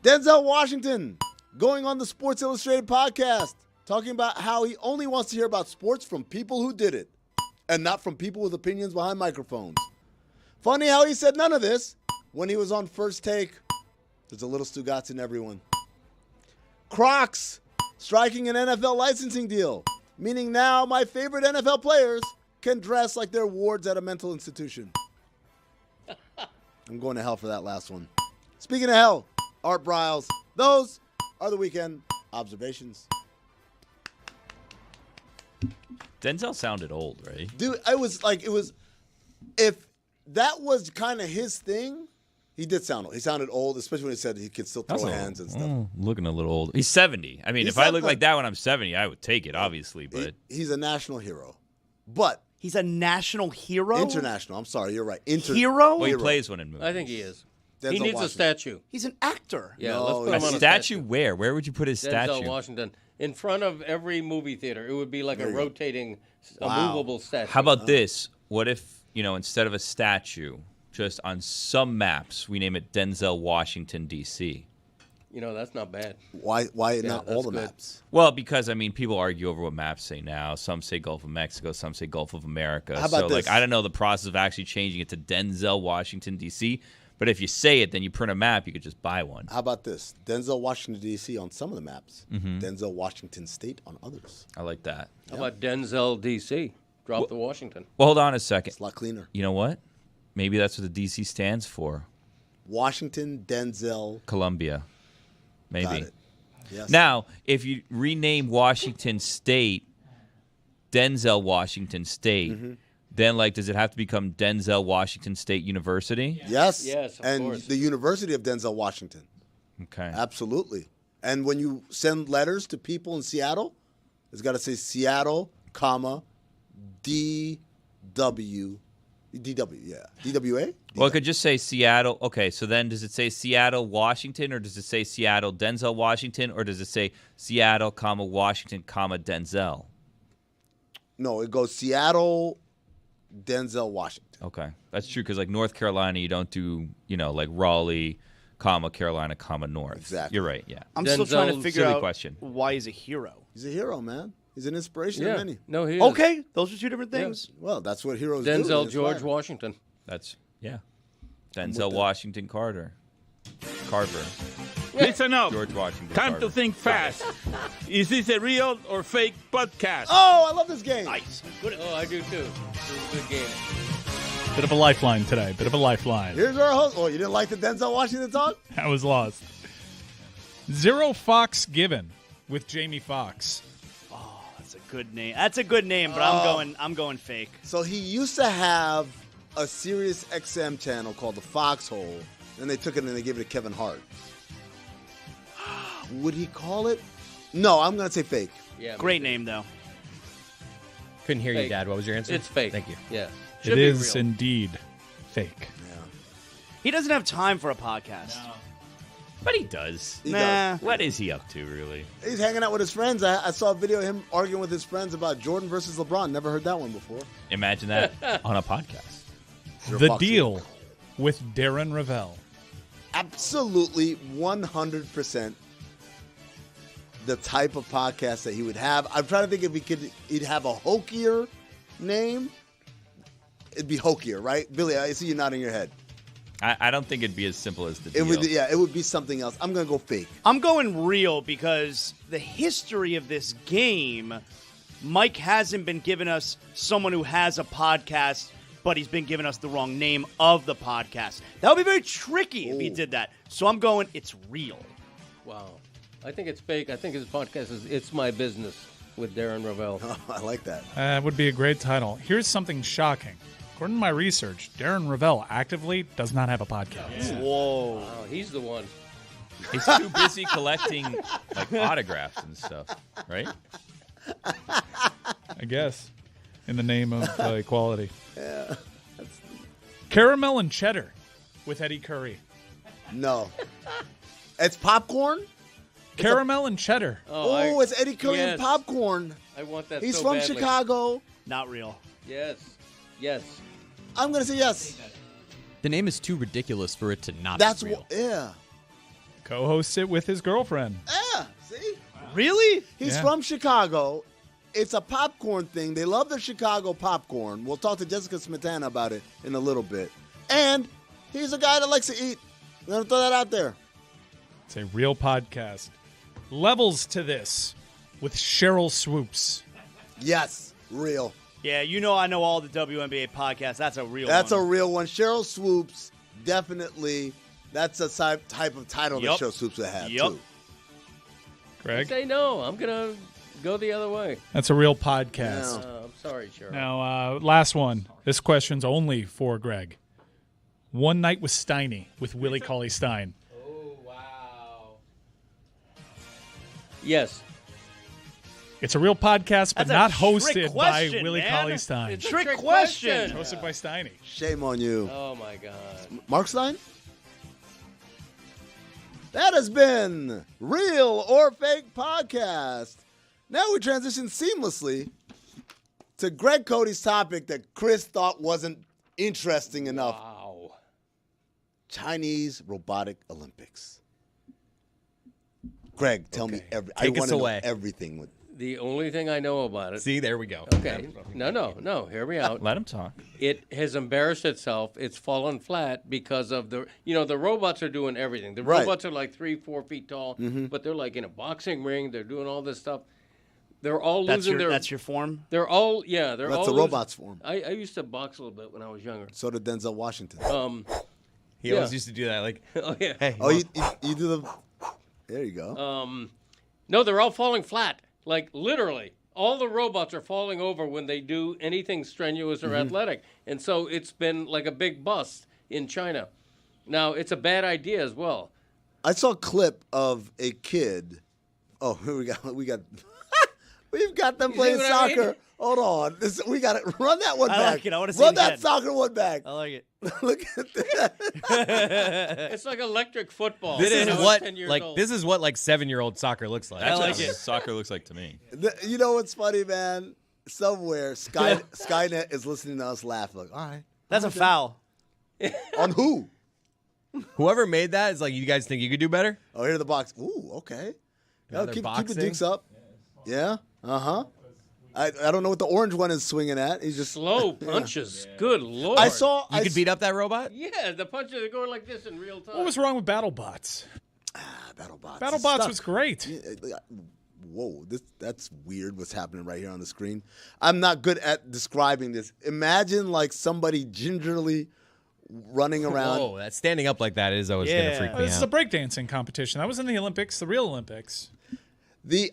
Denzel Washington going on the Sports Illustrated podcast, talking about how he only wants to hear about sports from people who did it and not from people with opinions behind microphones. Funny how he said none of this when he was on First Take. There's a little Stugotz in everyone. Crocs striking an NFL licensing deal, meaning now my favorite NFL players can dress like they're wards at a mental institution. I'm going to hell for that last one. Speaking of hell, Art Briles. Those are the weekend observations. Denzel sounded old, right? Dude, if that was kind of his thing, he did sound old. He sounded old, especially when he said he could still throw hands and stuff. Looking a little old. He's 70. I mean, if I look like that when I'm 70, I would take it, obviously. But he's a national hero. But he's a national hero? International. I'm sorry, you're right. Hero? Well, he plays one in movies. I think he is. Denzel he needs Washington. a statue. He's an actor. Yeah, let's put him on a statue where? Where would you put his Denzel statue? Washington. In front of every movie theater. It would be like a rotating, a movable statue. How about this? What if, instead of a statue, just on some maps, we name it Denzel Washington, D.C.? That's not bad. Why not all the maps? Well, because, people argue over what maps say now. Some say Gulf of Mexico, some say Gulf of America. How about this? I don't know the process of actually changing it to Denzel Washington, D.C., but if you say it, then you print a map, you could just buy one. How about this? Denzel Washington, D.C. on some of the maps. Denzel Washington State on others. I like that. How about Denzel, D.C.? Drop the Washington. Well, hold on a second. It's a lot cleaner. You know what? Maybe that's what the D.C. stands for. Washington, Denzel. Columbia. Maybe. Got it. Yes. Now, if you rename Washington State Denzel Washington State, then, does it have to become Denzel Washington State University? Yes. Yes, of and course. the University of Denzel Washington. Okay. Absolutely. And when you send letters to people in Seattle, it's got to say Seattle, comma, DW, yeah. DWA? Well, it could just say Seattle. Okay, so then does it say Seattle, Washington, or does it say Seattle, Denzel, Washington, or does it say Seattle, comma, Washington, comma, Denzel? No, it goes Seattle, Denzel, Washington. Okay, that's true because North Carolina, you don't do Raleigh, comma Carolina, comma North. Exactly. You're right. Yeah. I'm still trying to figure out question. why he's a hero. He's a hero, man. He's an inspiration to many. No, he is. Okay, those are two different things. Well, that's what heroes do. Denzel George Washington. That's Denzel Washington Carver. Listen up. George Washington. Time Carver. to think fast. Is this a real or fake podcast? Oh, I love this game. Nice. Oh, I do too. This is a good game. Bit of a lifeline today. Bit of a lifeline. Here's our host. Oh, you didn't like the Denzel Washington talk? I was lost. Zero Fox Given with Jamie Foxx. That's a good name. That's a good name, but I'm going fake. So he used to have a Sirius XM channel called the Foxhole, and they took it and they gave it to Kevin Hart. Would he call it? No, I'm going to say fake. Yeah. Great name, though. Couldn't hear you, Fake. Dad. What was your answer? It's fake. Thank you. Yeah. It is indeed fake. He doesn't have time for a podcast. But he does. He Nah. does. What is he up to, really? He's hanging out with his friends. I saw a video of him arguing with his friends about Jordan versus LeBron. Never heard that one before. Imagine that on a podcast. The Deal with Darren Ravel. Absolutely 100% the type of podcast that he would have. I'm trying to think if he'd have a hokier name. It'd be hokier, right? Billy, I see you nodding your head. I don't think it'd be as simple as the deal. It would be something else. I'm going to go fake. I'm going real because the history of this game, Mike hasn't been giving us someone who has a podcast, but he's been giving us the wrong name of the podcast. That would be very tricky if he did that. So I'm going, it's real. Wow. I think it's fake. I think his podcast is It's My Business with Darren Ravel. Oh, I like that. That would be a great title. Here's something shocking. According to my research, Darren Ravel actively does not have a podcast. Yeah. Whoa. Wow, he's the one. He's too busy collecting like autographs and stuff, right? I guess, in the name of equality. Yeah. Caramel and cheddar with Eddie Curry. No. It's popcorn? Caramel and cheddar. Oh, it's Eddie Curry and yes. popcorn. I want that He's so from badly. Chicago. Not real. Yes. Yes. I'm going to say yes. The name is too ridiculous for it to not That's be real. yeah. Co-hosts it with his girlfriend. Yeah, see? Really? He's Yeah. from Chicago. It's a popcorn thing. They love their Chicago popcorn. We'll talk to Jessica Smetana about it in a little bit. And he's a guy that likes to eat. I'm going to throw that out there. It's a real podcast. Levels to this with Cheryl Swoops. Yes, real. Yeah, I know all the WNBA podcasts. That's a real That's one. a real one. Cheryl Swoops, definitely. That's a type of title Yup. that Cheryl Swoops would have, Yup. too. Greg? Say no. I'm going to go the other way. That's a real podcast. I'm sorry, Cheryl. Now, last one. This question's only for Greg. One Night with Steiny with Willie Cauley-Stein. Yes. It's a real podcast, but That's a not trick hosted by question, Willie man. Cauley-Stein. It's a trick question. It's hosted by Steiny. Shame on you. Oh, my God. Mark Stein? That has been Real or Fake Podcast. Now we transition seamlessly to Greg Cody's topic that Chris thought wasn't interesting enough. Wow. Chinese Robotic Olympics. Greg, tell me Take I us want to know away. everything. The only thing I know about it. See, there we go. Okay. No. Hear me out. Let him talk. It has embarrassed itself. It's fallen flat because of the robots are doing everything. The Right. robots are like 3-4 feet tall, but they're like in a boxing ring. They're doing all this stuff. They're all losing their. That's your form? They're all They're That's all the losing- robot's form. I used to box a little bit when I was younger. So did Denzel Washington. He always used to do that. Like, Oh yeah. hey, Oh, you do the... There you go. No, they're all falling flat. Like literally, all the robots are falling over when they do anything strenuous or athletic, and so it's been like a big bust in China. Now it's a bad idea as well. I saw a clip of a kid. Oh, we got we've got them You see playing what I mean? soccer. Hold on, we got to run that one I back. like it. I wanna see run it that again. soccer one back. I like it. Look at that. It's like electric football. this You is know, what 10 years like old. this is what like 7-year-old soccer looks like. That's like what it. soccer looks like to me. You know what's funny, man? Somewhere Skynet is listening to us laugh. Like, all right, That's a foul. on who? Whoever made that is like, you guys think you could do better? Oh, here the box. Ooh, okay. Yeah, Oh, they're keep the boxing. dukes up. Yeah. Uh-huh. I don't know what the orange one is swinging at. He's just slow punches. Good lord! I saw. You could beat up that robot? Yeah, the punches are going like this in real time. What was wrong with BattleBots? BattleBots. BattleBots was great. Whoa, that's weird what's happening right here on the screen. I'm not good at describing this. Imagine like somebody gingerly running around. Whoa, that standing up like that is always going to freak me This is a out. breakdancing competition. That was in the Olympics, the real Olympics.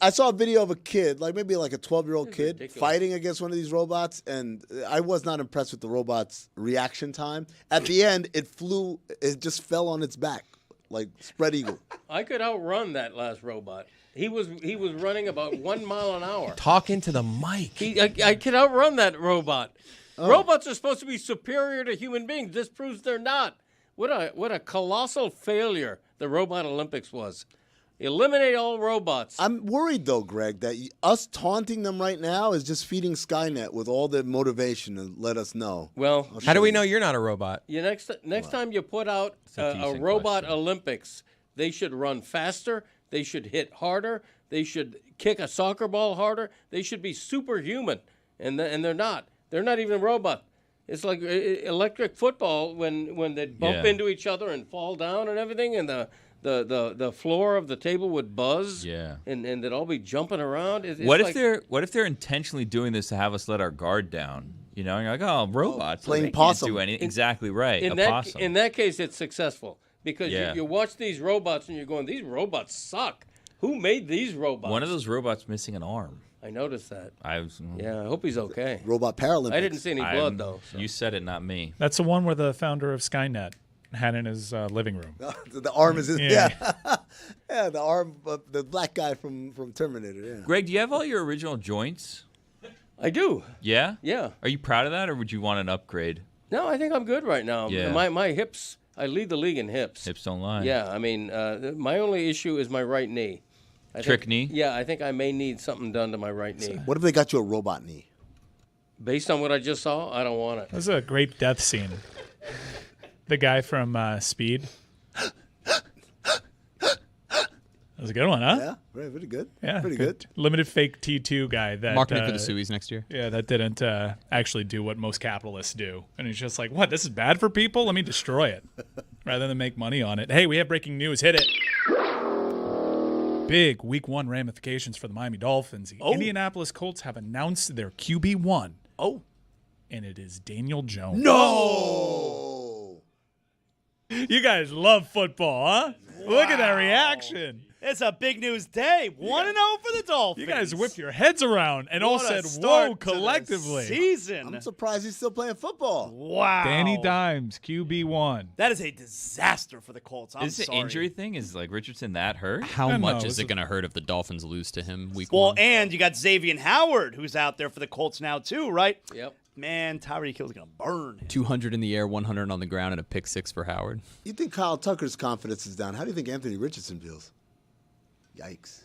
I saw a video of a kid, like maybe like a 12-year-old kid, ridiculous. fighting against one of these robots, and I was not impressed with the robot's reaction time. At the end, it just fell on its back, like spread eagle. I could outrun that last robot. He was running about 1 mile an hour. Talking to the mic. I could outrun that robot. Robots are supposed to be superior to human beings. This proves they're not. What a colossal failure the Robot Olympics was. Eliminate all robots. I'm worried, though, Greg, that us taunting them right now is just feeding Skynet with all the motivation to let us know. Well, how do we know you're not a robot? Next time you put out a Robot Olympics, they should run faster. They should hit harder. They should kick a soccer ball harder. They should be superhuman, and they're not. They're not even robot. It's like electric football when they bump into each other and fall down and everything, and the floor of the table would buzz. Yeah. And they'd all be jumping around. What if they're intentionally doing this to have us let our guard down? You know, and you're like, oh, robots. Playing they possum. Can't do anything. Exactly right. In that case, it's successful because you watch these robots and you're going, these robots suck. Who made these robots? One of those robots missing an arm. I noticed that. I hope he's okay. Robot Paralympics. I didn't see any blood, though. So. You said it, not me. That's the one where the founder of Skynet had in his living room. The arm is Yeah. Yeah, the arm of the black guy from Terminator, yeah. Greg, do you have all your original joints? I do. Yeah? Yeah. Are you proud of that, or would you want an upgrade? No, I think I'm good right now. Yeah. My hips, I lead the league in hips. Hips don't lie. Yeah, I mean, my only issue is my right knee. Trick knee? Yeah, I think I may need something done to my right knee. What if they got you a robot knee? Based on what I just saw, I don't want it. That was a great death scene. The guy from Speed. That was a good one, huh? Yeah, pretty good. Yeah, pretty good. Limited fake T2 guy that Marking it for the Sueys next year. Yeah, that didn't actually do what most capitalists do, and he's just like, "What? This is bad for people? Let me destroy it, rather than make money on it." Hey, we have breaking news. Hit it. Big Week 1 ramifications for the Miami Dolphins. The Indianapolis Colts have announced their QB1. Oh, and it is Daniel Jones. No. You guys love football, huh? Wow. Look at that reaction. It's a big news day. 1-0 for the Dolphins. You guys whipped your heads around and all said, whoa, collectively. Season. I'm surprised he's still playing football. Wow. Danny Dimes, QB1. That is a disaster for the Colts. I'm Is it sorry. an injury thing? Is like Richardson that hurt? How much is it going to hurt if the Dolphins lose to him week 1? Well, and you got Xavier Howard, who's out there for the Colts now too, right? Yep. Man, Tyreek Hill's going to burn him. 200 in the air, 100 on the ground, and a pick 6 for Howard. You think Kyle Tucker's confidence is down? How do you think Anthony Richardson feels? Yikes.